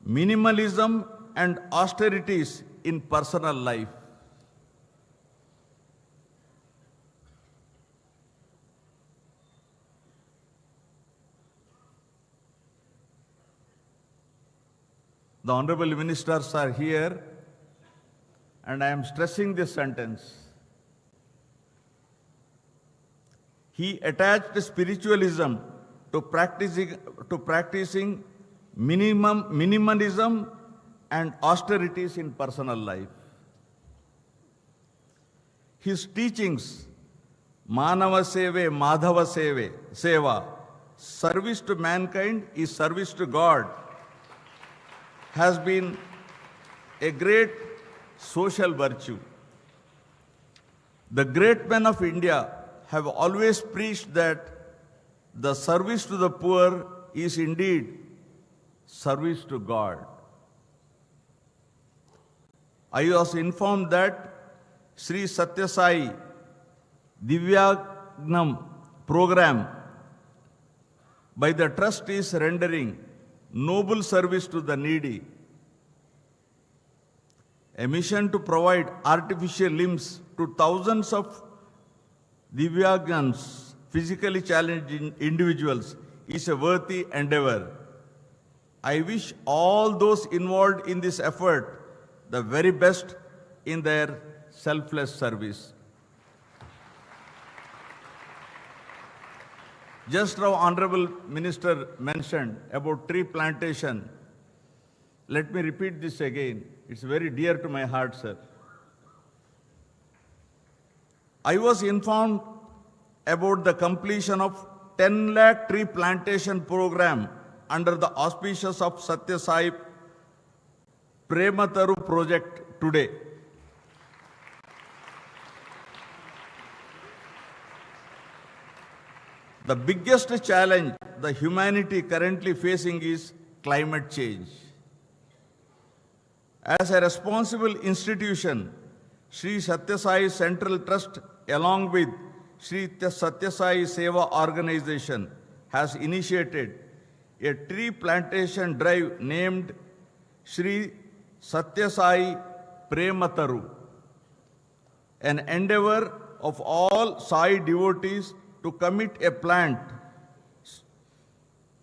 minimalism and austerities in personal life. The honorable ministers are here, and I am stressing this sentence. He attached spiritualism to practicing minimalism and austerities in personal life. His teachings, Manava Seve, Madhava Seve, Seva, service to mankind is service to God, has been a great social virtue. The great men of India have always preached that the service to the poor is indeed service to God. I was informed that Sri Sathya Sai Divyagnam program by the trust is rendering noble service to the needy. A mission to provide artificial limbs to thousands of Divyagans, physically challenged individuals, is a worthy endeavor. I wish all those involved in this effort the very best in their selfless service. Just now, Honorable Minister mentioned about tree plantation. Let me repeat this again. It's very dear to my heart, sir. I was informed about the completion of 10 lakh tree plantation program under the auspices of Sathya Sai Premataru project today. The biggest challenge the humanity currently facing is climate change. As a responsible institution, Sri Sathya Sai Central Trust, along with Sri Sathya Sai Seva Organization, has initiated a tree plantation drive named Sri Sathya Sai Premataru, an endeavor of all Sai devotees to commit a plant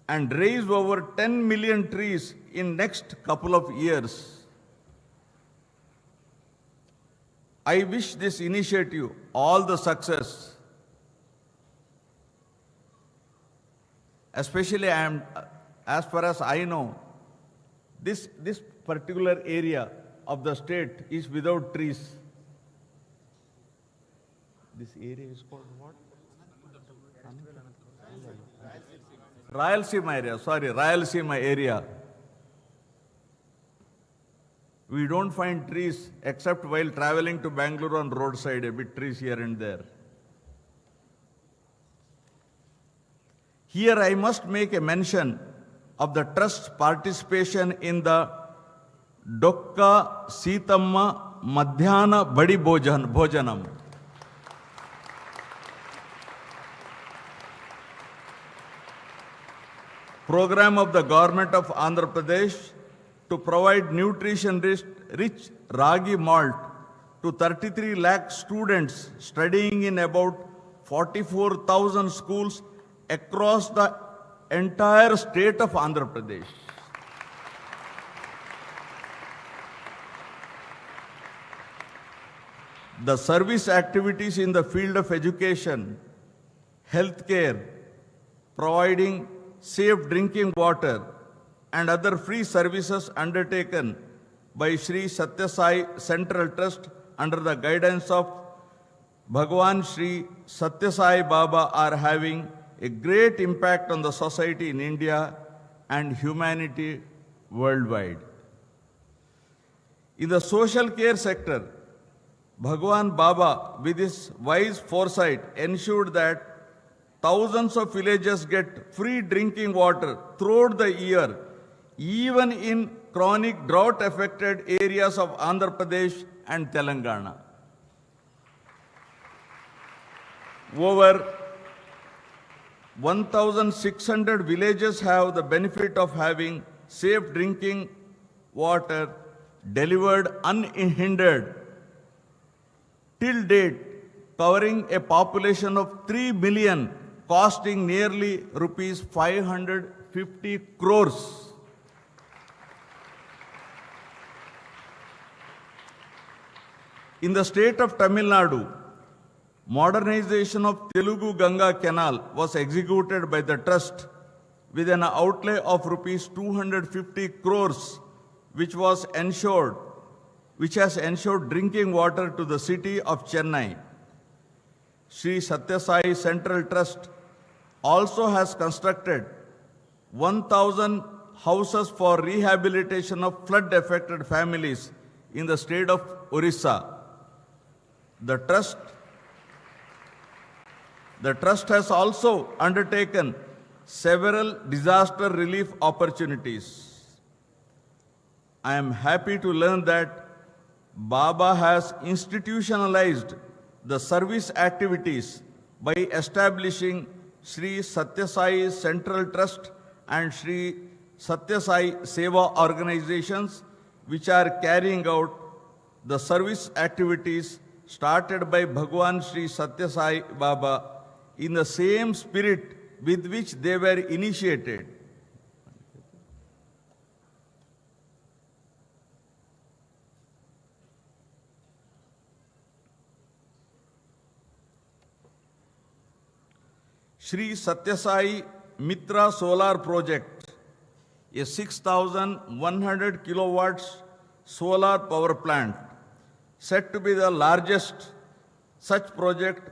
and raise over 10 million trees in next couple of years. I wish this initiative all the success. Especially, as far as I know, this particular area of the state is without trees. This area is called what? Rayalaseema area, Rayalaseema area. We don't find trees except while traveling to Bangalore on roadside, a bit trees here and there. Here I must make a mention of the trust's participation in the Dokka Sitamma Madhyana Badi Bhojanam. Program of the government of Andhra Pradesh to provide nutrition-rich ragi malt to 33 lakh students studying in about 44,000 schools across the entire state of Andhra Pradesh. The service activities in the field of education, healthcare, providing safe drinking water, and other free services undertaken by Sri Sathya Sai Central Trust under the guidance of Bhagawan Sri Sathya Sai Baba are having a great impact on the society in India and humanity worldwide. In the social care sector, Bhagawan Baba, with his wise foresight, ensured that thousands of villages get free drinking water throughout the year, even in chronic drought-affected areas of Andhra Pradesh and Telangana. Over 1,600 villages have the benefit of having safe drinking water delivered unhindered till date, covering a population of 3 million, costing nearly rupees 550 crores. In the state of Tamil Nadu, modernization of Telugu Ganga Canal was executed by the trust with an outlay of rupees 250 crores, which has ensured drinking water to the city of Chennai. Sri Sathya Sai Central Trust also has constructed 1,000 houses for rehabilitation of flood-affected families in the state of Orissa. The trust has also undertaken several disaster relief opportunities. I am happy to learn that Baba has institutionalized the service activities by establishing Sri Sathya Sai Central Trust and Sri Sathya Sai Seva organizations, which are carrying out the service activities started by Bhagawan Sri Sathya Sai Baba in the same spirit with which they were initiated. Sri Sathya Sai Mitra Solar Project, a 6,100 kilowatts solar power plant, said to be the largest such project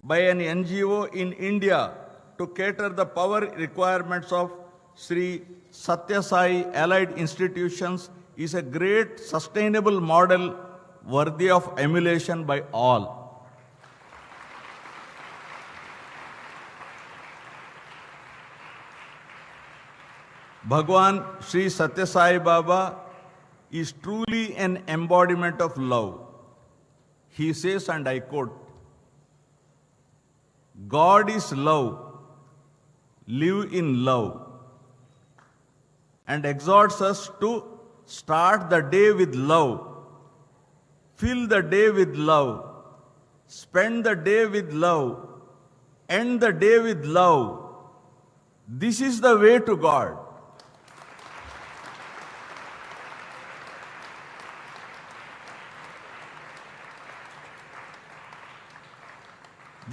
by an NGO in India to cater the power requirements of Sri Sathya Sai allied institutions, is a great sustainable model worthy of emulation by all. Bhagawan Sri Sathya Sai Baba is truly an embodiment of love. He says, and I quote, "God is love, live in love," and exhorts us to start the day with love, fill the day with love, spend the day with love, end the day with love. This is the way to God.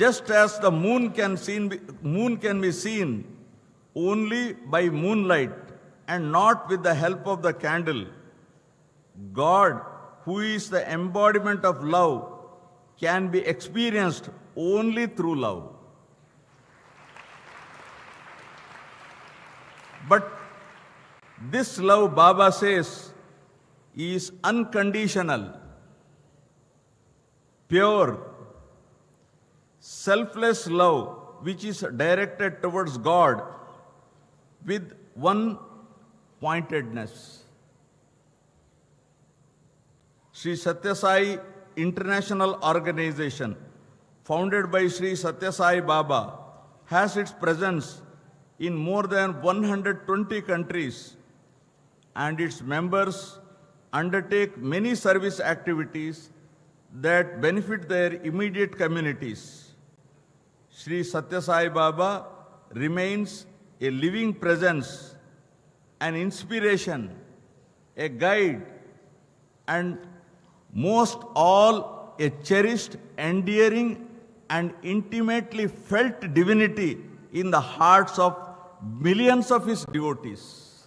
Just as the moon can be seen only by moonlight and not with the help of the candle, God, who is the embodiment of love, can be experienced only through love. But this love, Baba says, is unconditional, pure, selfless love, which is directed towards God with one-pointedness. Sri Sathya Sai International Organization, founded by Sri Sathya Sai Baba, has its presence in more than 120 countries, and its members undertake many service activities that benefit their immediate communities. Sri Sathya Sai Baba remains a living presence, an inspiration, a guide, and most all a cherished, endearing, and intimately felt divinity in the hearts of millions of his devotees.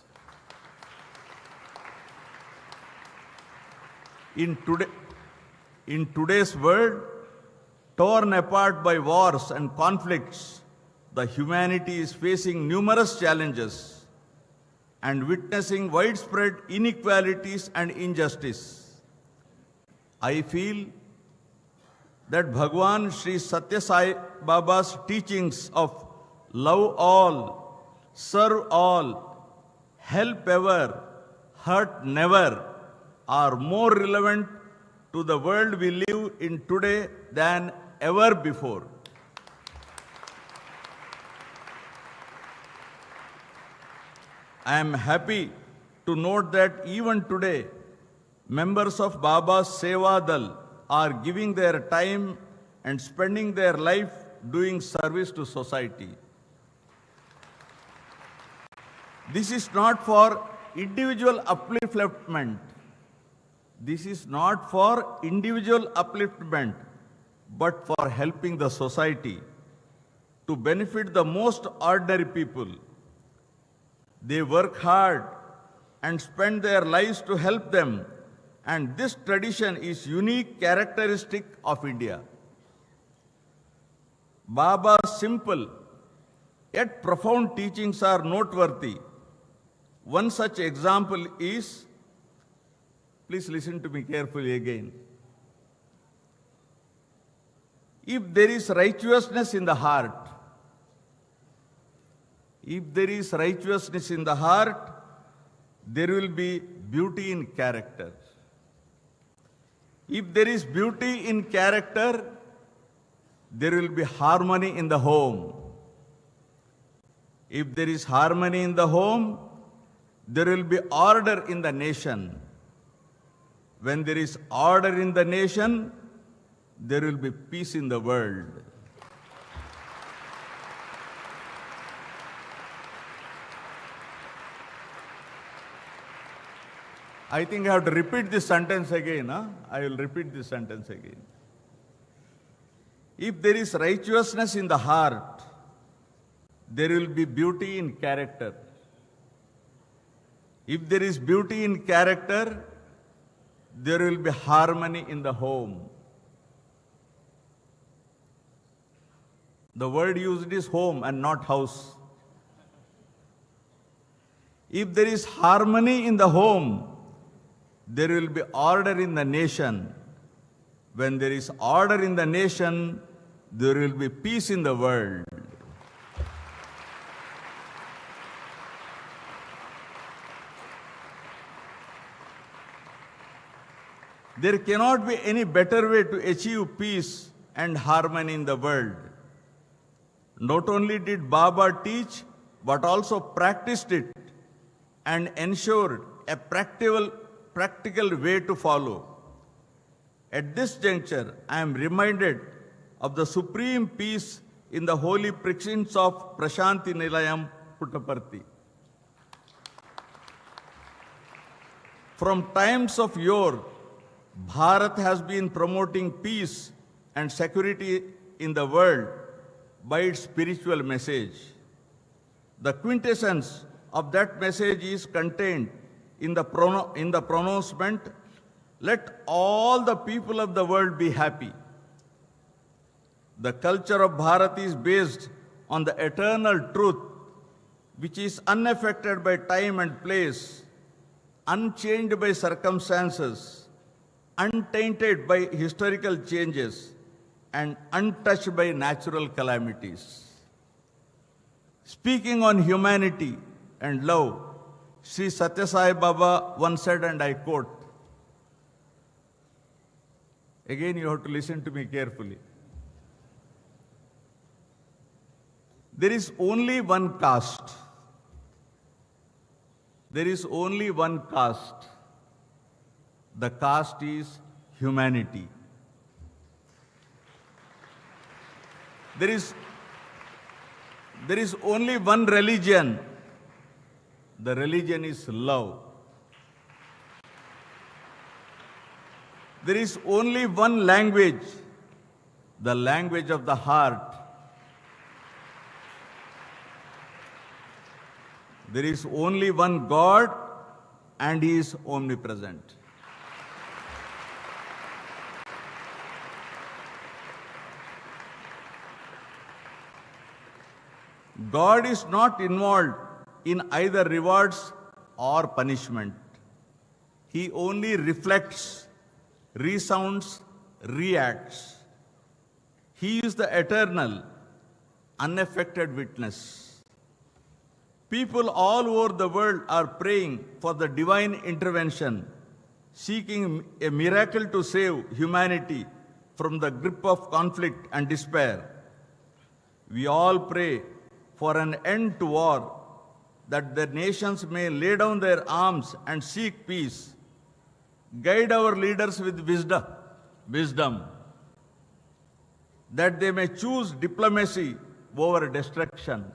In today's world, torn apart by wars and conflicts, the humanity is facing numerous challenges and witnessing widespread inequalities and injustice. I feel that Bhagawan Sri Sathya Sai Baba's teachings of love all, serve all, help ever, hurt never are more relevant to the world we live in today than ever before. I am happy to note that even today, members of Baba's Seva Dal are giving their time and spending their life doing service to society. This is not for individual upliftment. This is not for individual upliftment, but for helping the society to benefit the most ordinary people. They work hard and spend their lives to help them, and this tradition is unique characteristic of India. Baba's simple yet profound teachings are noteworthy. One such example is, please listen to me carefully again. If there is righteousness in the heart, if there is righteousness in the heart, there will be beauty in character. If there is beauty in character, there will be harmony in the home. If there is harmony in the home, there will be order in the nation. When there is order in the nation, there will be peace in the world. I think I have to repeat this sentence again. I will repeat this sentence again. If there is righteousness in the heart, there will be beauty in character. If there is beauty in character, there will be harmony in the home. The word used is home and not house. If there is harmony in the home, there will be order in the nation. When there is order in the nation, there will be peace in the world. There cannot be any better way to achieve peace and harmony in the world. Not only did Baba teach, but also practiced it and ensured a practical way to follow. At this juncture, I am reminded of the supreme peace in the holy precincts of Prashanti Nilayam, Puttaparthi. From times of yore, Bharat has been promoting peace and security in the world by its spiritual message. The quintessence of that message is contained in the pronouncement, "Let all the people of the world be happy." The culture of Bharat is based on the eternal truth, which is unaffected by time and place, unchanged by circumstances, untainted by historical changes, and untouched by natural calamities. Speaking on humanity and love, Sri Sathya Sai Baba once said, and I quote, again you have to listen to me carefully. There is only one caste. There is only one caste. The caste is humanity. There is only one religion. The religion is love. There is only one language. The language of the heart. There is only one God, and He is omnipresent. God is not involved in either rewards or punishment. He only reflects, resounds, reacts. He is the eternal, unaffected witness. People all over the world are praying for the divine intervention, seeking a miracle to save humanity from the grip of conflict and despair. We all pray for an end to war, that the nations may lay down their arms and seek peace. Guide our leaders with wisdom, that they may choose diplomacy over destruction.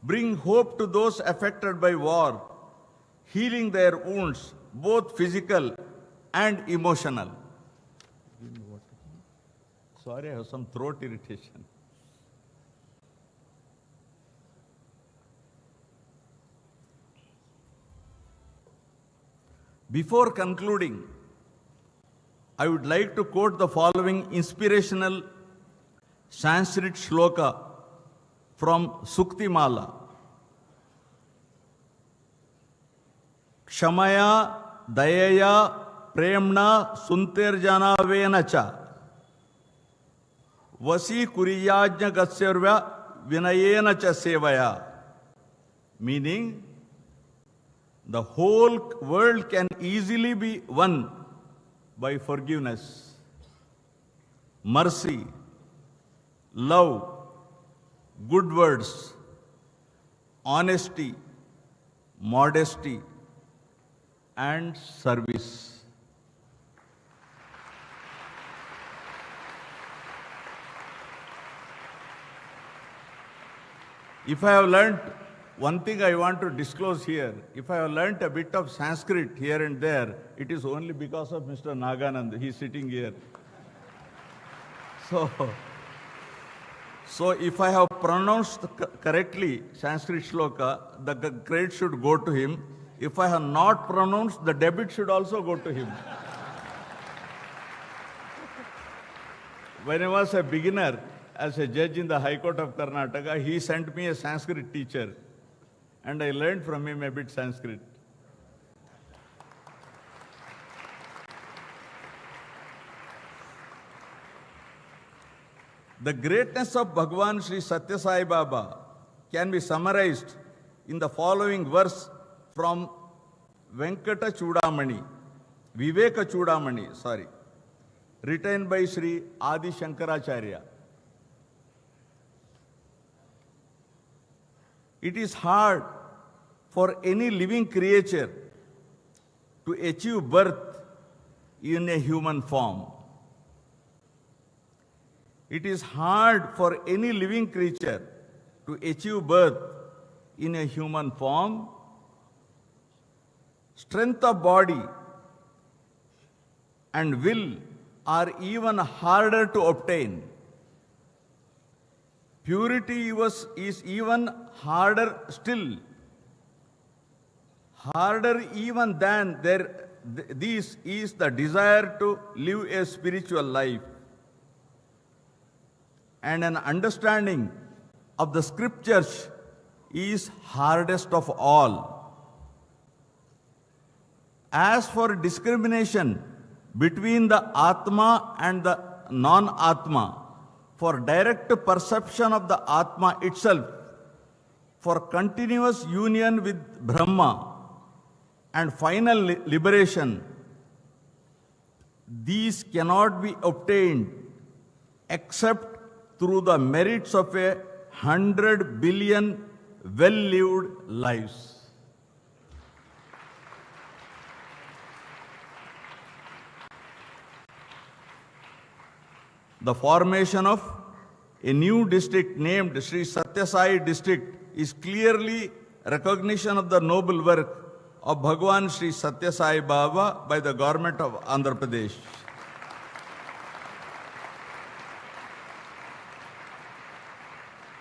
Bring hope to those affected by war, healing their wounds, both physical and emotional. Sorry, I have some throat irritation. Before concluding, I would like to quote the following inspirational Sanskrit shloka from Suktimala. Kshamaya dayaya premna sunterjanavena cha vasi kuriyajna gatsarva vinayena cha sevaya. Meaning, the whole world can easily be won by forgiveness, mercy, love, good words, honesty, modesty, and service. If I have learnt one thing I want to disclose here, if I have learnt a bit of Sanskrit here and there, it is only because of Mr. Naganand. He is sitting here. So if I have pronounced correctly Sanskrit shloka, the credit should go to him. If I have not pronounced, the debit should also go to him. When I was a beginner as a judge in the High Court of Karnataka, he sent me a Sanskrit teacher, and I learned from him a bit Sanskrit. The greatness of Bhagawan Sri Sathya Sai Baba can be summarized in the following verse from Viveka Chudamani, written by Sri Adi Shankaracharya. It is hard for any living creature to achieve birth in a human form. It is hard for any living creature to achieve birth in a human form. Strength of body and will are even harder to obtain. Purity is even harder still. Harder even than this is the desire to live a spiritual life. And an understanding of the scriptures is hardest of all. As for discrimination between the Atma and the non-Atma, for direct perception of the Atma itself, for continuous union with Brahma and final liberation, these cannot be obtained except through the merits of 100 billion well-lived lives. The formation of a new district named Sri Sathya Sai district is clearly recognition of the noble work of Bhagawan Sri Sathya Sai Baba by the government of Andhra Pradesh.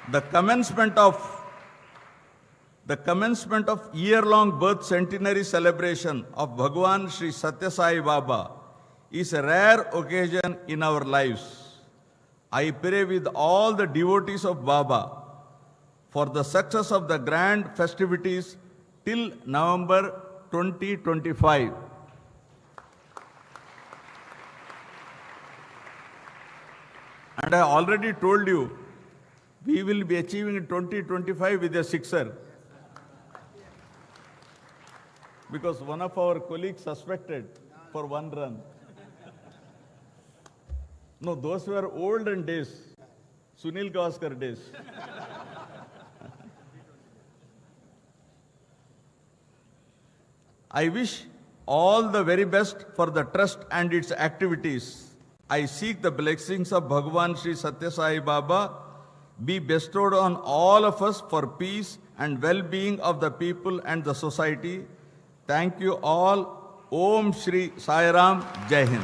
The commencement of year-long birth centenary celebration of Bhagawan Sri Sathya Sai Baba is a rare occasion in our lives. I pray with all the devotees of Baba for the success of the grand festivities till November 2025. And I already told you, we will be achieving in 2025 with a sixer. Because one of our colleagues suspected for one run. No, those were olden days, Sunil Gavaskar days. I wish all the very best for the trust and its activities. I seek the blessings of Bhagawan Sri Sathya Sai Baba be bestowed on all of us for peace and well-being of the people and the society. Thank you all. Om Shri Sai Ram. Jai Hind.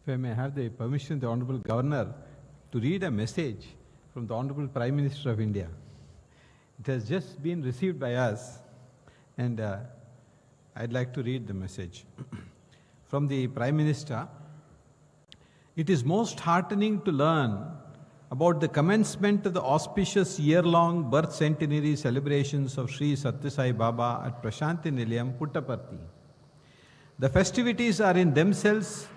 If I may have the permission of the Honorable Governor to read a message from the Honorable Prime Minister of India. It has just been received by us, and I'd like to read the message. From the Prime Minister, it is most heartening to learn about the commencement of the auspicious year-long birth centenary celebrations of Sri Sathya Sai Baba at Prashanti Nilayam, Puttaparthi. The festivities are in themselves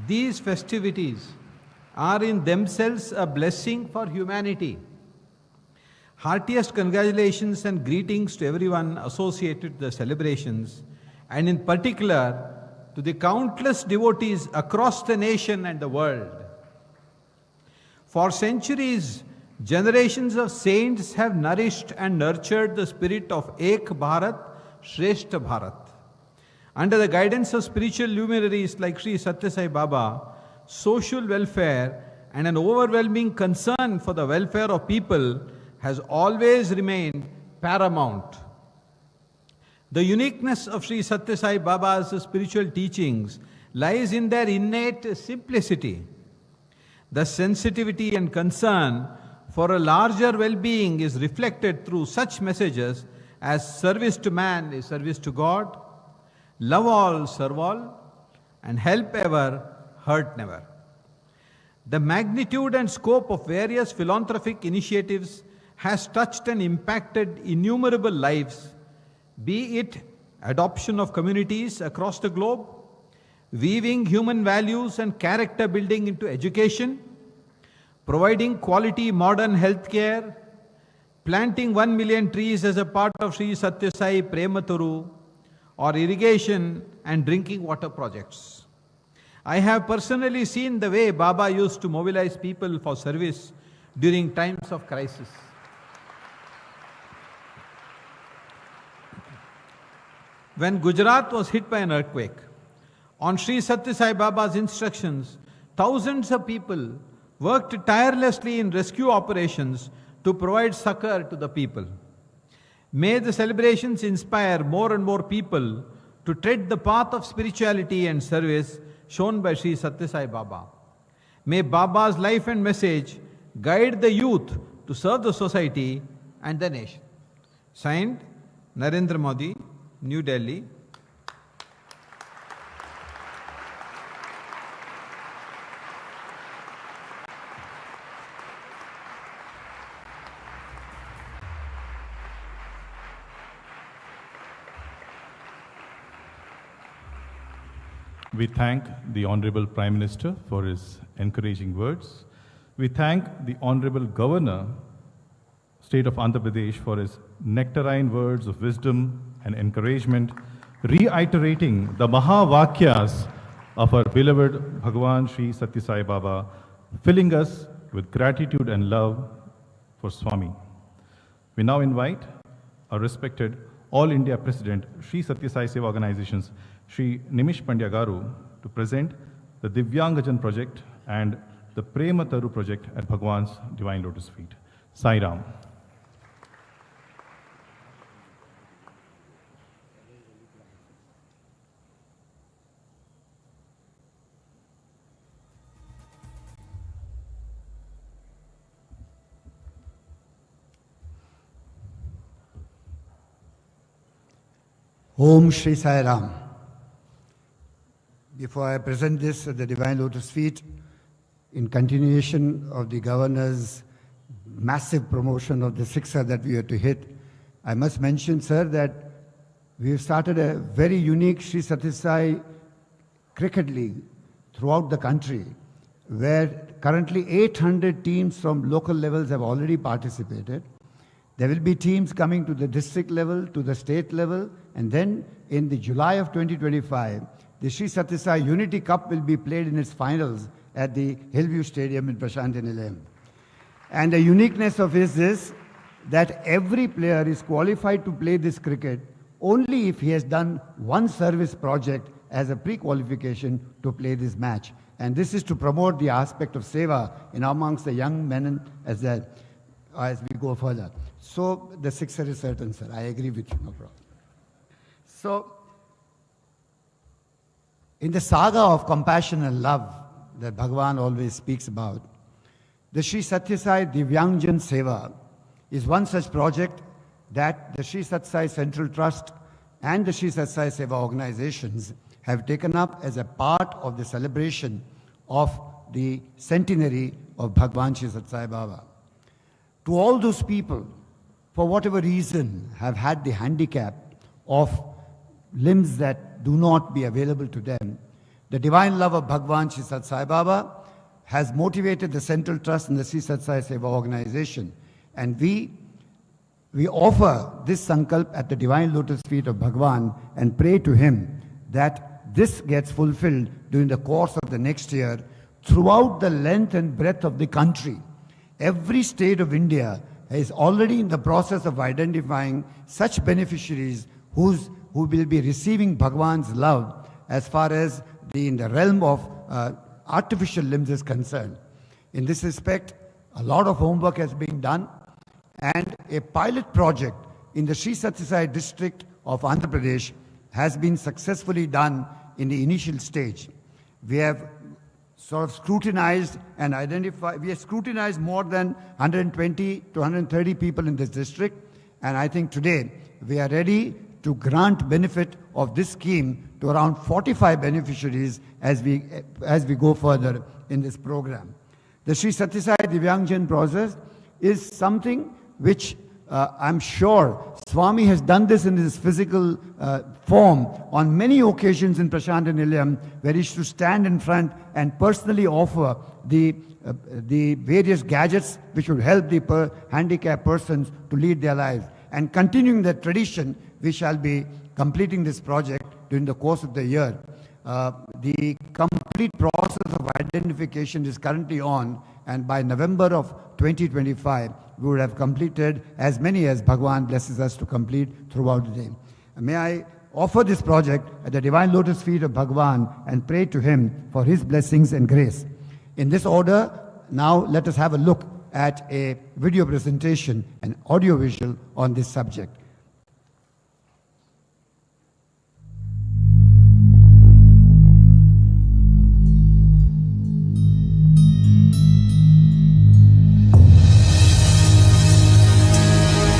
These festivities are in themselves a blessing for humanity. Heartiest congratulations and greetings to everyone associated with the celebrations, and in particular to the countless devotees across the nation and the world. For centuries, generations of saints have nourished and nurtured the spirit of Ek Bharat, Shrestha Bharat. Under the guidance of spiritual luminaries like Sri Sathya Sai Baba, social welfare and an overwhelming concern for the welfare of people has always remained paramount. The uniqueness of Sri Sathya Sai Baba's spiritual teachings lies in their innate simplicity. The sensitivity and concern for a larger well-being is reflected through such messages as service to man is service to God, love all, serve all, and help ever, hurt never. The magnitude and scope of various philanthropic initiatives has touched and impacted innumerable lives, be it adoption of communities across the globe, weaving human values and character building into education, providing quality modern health care, planting 1 million trees as a part of Sri Sathya Sai Prematuru, or irrigation and drinking water projects. I have personally seen the way Baba used to mobilize people for service during times of crisis. When Gujarat was hit by an earthquake, on Sri Sathya Sai Baba's instructions, thousands of people worked tirelessly in rescue operations to provide succor to the people. May the celebrations inspire more and more people to tread the path of spirituality and service shown by Sri Sathya Sai Baba. May Baba's life and message guide the youth to serve the society and the nation. Signed, Narendra Modi, New Delhi.
We thank the Honorable Prime Minister for his encouraging words. We thank the Honorable Governor, State of Andhra Pradesh, for his nectarine words of wisdom and encouragement, reiterating the Mahavakyas of our beloved Bhagawan Sri Sathya Sai Baba, filling us with gratitude and love for Swami. We now invite our respected All India President, Sri Sathya Sai Seva Organizations, Sri Nimish Pandya Garu, to present the Divyangajan project and the Prema Taru project at Bhagwan's Divine Lotus feet. Sai Ram.
Om Shri Sai Ram. Before I present this at the Divine Lotus feet, in continuation of the Governor's massive promotion of the sixer that we had to hit, I must mention, sir, that we have started a very unique Sri Sathya Sai cricket league throughout the country, where currently 800 teams from local levels have already participated. There will be teams coming to the district level, to the state level, and then in the July of 2025, the Sri Sathya Sai Unity Cup will be played in its finals at the Hillview Stadium in Prasanthi Nilayam. And the uniqueness of is this, that every player is qualified to play this cricket only if he has done one service project as a pre-qualification to play this match. And this is to promote the aspect of seva in amongst the young men as we go further. So the sixer is certain, sir. I agree with you, no problem. So, in the saga of compassion and love that Bhagawan always speaks about, the Sri Sathya Sai Divyangjan Seva is one such project that the Sri Sathya Sai Central Trust and the Sri Sathya Sai Seva organizations have taken up as a part of the celebration of the centenary of Bhagawan Sri Sathya Sai Baba. To all those people, for whatever reason, have had the handicap of limbs that do not be available to them, the divine love of Bhagawan Sri Sathya Sai Baba has motivated the Central Trust and the Sri Sathya Sai Seva organization. And we offer this sankalp at the divine lotus feet of Bhagawan and pray to him that this gets fulfilled during the course of the next year throughout the length and breadth of the country. Every state of India is already in the process of identifying such beneficiaries who will be receiving Bhagavan's love as far as in the realm of artificial limbs is concerned. In this respect, a lot of homework has been done, and a pilot project in the Sri Sathya Sai district of Andhra Pradesh has been successfully done in the initial stage. We have sort of scrutinized and identified, we have scrutinized more than 120 to 130 people in this district, and I think today we are ready to grant benefit of this scheme to around 45 beneficiaries as we go further in this program. The Sri Sathya Sai Divyangjan process is something which I'm sure Swami has done this in his physical form on many occasions in Prasanthi Nilayam, where he used to stand in front and personally offer the various gadgets which would help the handicapped persons to lead their lives. And continuing that tradition, we shall be completing this project during the course of the year. The complete process of identification is currently on, and by November of 2025, we would have completed as many as Bhagawan blesses us to complete throughout the day. May I offer this project at the divine lotus feet of Bhagawan and pray to him for his blessings and grace. In this order, now let us have a look at a video presentation, an audio visual on this subject.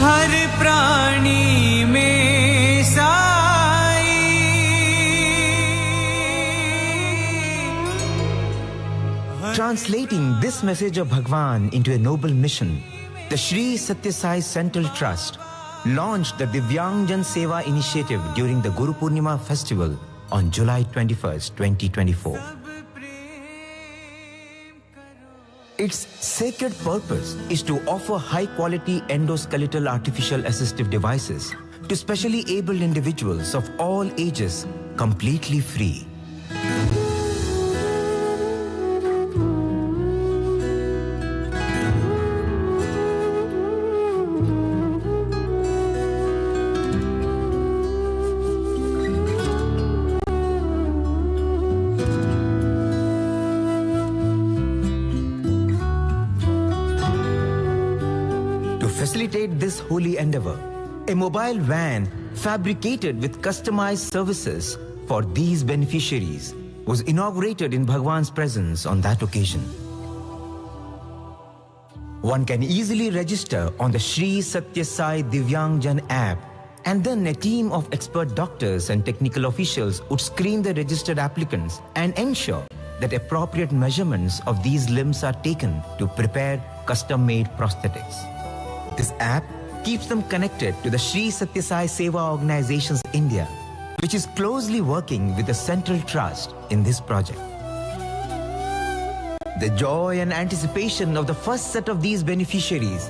हर प्राणी में Sai
Translating this message of Bhagavan into a noble mission, the Sri Sathya Sai Central Trust launched the Divyangjan Seva initiative during the Guru Purnima festival on July 21st, 2024. Its sacred purpose is to offer high-quality endoskeletal artificial assistive devices to specially abled individuals of all ages, completely free. Facilitate this holy endeavor, a mobile van fabricated with customized services for these beneficiaries was inaugurated in Bhagavan's presence on that occasion. One can easily register on the Sri Sathya Sai Divyangjan app And then a team of expert doctors and technical officials would screen the registered applicants and ensure that appropriate measurements of these limbs are taken to prepare custom-made prosthetics. This app keeps them connected to the Sri Sathya Sai Seva Organizations India, which is closely working with the Central Trust in this project. The joy and anticipation of the first set of these beneficiaries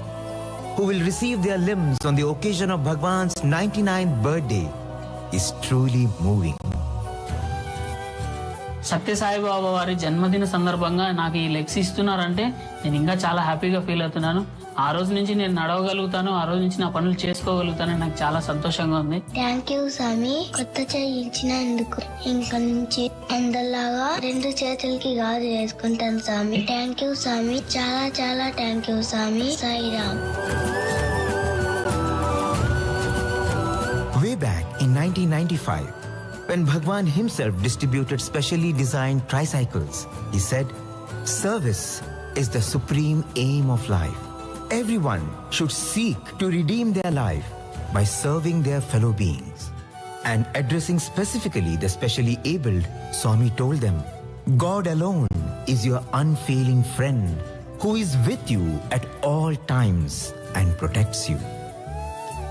who will receive their limbs on the occasion of Bhagawan's 99th birthday is truly moving.
సత్య సాయిబాబా వారి జన్మదిన సందర్భంగా నాకు ఈ legs ఇస్తున్నారంటే నేను ఇంకా చాలా హ్యాపీగా ఫీల్ అవుతున్నాను. ఆ రోజు నుంచి నేను నడవగలుగుతాను, ఆ రోజు నుంచి నా పనులు చేసుకోగలుగుతానని నాకు చాలా సంతోషంగా ఉంది.
థ్యాంక్ యూ స్వామి, కొత్త చేయించినందుకు. ఇంకా నుంచి అందరిలాగా 2 చేతులకి గాజు వేసుకుంటాను స్వామి. థ్యాంక్ యూ స్వామి, చాలా చాలా thank you Swami. Sairam.
Way back in 1995, when Bhagawan himself distributed specially designed tricycles, he said, "Service is the supreme aim of life. Everyone should seek to redeem their life by serving their fellow beings." And addressing specifically the specially abled, Swami told them, "God alone is your unfailing friend who is with you at all times and protects you."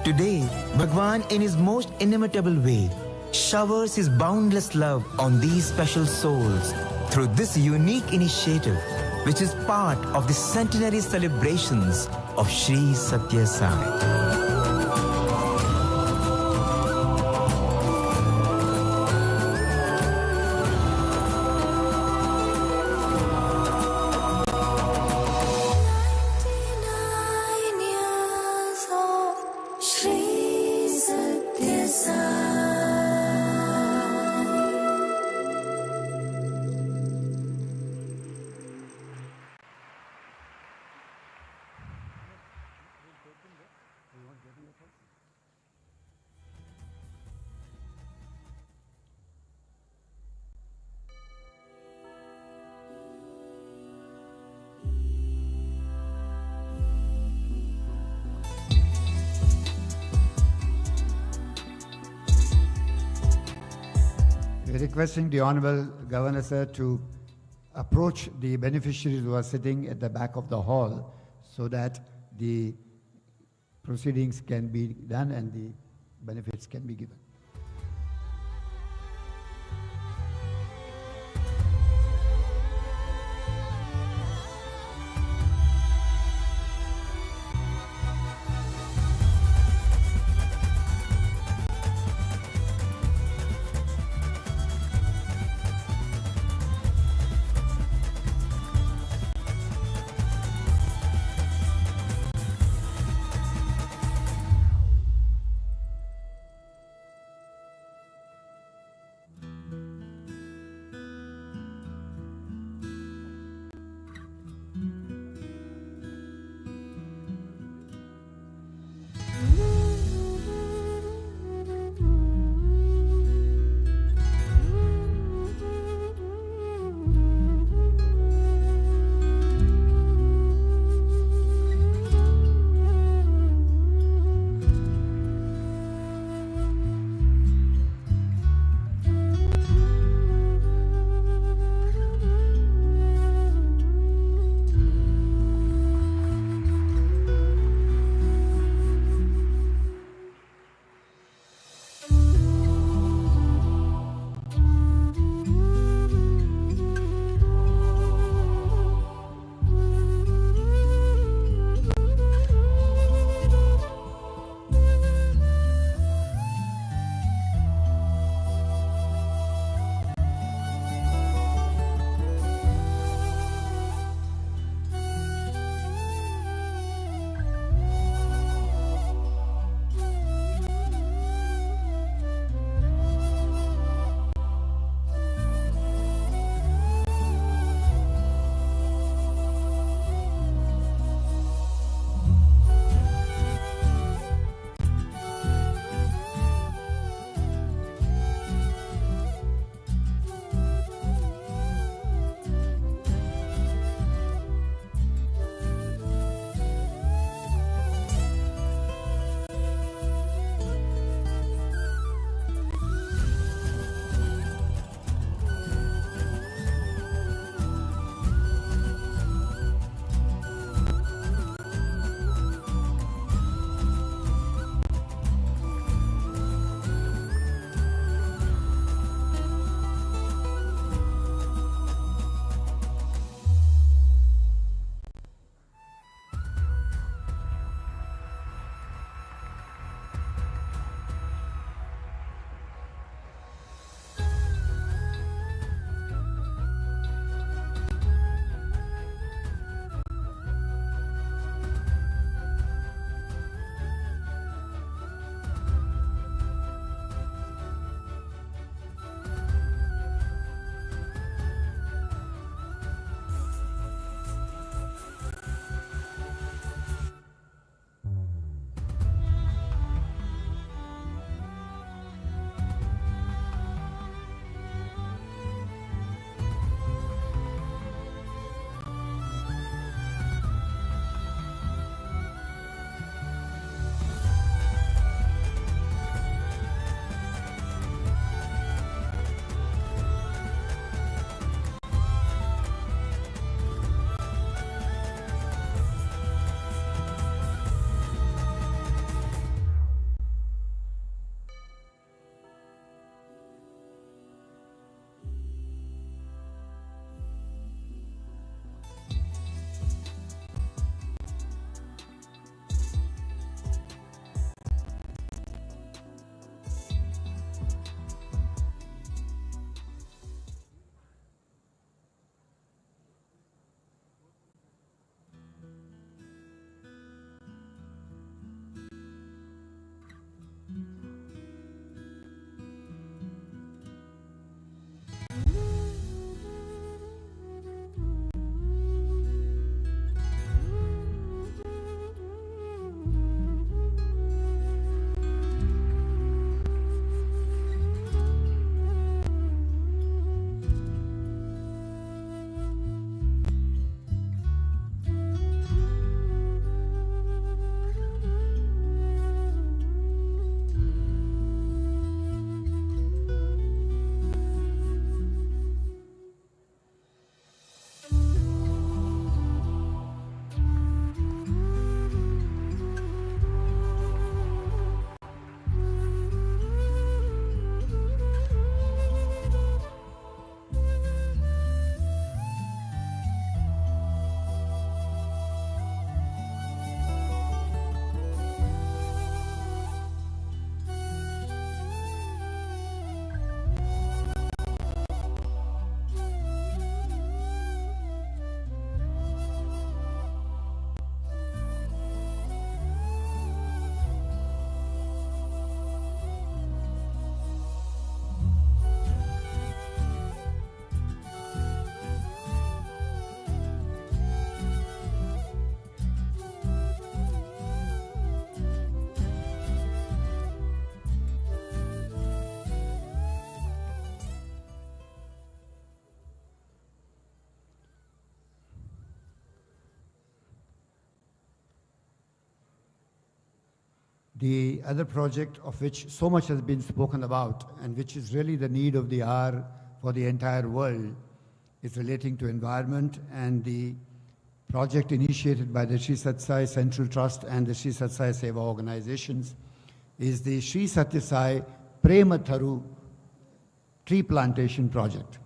Today, Bhagawan in his most inimitable way showers his boundless love on these special souls through this unique initiative, which is part of the centenary celebrations of Sri Sathya Sai.
We're requesting the Honorable Governor, sir, to approach the beneficiaries who are sitting at the back of the hall so that the proceedings can be done and the benefits can be given. The other project of which so much has been spoken about and which is really the need of the hour for the entire world is relating to environment, and the project initiated by the Sri Sathya Sai Central Trust and the Sri Sathya Sai Seva organizations is the Sri Sathya Sai Prematharu tree plantation project.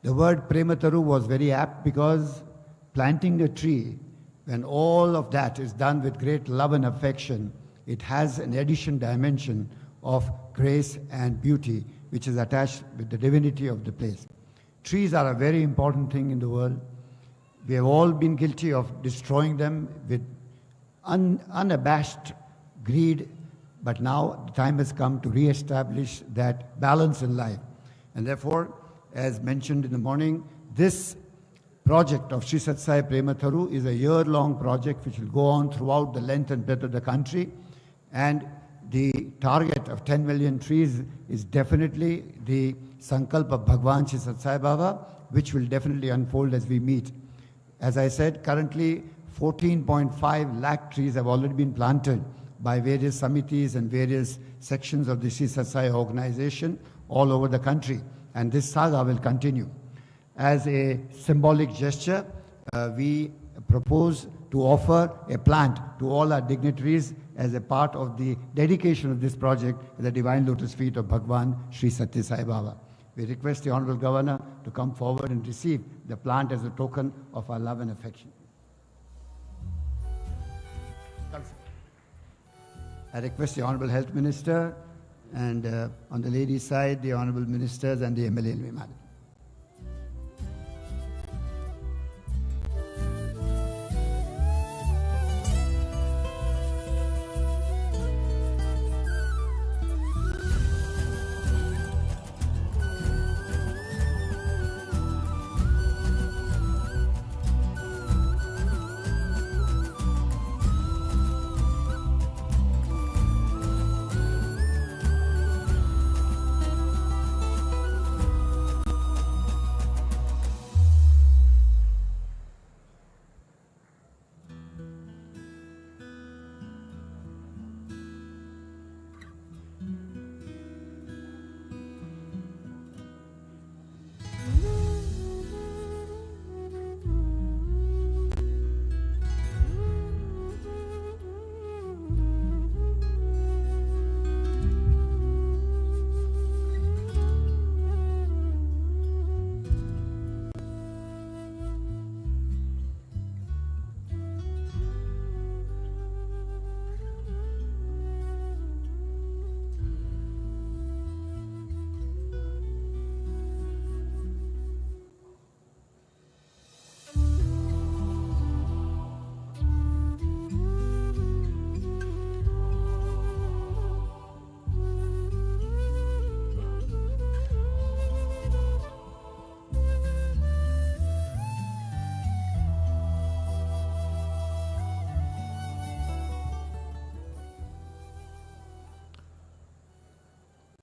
The word Prematharu was very apt because planting a tree, when all of that is done with great love and affection, it has an additional dimension of grace and beauty which is attached with the divinity of the place. Trees are a very important thing in the world. We have all been guilty of destroying them with unabashed greed, but now the time has come to re-establish that balance in life. And therefore, as mentioned in the morning, this project of Sri Sathya Sai Prematharu is a year-long project which will go on throughout the length and breadth of the country. And the target of 10 million trees is definitely the Sankalp of Bhagawan Sri Sathya Sai Baba, which will definitely unfold as we meet. As I said, currently 14.5 lakh trees have already been planted by various samitis and various sections of the Sri Sathya Sai organization all over the country. And this saga will continue. As a symbolic gesture, we propose to offer a plant to all our dignitaries as a part of the dedication of this project at the Divine Lotus Feet of Bhagawan Sri Sathya Sai Baba. We request the Honorable Governor to come forward and receive the plant as a token of our love and affection. I request the Honorable Health Minister and on the ladies' side, the Honorable Ministers and the MLA and Madam.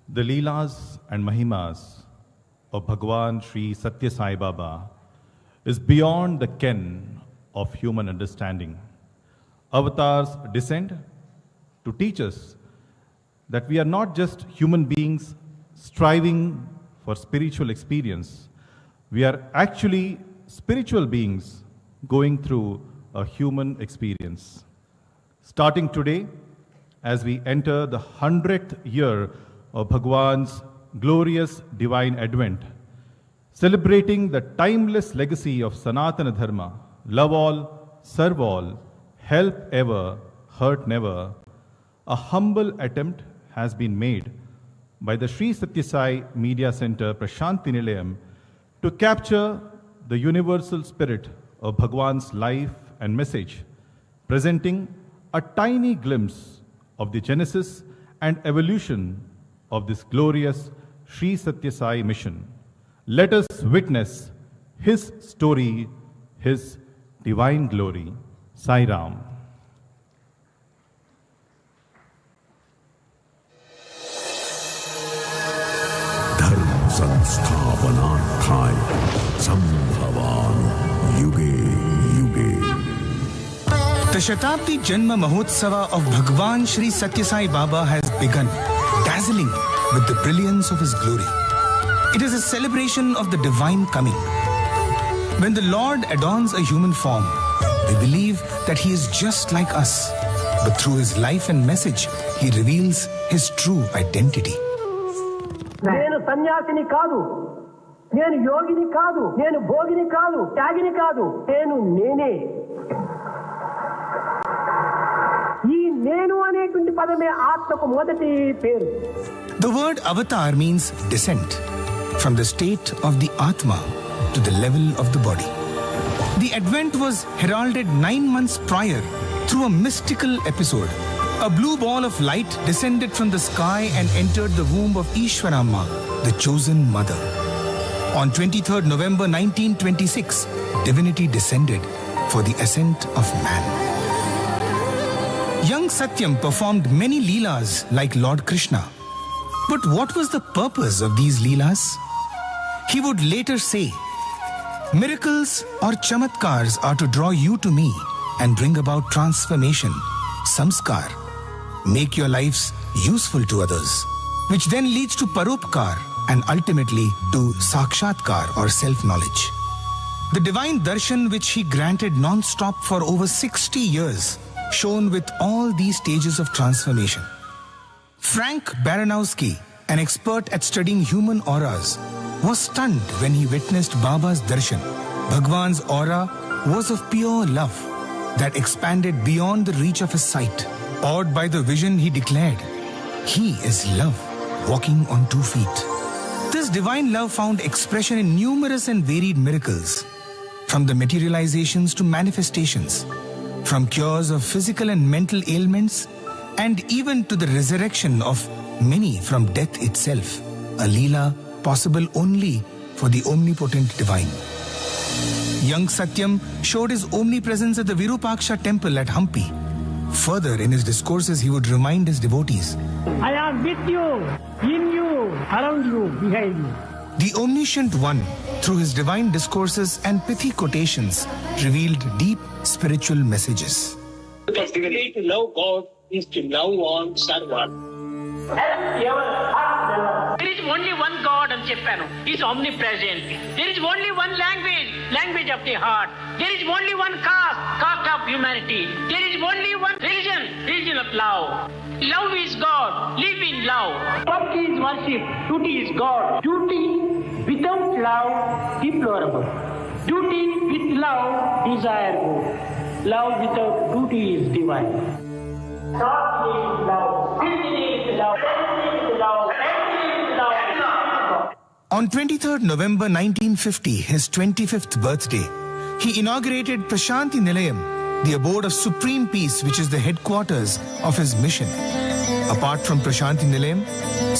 The Leelas and Mahimas of Bhagawan Sri Sathya Sai Baba is beyond the ken of human understanding. Avatars descend to teach us that we are not just human beings striving for spiritual experience. We are actually spiritual beings going through a human experience. Starting today, as we enter the 100th year of Bhagawan's glorious divine advent, celebrating the timeless legacy of Sanatana Dharma, love all, serve all, help ever, hurt never, a humble attempt has been made by the Sri Sathya Sai Media Center Prashanti Nilayam to capture the universal spirit of Bhagawan's life and message, presenting a tiny glimpse of the genesis and evolution of this glorious Sri Sathya Sai mission. Let us witness his story, his divine glory. Sai Ram.
Dharma Sansthapanarthaya Sambhavan Yuge Yuge
The Shatabdi Janma Mahotsava of Bhagawan Sri Sathya Sai Baba has begun, dazzling with the brilliance of his glory. It is a celebration of the divine coming. When the Lord adorns a human form, we believe that he is just like us, but through his life and message, he reveals his true identity.
నేను సన్యాసిని కాదు, నేను యోగిని కాదు, నేను భోగిని కాదు, త్యాగిని కాదు, నేను నేనే. ఈ నేను అనేటువంటి పదమే ఆత్మకు మొదటి పేరు.
The word avatar means descent from the state of the Atma to the level of the body. The advent was heralded 9 months prior through a mystical episode. A blue ball of light descended from the sky and entered the womb of Ishwaramma, the chosen mother. On 23rd November 1926, divinity descended for the ascent of man. Young Satyam performed many leelas like Lord Krishna. But what was the purpose of these leelas? He would later say, miracles or chamatkars are to draw you to me and bring about transformation, samskar, make your lives useful to others, which then leads to paropkar and ultimately to sakshatkar or self-knowledge. The divine darshan which he granted non-stop for over 60 years shone with all these stages of transformation. Frank Baranowski, an expert at studying human auras, was stunned when he witnessed Baba's darshan. Bhagwan's aura was of pure love that expanded beyond the reach of his sight. Awed by the vision, he declared, "He is love, walking on 2 feet." This divine love found expression in numerous and varied miracles, from the materializations to manifestations, from cures of physical and mental ailments, and even to the resurrection of many from death itself, a leela possible only for the omnipotent divine. Young Satyam showed his omnipresence at the Virupaksha temple at Hampi. Further, in his discourses, he would remind his devotees,
I am with you, in you, around you, behind you.
The Omniscient One, through his divine discourses and pithy quotations, revealed deep spiritual messages.
The way to love God is to love one, serve one.
There is only one God అని చెప్పాను. He is omnipresent. There is only one language, language of the heart. There is only one caste, caste of humanity. There is only one religion, religion of love. Love is God. Live in love. Work is worship. Duty is God. Duty without love, deplorable. Duty with love, desirable. Love without duty is divine. God is love. Duty is love. Everything is love.
On 23rd November 1950, his 25th birthday, he inaugurated Prashanti Nilayam, the abode of supreme peace, which is the headquarters of his mission. Apart from Prashanti Nilayam,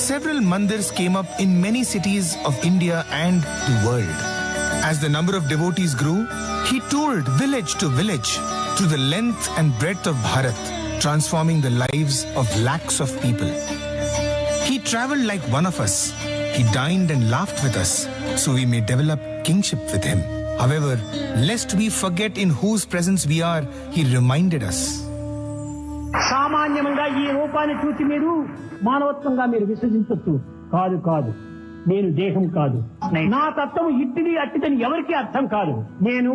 several mandirs came up in many cities of India and the world. As the number of devotees grew, he toured village to village through the length and breadth of Bharat, transforming the lives of lakhs of people. He traveled like one of us. He dined and laughed with us, so we may develop kingship with him. However, lest we forget in whose presence we are, he reminded us.
సామాన్యంగా ఈ రూపాన్ని చూసి మీరు మానవత్వంగా మీరు విసర్జించొచ్చు. కాదు కాదు, నేను దేహం కాదు, నా తత్వం ఇట్టిది అట్టిదని ఎవరికీ అర్థం కాదు. నేను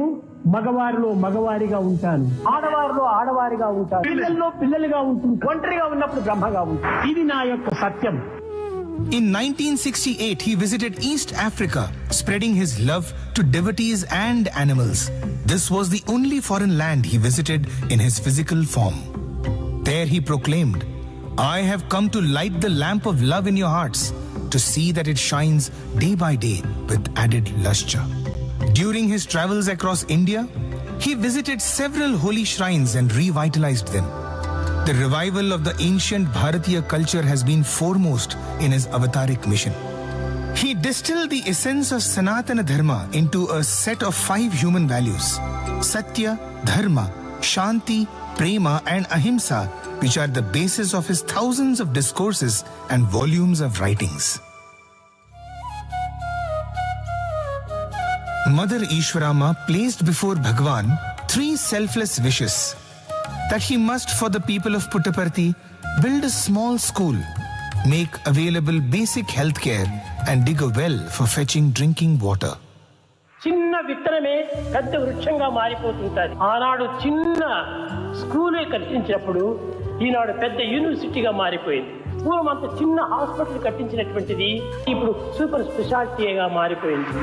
మగవారిలో మగవారిగా ఉంటాను, ఆడవారిలో ఆడవారిగా ఉంటాను, పిల్లల్లో పిల్లలుగా ఉంటుంది, ఒంటరిగా ఉన్నప్పుడు బ్రహ్మగా ఉంటాను. ఇది నా యొక్క సత్యం.
In 1968, he visited East Africa, spreading his love to devotees and animals. This was the only foreign land he visited in his physical form. There he proclaimed, "I have come to light the lamp of love in your hearts, to see that it shines day by day with added lustre." During his travels across India, he visited several holy shrines and revitalized them. The revival of the ancient Bharatiya culture has been foremost in his avataric mission. He distilled the essence of Sanatana Dharma into a set of 5 human values: Satya, Dharma, Shanti, Prema and Ahimsa, which are the basis of his thousands of discourses and volumes of writings. Mother Ishwaramma placed before Bhagawan 3 selfless wishes: that he must, for the people of Puttaparthi, build a small school, make available basic health care, and dig a well for fetching drinking water.
చిన్న విత్తనమే పెద్ద వృక్షంగా మారిపోతుంటుంది. ఆనాడు చిన్న స్కూలే కట్టించినప్పుడు ఈనాడు పెద్ద యూనివర్సిటీగా మారిపోయింది. పూర్వం అంత చిన్న హాస్పిటల్ కట్టించినటువంటిది ఇప్పుడు సూపర్ స్పెషాలిటీగా మారిపోయింది.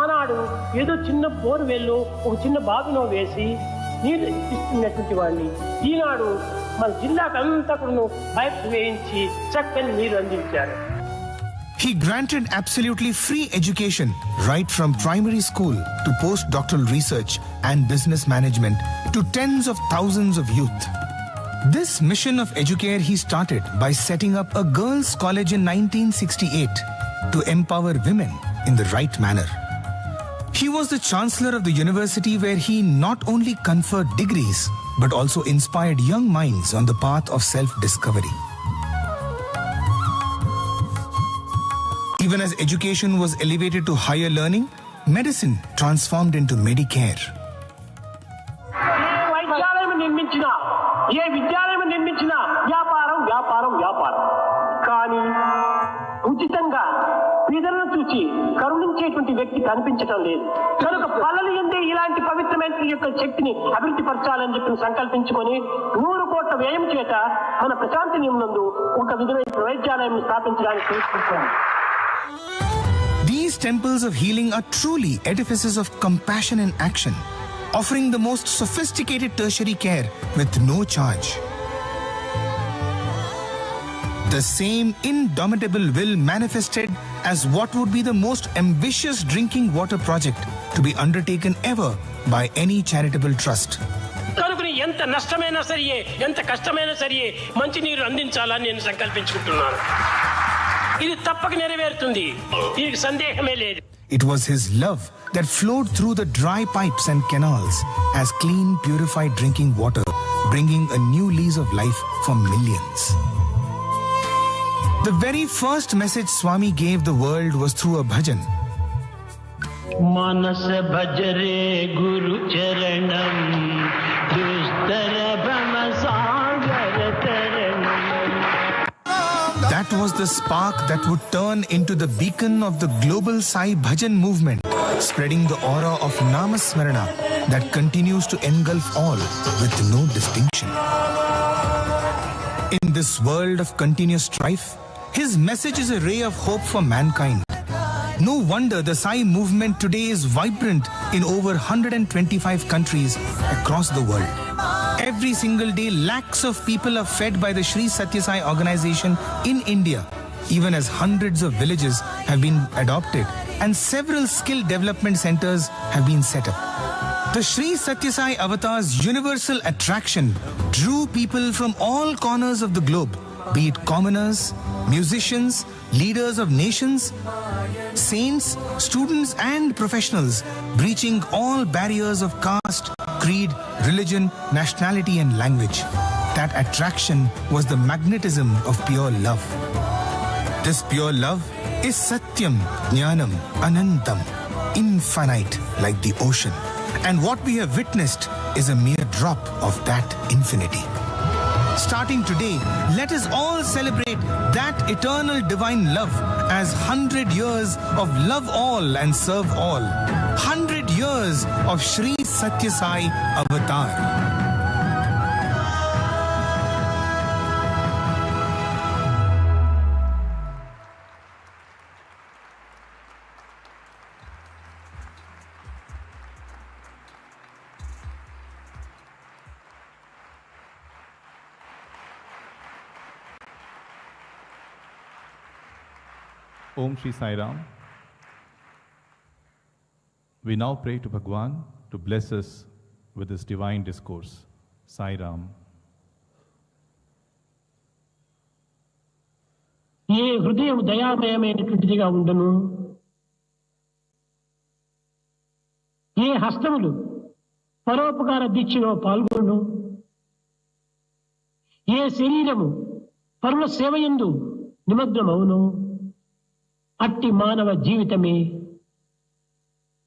ఆనాడు ఏదో చిన్న బోర్వెల్లో ఒక చిన్న బావిలో వేసి నీరు ఇస్తున్నటువంటి వాడిని ఈనాడు మన జిల్లాకు అంతా కూడా పైప్స్ వేయించి చక్కని నీరు అందించారు.
He granted absolutely free education right from primary school to postdoctoral research and business management to tens of thousands of youth. This mission of Educare he started by setting up a girls' college in 1968 to empower women in the right manner. He was the chancellor of the university where he not only conferred degrees but also inspired young minds on the path of self-discovery. Even as education was elevated to higher learning, medicine transformed into Medicare.
ఏ విద్యాలయం నిర్మించినా వ్యాపారం వ్యాపారం వ్యాపారం. కానీ ఉచితంగా పేదలను చూసి కరుణించేటువంటి వ్యక్తి కనిపించటం లేదు. కనుక పల్లెలు ఎందే ఇలాంటి పవిత్రమైన యొక్క శక్తిని అభివృద్ధి పరచాలని చెప్పి సంకల్పించుకొని 100 కోట్ల వ్యయం చేత మన ప్రశాంతి నియమంలో ఒక విధమైన వైద్యాలయం స్థాపించడానికి ప్రయత్నిస్తున్నాం.
These temples of healing are truly edifices of compassion in action, offering the most sophisticated tertiary care with no charge. The same indomitable will manifested as what would be the most ambitious drinking water project to be undertaken ever by any charitable trust.
కనుక ఎంత నష్టమైనా సరే ఎంత కష్టమైనా సరే మంచినీరు అందించాలని నేను సంకల్పించుకుంటున్నాను. ఇది తప్పక నెరవేరుతుంది, దీనికి సందేహమే లేదు.
It was his love that flowed through the dry pipes and canals as clean, purified drinking water, bringing a new lease of life for millions. The very first message Swami gave the world was through a bhajan.
Manas bhajare guru charanam dustara brahma sagar taranam.
That was the spark that would turn into the beacon of the global Sai Bhajan movement, spreading the aura of Namasmarana that continues to engulf all with no distinction. In this world of continuous strife, his message is a ray of hope for mankind. No wonder the Sai movement today is vibrant in over 125 countries across the world. Every single day, lakhs of people are fed by the Sri Sathya Sai organization in India, even as hundreds of villages have been adopted and several skill development centers have been set up. The Sri Sathya Sai Avatar's universal attraction drew people from all corners of the globe, be it commoners, musicians, leaders of nations, saints, students and professionals, breaching all barriers of caste, creed, religion, nationality and language. That attraction was the magnetism of pure love. This pure love is Satyam, Jnanam, Anantam, infinite like the ocean. And what we have witnessed is a mere drop of that infinity. Starting today, let us all celebrate that eternal divine love as 100 years of love all and serve all. 100 years of Sri Sathya Sai Avatar.
Om Shri Sai Ram. We now pray to Bhagawan to bless us with this divine discourse. Sai Ram.
ఏ హృదయం దయామయమైనటువంటిదిగా ఉండను, ఏ హస్తములు పరోపకార దీక్షలో పాల్గొను, ఏ శరీరము పరుల సేవయందు నిమగ్నమవును, అట్టి మానవ జీవితమే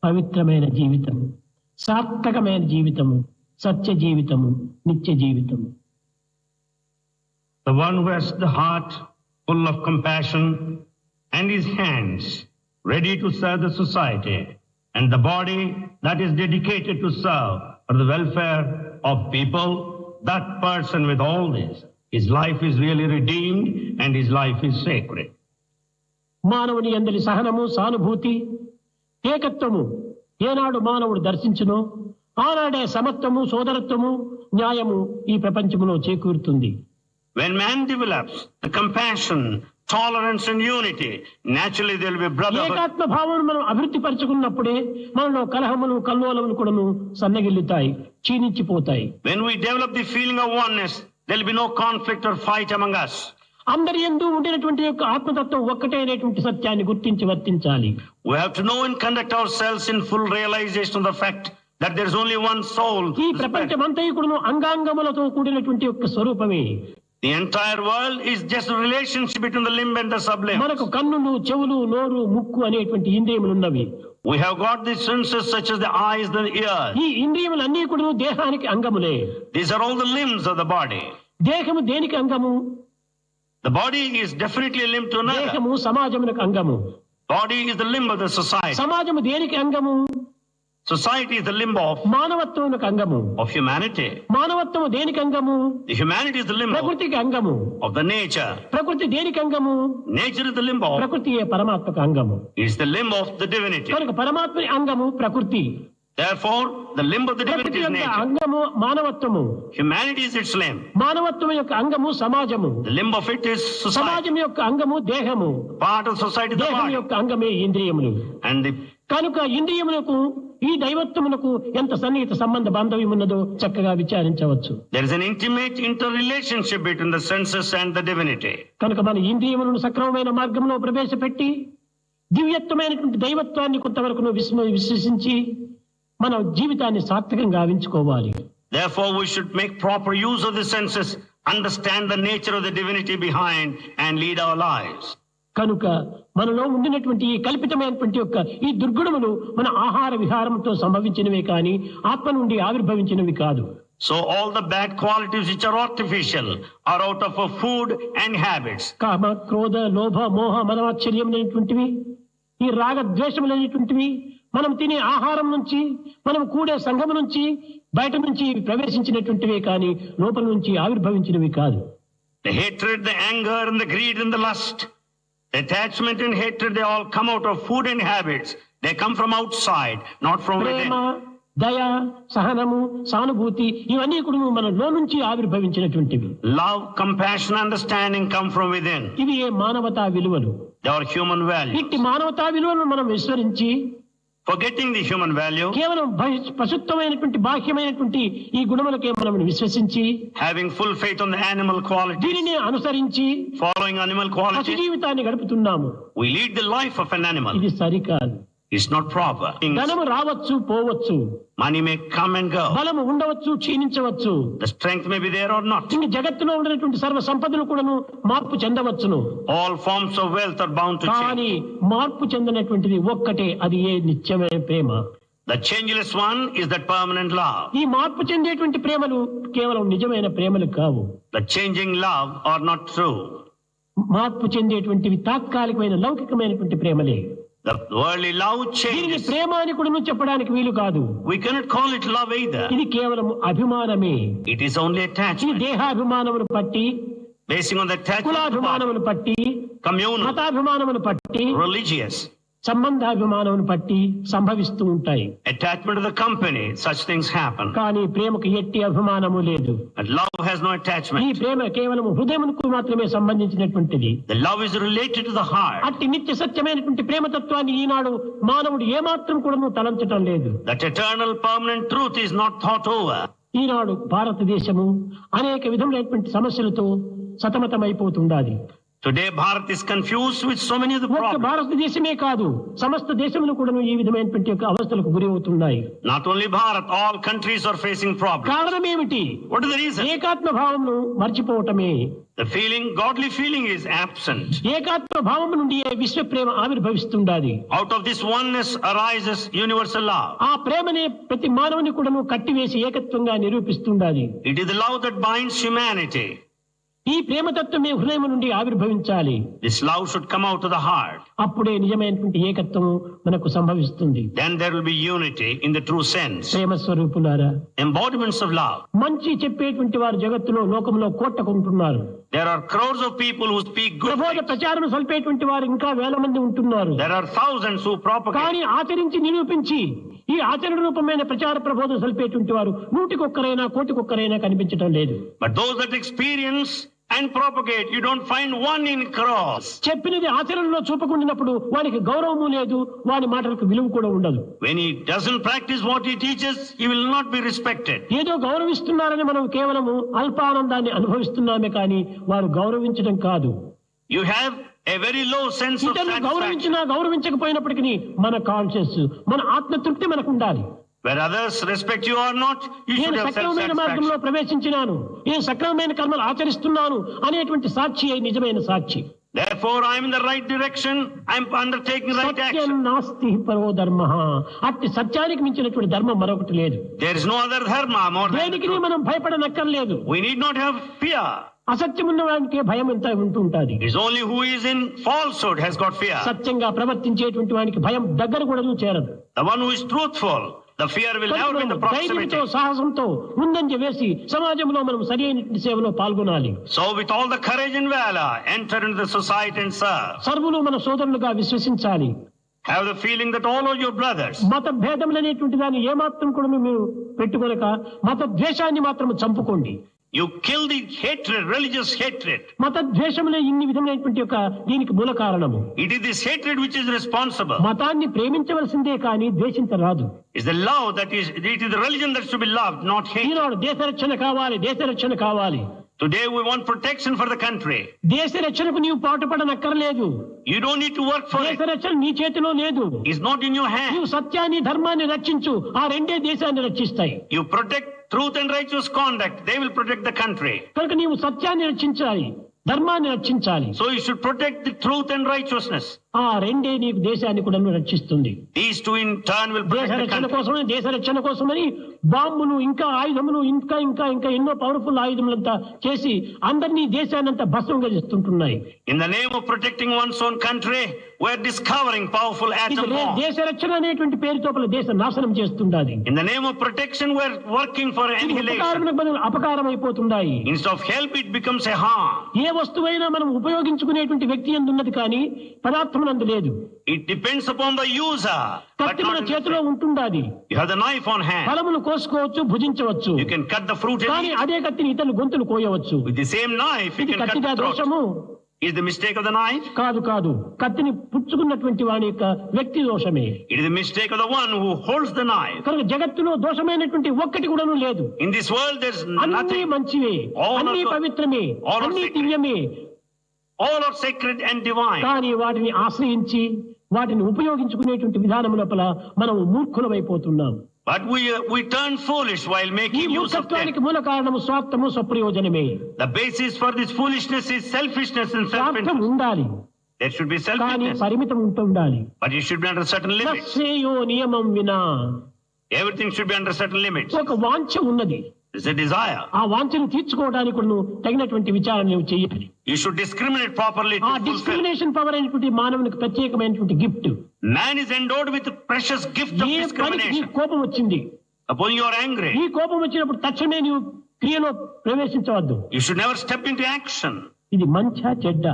పవిత్రమైన జీవితము, సార్థకమైన జీవితము, సత్య జీవితము, నిత్య జీవితము.
The one who has the heart full of compassion and his hands ready to serve the society, and the body that is dedicated to serve for the welfare of people, that person with all this, his life is really redeemed and his life is sacred.
మానవుని యందలి సహనము, సానుభూతి, ఏకత్వము ఏనాడు మానవుడు దర్శించునో ఆనాడే సమత్వము, సోదరత్వము, న్యాయము ఈ ప్రపంచములో చేకూరుతుంది.
When man develops the compassion, tolerance and unity, naturally there will be brotherhood.
ఏకాత్మ భావమును మనం అభివృద్ధి పరచుకున్నప్పుడే మనలో కలహములు, కల్లోలములు కూడాను సన్నగిల్లుతాయి, క్షీణించిపోతాయి.
When we develop the feeling of oneness, there will be no conflict or fight among us.
అందరి యందు ఉండినటువంటి యొక్క ఆత్మతత్వం ఒక్కటే అనేటువంటి సత్యాన్ని గుర్తించి వర్తించాలి.
We have to know and conduct ourselves in full realization of the fact that there is only one soul.
ఈ ప్రపంచమంతయు కూడాను అంగాంగములతో కూడినటువంటి యొక్క స్వరూపమే.
The entire world is just a relationship between the limb and the sublimb.
మనకు కన్నులు, చెవులు, నోరు, ముక్కు అనేటువంటి ఇంద్రియములు ఉన్నవి.
We have got the senses such as the eyes, the ears.
ఈ ఇంద్రియములన్నీ కూడా దేహానికి అంగములే.
These are all the limbs of the body.
దేహము దేనికి అంగము?
The body is definitely a limb to another.
దేహము సమాజమునకు అంగము.
Body is the limb of the society.
సమాజము దేనికి అంగము?
Society is the limb of
మానవత్వమునకు అంగము.
Of humanity.
మానవత్వము దేనికి అంగము?
The humanity is the limb
ప్రకృతికి అంగము.
Of the nature.
ప్రకృతి దేనికి అంగము?
Nature is the limb of.
ప్రకృతియే పరమాత్మకు అంగము.
Is the limb of the divinity.
కనుక పరమాత్మని అంగము ప్రకృతి.
Therefore, the limb of the divinity is nature.
అంగము మానవత్వము.
Humanity is its limb.
మానవత్వం యొక్క అంగము సమాజము.
The limb of it is society.
సమాజం యొక్క అంగము దేహము.
Part of society is the
దేహం
body.
యొక్క అంగమే ఇంద్రియములు.
And the
కనుక ఇంద్రియములకు ఈ దైవత్వమునకు ఎంత సన్నిహిత సంబంధ బాంధవ్యం ఉన్నదో చక్కగా విచారించవచ్చు.
There is an intimate interrelationship between the senses and the divinity.
కనుక మన ఇంద్రియములను సక్రమమైన మార్గంలో ప్రవేశపెట్టి దివ్యత్వమైనటువంటి దైవత్వాన్ని కొంతవరకు విశ్వసించి మన జీవితాన్ని సార్థకంగా గావించుకోవాలి.
Therefore, we should make proper use of the senses, understand the nature of the divinity behind, and lead our lives.
కనుక మనలో ఉండినటువంటి ఈ కల్పితమైనటువంటి యొక్క ఈ దుర్గుణములు మన ఆహార విహారంతో సంభవించినవే కానీ ఆత్మ నుండి ఆవిర్భవించినవి కాదు.
So all the bad qualities which are artificial are out of a food and habits.
కామ, క్రోధ, లోభ, మోహ, మదమాశ్చర్యములైనటువంటివి, ఈ రాగ ద్వేషములైనటువంటివి మనం తినే ఆహారం నుంచి, మనం కూడే సంఘం నుంచి, బయట నుంచి ప్రవేశించినటువంటివే కానీ లోపల నుంచి ఆవిర్భవించినవి కాదు.
The hatred, the anger and the greed and the lust, the attachment and hatred, they all come out of food and habits. They come from outside, not from within.
దయ, సహనము, సానుభూతి ఇవన్నీ కూడా మనలో నుంచి ఆవిర్భవించినటువంటివి.
Love, compassion, understanding come from within.
ఇవి ఏ మానవతా విలువలు.
They are human values.
ఇట్టి మానవతా విలువలను మనం విస్మరించి
forgetting the human value,
కేవలం పశుత్వమైనటువంటి బాహ్యమైనటువంటి ఈ గుణములకే మనం విశ్వసించి
having full faith on the animal qualities,
దీనిని అనుసరించి
following animal qualities,
పశు జీవితాన్ని గడుపుతున్నాము.
we lead the life of an animal.
ఇది సరికాదు.
It's not proper.
ధనము రావచ్చు, పోవచ్చు.
Money may come and go.
బలము ఉండవచ్చు, క్షీణించవచ్చు.
The strength may be there or not.
ఈ జగత్తులో ఉన్నటువంటి సర్వ సంపదలు కూడాను మార్పు చెందవచ్చును.
All forms of wealth are bound to change.
కానీ మార్పు చెందినటువంటిది ఒక్కటే, అది ఏ నిత్యమైన ప్రేమ.
The changeless one is that permanent love.
ఈ మార్పు చెందేటువంటి ప్రేమలు కేవలం నిజమైన ప్రేమలు కావు.
The changing love are not true.
మార్పు చెందేటువంటివి తాత్కాలికమైన లౌకికమైనటువంటి ప్రేమలే.
The worldly love changes.
ప్రేమ అని కూడా చెప్పడానికి వీలు కాదు.
We cannot call it love either.
ఇది కేవలం అభిమానమే.
It is only attachment.
ఈ దేహాభిమానమును పట్టి,
basing on the attachment,
కులాభిమానమును పట్టి,
communal,
మతాభిమానమును పట్టి,
religious,
సంబంధాభిమానమును పట్టి సంభవిస్తూ ఉంటాయి.
attachment to the company, such things happen.
కానీ ప్రేమకు ఎట్టి అభిమానము లేదు.
And love has no attachment.
ఈ ప్రేమ కేవలం హృదయమునకు మాత్రమే సంబంధించినటువంటిది.
The love is related to the heart.
అట్టి నిత్య సత్యమైనటువంటి ప్రేమతత్వాన్ని ఈనాడు మానవుడు ఏమాత్రం కూడా తలంచటం లేదు.
That eternal permanent truth is not thought over.
ఈనాడు భారతదేశము అనేక విధములైనటువంటి సమస్యలతో సతమతమైపోతుండాలి.
Today, Bharat is confused with so many of the problems.
భారతదేశమే కాదు సమస్త దేశములు కూడా ఈ విధమైనటువంటి అవస్థలకు గురి అవుతున్నాయి.
Not only Bharat, all countries are facing problems.
కారణం ఏమిటి?
What is the reason?
ఏకాత్మ భావమును మర్చిపోవటమే.
The feeling, godly feeling is absent.
ఏకాత్మ భావము నుండి విశ్వ ప్రేమ ఆవిర్భవిస్తుండాలి.
Out of this oneness arises universal love.
ఆ ప్రేమనే ప్రతి మానవుని కూడాను కట్టివేసి ఏకత్వంగా నిరూపిస్తుండాలి.
It is the love that binds humanity.
ఈ ప్రేమతత్వమే హృదయం నుండి ఆవిర్భవించాలి.
This love should come out of the heart.
అప్పుడే నిజమైనటువంటి ఏకత్వం మనకు సంభవిస్తుంది.
Then there will be unity in the true sense.
ప్రేమ స్వరూపులారా,
embodiments of love.
మంచి చెప్పేటువంటి వారు జగత్తులో లోకంలో కోట్లకుంటున్నారు.
There are crores of people who speak good.
ప్రబోధ ప్రచారం సల్పేటువంటి వారు ఇంకా వేల మంది ఉంటున్నారు.
There are thousands who propagate.
కానీ ఆచరించి నిరూపించి ఈ ఆచరణ రూపమైన ప్రచార ప్రబోధం సల్పేటువంటి వారు నూటికొక్కరైనా కోటికొక్కరైనా కనిపించడం లేదు.
But those that experience and propagate, you don't find one in crores.
చెప్పినది ఆచరణలో చూపకుండినప్పుడు వానికి గౌరవము లేదు, వాని మాటలకు విలువ కూడా ఉండదు.
When he doesn't practice what he teaches, he will not be respected.
ఏదో గౌరవిస్తున్నారని మనం కేవలము అల్పానందాన్ని అనుభవిస్తున్నామే కానీ వారు గౌరవించడం కాదు.
You have a very low sense of satisfaction.
గౌరవించినా గౌరవించకపోయినప్పటికీ మన కాన్షియస్, మన ఆత్మతృప్తి మనకు ఉండాలి.
Where others respect you or not, you should have
సక్రమమైన మార్గంలో ప్రవేశించినాను, నేను సక్రమమైన కర్మలు ఆచరిస్తున్నాను అనేటువంటి సాక్షి నిజమైన సాక్షి.
Therefore, I am in the right direction. I am undertaking right action.
సత్యం నాస్తి పరో ధర్మః. అట్టి సత్యానికి మించినటువంటి ధర్మం మరొకటి లేదు.
There is no other dharma more than
దేనికి మనం భయపడనక్కర్లేదు.
We need not have fear.
అసత్యం ఉన్న వాడికి భయం ఎంత ఉంటుంటుంది.
It is only who is in falsehood has got fear.
సత్యంగా ప్రవర్తించేటువంటి వాడికి భయం దగ్గర కూడా చేరదు.
The one who is truthful, the fear will never be in the proximity.
సాహసంతో ముందంజ వేసి సమాజంలో మనం సరైన సేవలో పాల్గొనాలి.
So with all the courage and valor, enter into the society and serve.
సర్వులు మన సోదరులుగా విశ్వసించాలి.
Have the feeling that all are your brothers.
మత భేదములు అనేటువంటి దాన్ని ఏమాత్రం కూడా మీరు పెట్టుకొనక మత ద్వేషాన్ని మాత్రం చంపుకోండి.
You kill the hatred, religious hatred.
మత ద్వేషములే ఇన్ని విధమైనటువంటి దీనికి మూల కారణము.
It is this hatred which is responsible.
మతాన్ని ప్రేమించవలసిందే కానీ ద్వేషించరాదు.
It's the love that is, it is the religion that should be loved, not hate.
ఈనాడు దేశ రక్షణ కావాలి, దేశ రక్షణ కావాలి.
Today we want protection for the country.
దేశ రక్షణకు నీవు పాటుపడనక్కర్లేదు.
You don't need to work for it.
దేశ రక్షణ నీ చేతిలో లేదు.
It's not in your hand.
నీవు సత్యాన్ని ధర్మాన్ని రక్షించు, ఆ రెండే దేశాన్ని రక్షిస్తాయి.
You protect truth and righteous conduct, they will protect the country.
కనుక నీవు సత్యాన్ని రక్షించాలి, ధర్మాన్ని రక్షించాలి.
So you should protect the truth and righteousness.
ఆ రెండే నీకు దేశాన్ని కూడా రక్షిస్తుంది.
These two in turn will protect the country.
దేశ రక్షణ కోసమని బాంబులు ఇంకా ఆయుధములు ఇంకా ఇంకా ఇంకా ఎన్నో పవర్ఫుల్ ఆయుధములంతా చేసి అందరినీ దేశాన్నంతా భస్మంగా చేస్తుంటున్నాయి.
In the name of protecting one's own country, we are discovering powerful atom bombs.
దేశ రక్షణ అనేటువంటి పేరుతో దేశ నాశనం చేస్తుండాలి.
In the name of protection, we are working for annihilation.
అపకారం అయిపోతుండాయి.
Instead of help, it becomes a harm.
ఏ వస్తువైనా మనం ఉపయోగించుకునేటువంటి వ్యక్తి యందు ఉన్నది కానీ పదార్థం నందు లేదు.
It depends upon the user.
కత్తి మన చేతిలో ఉంటుండాలి.
You have the knife on hand.
ఫలములు కోసుకోవచ్చు, భుజించవచ్చు.
You can cut the fruit.
కానీ అదే కత్తిని ఇతరుల గొంతులు కోయవచ్చు.
With the same knife, you can cut the throat. Is the mistake of the knife?
కాదు కాదు, కత్తిని పుచ్చుకున్నటువంటి వాని యొక్క వ్యక్తి దోషమే.
It is the mistake of the one who holds the knife.
కనుక జగత్తులో దోషమైనటువంటి ఒక్కటి కూడాను లేదు.
In this world there is nothing.
అన్నీ మంచివే, అన్నీ పవిత్రమే, అన్నీ దివ్యమే.
All are sacred and divine.
కానీ వాటిని ఆశ్రయించి వాటిని ఉపయోగించుకునేటువంటి విధానం లోపల మనం మూర్ఖులమైపోతున్నాం.
But we turn foolish while making use of them.
మూల కారణము స్వార్థము స్వప్రయోజనమే.
The basis for this foolishness is selfishness and self-interest.
ఉండాలి.
There should be selfishness.
పరిమితం ఉండాలి.
But it should be under certain limits.
శ్రేయో నియమం వినా.
Everything should be under certain limits.
ఒక వాంఛ ఉన్నది.
It's a desire.
ఆ వాంఛను తీర్చుకోవడానికి నువ్వు తగినటువంటి విచారణ నువ్వు చేయాలి.
You should discriminate properly to fulfill.
Discrimination power అనేటువంటి మానవునికి ప్రత్యేకమైనటువంటి gift.
Man is endowed with the precious gift of discrimination.
కోపం వచ్చింది.
Upon you are angry.
ఈ కోపం వచ్చినప్పుడు తక్షణమే నీవు క్రియలో ప్రవేశించవద్దు.
You should never step into action.
ఇది మంచా చెడ్డ,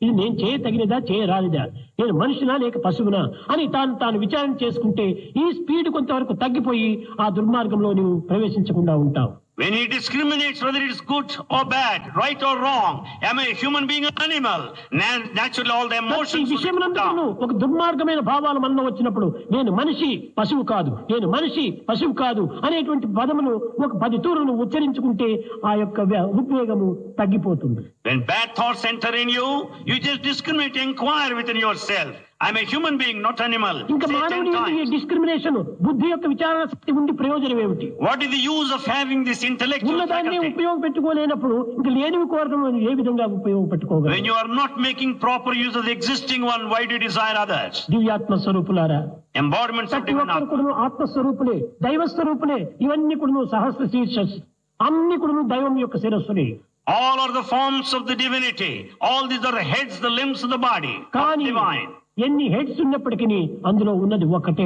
ఇది నేను చేయతగినదా చేయరానిదా, నేను మనిషినా లేక పశువునా అని తాను విచారణ చేసుకుంటే ఈ స్పీడ్ కొంతవరకు తగ్గిపోయి ఆ దుర్మార్గంలో నువ్వు ప్రవేశించకుండా ఉంటావు.
When he discriminates whether it is good or bad, right or wrong, am I a human being or animal? Naturally all the emotions will come down.
ఒక దుర్మార్గమైన భావాలు మనలో వచ్చినప్పుడు నేను మనిషి పశువు కాదు, నేను మనిషి పశువు కాదు అనేటువంటి పదములు ఒక 10 తూరులు ఉచ్చరించుకుంటే ఆ యొక్క ఉద్వేగము తగ్గిపోతుంది.
When bad thoughts enter in you, you just discriminate, inquire within yourself. I'm a human being, not animal.
ఇంకా మానవుని డిస్క్రిమినేషన్ బుద్ధి యొక్క విచారణ శక్తి ఉండి ప్రయోజనం ఏమిటి?
What is the use of having this intellectual
ఉన్నదాన్ని ఉపయోగపెట్టుకోలేనప్పుడు ఇంకా లేనివి కోరడం ఏ విధంగా ఉపయోగపెట్టుకోగలరు?
When you are not making proper use of the existing one, why do you desire others?
దివ్యాత్మ స్వరూపులారా,
embodiments of divinity.
ఆత్మస్వరూపులే, దైవ స్వరూపులే, ఇవన్నీ కూడా సహస్ర శీర్షస్, అన్ని కూడా దైవం యొక్క శిరస్సులే.
All are the forms of the divinity. All these are the heads, the limbs of the body. Divine.
ఎన్ని హెడ్స్ ఉన్నప్పటికీ అందులో ఉన్నది ఒకటే,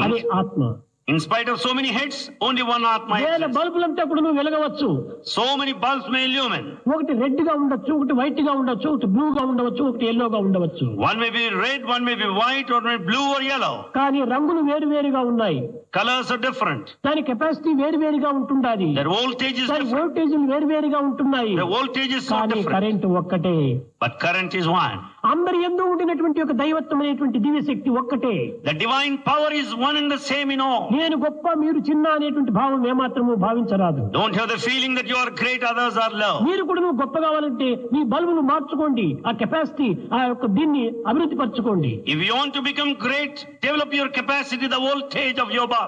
అదే ఆత్మ.
In spite of so many heads, only one Atma exists.
బల్బులంతా కూడా వెలగవచ్చు.
So many bulbs may illumine.
ఒకటి red గా ఉండొచ్చు, ఒకటి వైట్ గా ఉండొచ్చు, ఒకటి బ్లూ గా ఉండవచ్చు, ఒకటి yellow గా ఉండవచ్చు.
One may be red, one may be white, or may be blue or yellow.
కానీ రంగులు వేరువేరుగా ఉన్నాయి.
Colors are different.
దాని కెపాసిటీ వేరువేరుగా ఉంటుండాలి.
Their voltage is different.
వోల్టేజీలు వేరువేరుగా ఉంటున్నాయి.
The voltage is so different.
Current ఒక్కటే.
But current is one.
అందరి యందు ఉండినటువంటి ఒక దైవత్వం అనేటువంటి దివ్య శక్తి ఒక్కటే.
The divine power is one and the same in all.
నేను గొప్ప, మీరు చిన్న అనేటువంటి భావం ఏమాత్రము భావించరాదు.
Don't have the feeling that you are great, others are low.
మీరు కూడా గొప్ప కావాలంటే మీ బల్బును మార్చుకోండి, ఆ కెపాసిటీ, ఆ యొక్క దీన్ని అభివృద్ధి పరచుకోండి.
If you want to become great, develop your capacity, the voltage of your bulb.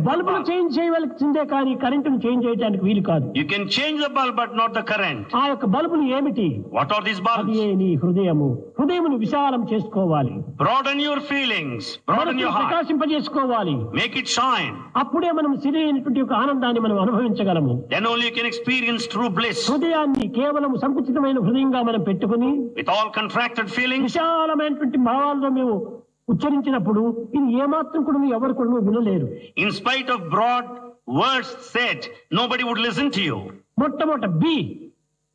బల్బును చేంజ్ చేయవలసిందే కానీ కరెంటును చేంజ్ చేయడానికి వీలు కాదు.
You can change the bulb but not the current.
ఆ యొక్క బల్బులు ఏమిటి?
What are these bulbs?
అదే నీ హృదయము. హృదయమును విశాలం చేసుకోవాలి.
Broaden your feelings, broaden your heart.
ప్రకాశింపజేసుకోవాలి.
Make it shine.
అప్పుడే మనం సరైనటువంటి ఒక ఆనందాన్ని మనం అనుభవించగలము.
Then only you can experience true bliss.
హృదయాన్ని కేవలం సంకుచితమైన హృదయంగా మనం పెట్టుకుని
with all contracted feelings,
విశాలమైనటువంటి భావాలతో మేము ఉచ్చరించినప్పుడు ఇది ఏమాత్రం కూడా ఎవరు కూడా వినలేరు.
In spite of broad words said, nobody would listen to you.
మొట్టమొదట బి,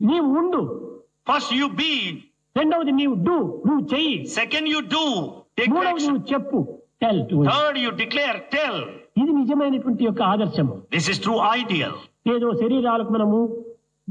నీవు ఉండు.
First you be.
రెండవది నీవు డూ, నువ్వు చెయ్యి.
Second you do, take
మూడవది నువ్వు చెప్పు, tell to it.
Third you declare, tell.
ఇది నిజమైనటువంటి యొక్క ఆదర్శము.
This is true ideal.
ఏదో శరీరాలకు మనము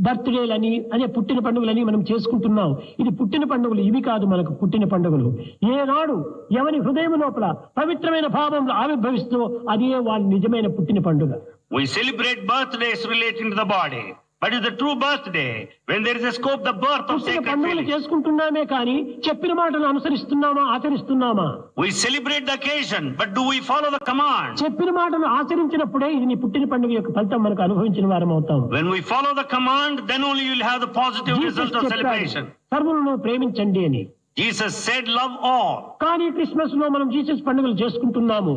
బర్త్డేలని, అదే పుట్టిన పండుగలని మనం చేసుకుంటున్నాం. ఇది పుట్టిన పండుగలు ఇవి కాదు, మనకు పుట్టిన పండుగలు. ఏనాడు ఎవరి హృదయం లోపల పవిత్రమైన భావంలో ఆవిర్భవిస్తూ అదే వారి నిజమైన పుట్టిన పండుగ.
We celebrate birthdays relating to the body. But is the true birthday when there is a scope, the birth of sacred feelings.
చేసుకుంటున్నామే కానీ చెప్పిన మాటలు అనుసరిస్తున్నామా, ఆచరిస్తున్నామా?
We celebrate the occasion, but do we follow the command?
చెప్పిన మాటలు ఆచరించినప్పుడే ఇది నీ పుట్టిన పండుగ యొక్క ఫలితం మనకు అనుభవించిన వారం అవుతాం.
When we follow the command, then only you will have the positive result of celebration.
సర్వులను ప్రేమించండి అని
Jesus said, love all.
కానీ క్రిస్మస్ లో మనం జీసస్ పండుగలు చేసుకుంటున్నాము.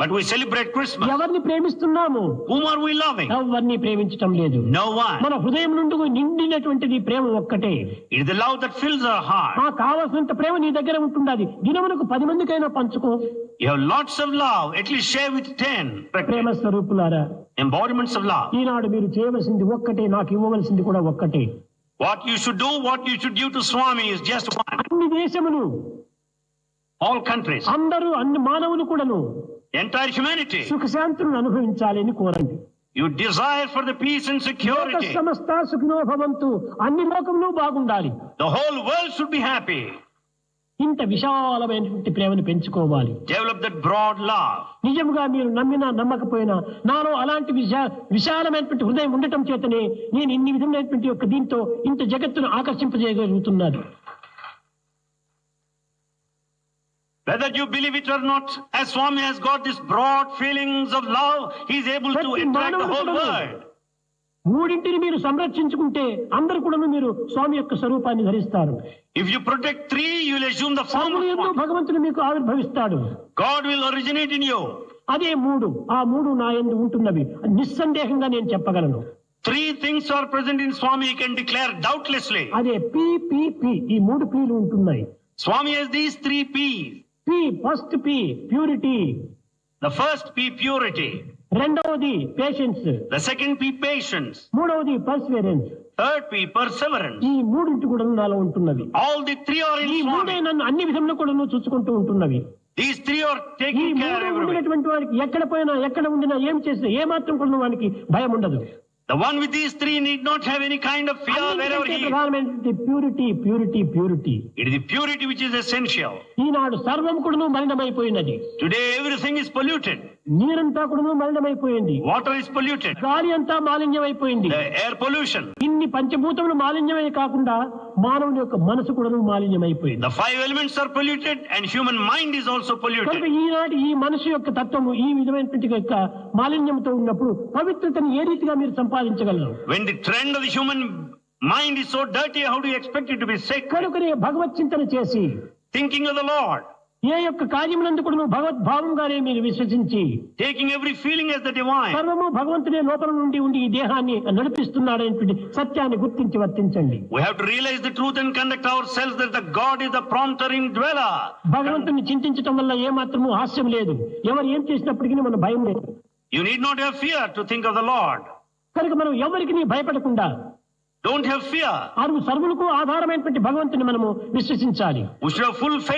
But we celebrate Christmas.
ఎవరిని ప్రేమిస్తున్నాము?
Whom are we loving?
ఎవరిని ప్రేమించటం లేదు.
No one.
మన హృదయం నుండి నిండినటువంటిది ప్రేమ ఒక్కటే.
It is the love that fills our heart.
ఆ కావాల్సినంత ప్రేమ నీ దగ్గర ఉంటుండాలి. దినమునకు 10 మందికైనా పంచుకో.
You have lots of love, at least share with 10.
ప్రేమ స్వరూపులారా,
embodiments of love.
ఈనాడు మీరు చేయవలసింది ఒక్కటే, నాకు ఇవ్వవలసింది కూడా ఒక్కటే.
What you should do, what you should give to Swami is just one.
అన్ని దేశములు,
all countries,
అందరూ, అన్ని మానవులు కూడాను
entire humanity
సుఖ శాంతులను అనుభవించాలని కోరండి.
You desire for the peace and security.
సమస్త సుఖినో భవంతు, అన్ని లోకములు బాగుండాలి.
The whole world should be happy.
ఇంత విశాలమైనటువంటి ప్రేమను పెంచుకోవాలి.
Develop that broad love.
నిజంగా మీరు నమ్మినా నమ్మకపోయినా నాలో అలాంటి విశాలమైనటువంటి హృదయం ఉండటం చేతనే నేను ఇన్ని విధమైనటువంటి యొక్క దీంతో ఇంత జగత్తును ఆకర్షింపజేయగలుగుతున్నాను.
Whether you believe it or not, as Swami has got these broad feelings of love, he is able to interact the whole world.
మూడింటిని మీరు సంరక్షించుకుంటే అందరూ కూడా మీరు స్వామి యొక్క స్వరూపాన్ని ధరిస్తారు.
If you protect 3, you will assume the form of
Swami. భగవంతుడు మీకు ఆవిర్భవిస్తాడు.
God will originate in you.
అదే 3, ఆ 3 నా యందు ఉంటున్నవి నిస్సందేహంగా నేను చెప్పగలను.
3 things are present in Swami, he can declare doubtlessly.
అదే పి పి పి, ఈ 3 పీలు ఉంటున్నాయి.
Swami has these 3 P's.
P, first P, purity.
The first P, purity.
రెండవది patience.
The second P, patience.
మూడవది పర్సివరెన్స్.
Third P, perseverance.
ఈ మూడింటి కూడా నాలో ఉంటున్నవి.
All the 3 are in Swami.
ఈ మూడే నన్ను అన్ని విధంలో కూడా చూసుకుంటూ ఉంటున్నవి.
These 3 are taking care of everyone.
వారికి ఎక్కడ పోయినా, ఎక్కడ ఉండినా, ఏం చేసినా, ఏ మాత్రం కూడా వానికి భయం ఉండదు.
The one with these three need not have any kind of fear wherever he is.
ప్రధానమైనటువంటి purity purity purity.
It is the purity which is essential.
ఈనాడు సర్వం కూడాను మలినమైపోయినది.
Today everything is polluted.
నీరంతా కూడాను మలినమైపోయింది.
Water is polluted.
గాలి అంతా మాలిన్యమైపోయింది.
The air pollution.
ఇన్ని పంచభూతములు మాలిన్యమే కాకుండా మానవుని యొక్క మనసు కూడాను మాలిన్యమైపోయింది.
The five elements are polluted and human mind is also polluted.
కనుక ఈనాటి ఈ మనసు యొక్క తత్వము ఈ విధమైనటువంటి యొక్క మాలిన్యంతో ఉన్నప్పుడు పవిత్రతను ఏ రీతిగా మీరు సంపాదించగలరు?
When the trend of the human mind is so dirty, how do you expect it to be sacred?
కనుకనే భగవత్ చింతన చేసి
Thinking of the Lord,
ఏ యొక్క కార్యమునందు కూడా భగవద్భావంగానే మీరు విశ్వసించి
taking every feeling as the divine.
సర్వము భగవంతుడే లోపల నుండి ఉండి ఈ దేహాన్ని నడిపిస్తున్నాడనేటువంటి సత్యాన్ని గుర్తించి వర్తించండి.
We have to realize the truth and conduct ourselves that the God is the prompter indweller.
భగవంతుని చింతించడం వల్ల ఏ మాత్రము హాస్యం లేదు. ఎవరు ఏం చేసినప్పటికీ మన భయం లేదు.
You need not have fear to think of the Lord.
కనుక మనం ఎవరికి భయపడకుండా
don't have fear.
సర్వులకు ఆధారమైనటువంటి భగవంతుని మనము విశ్వసించాలి.
We should have full faith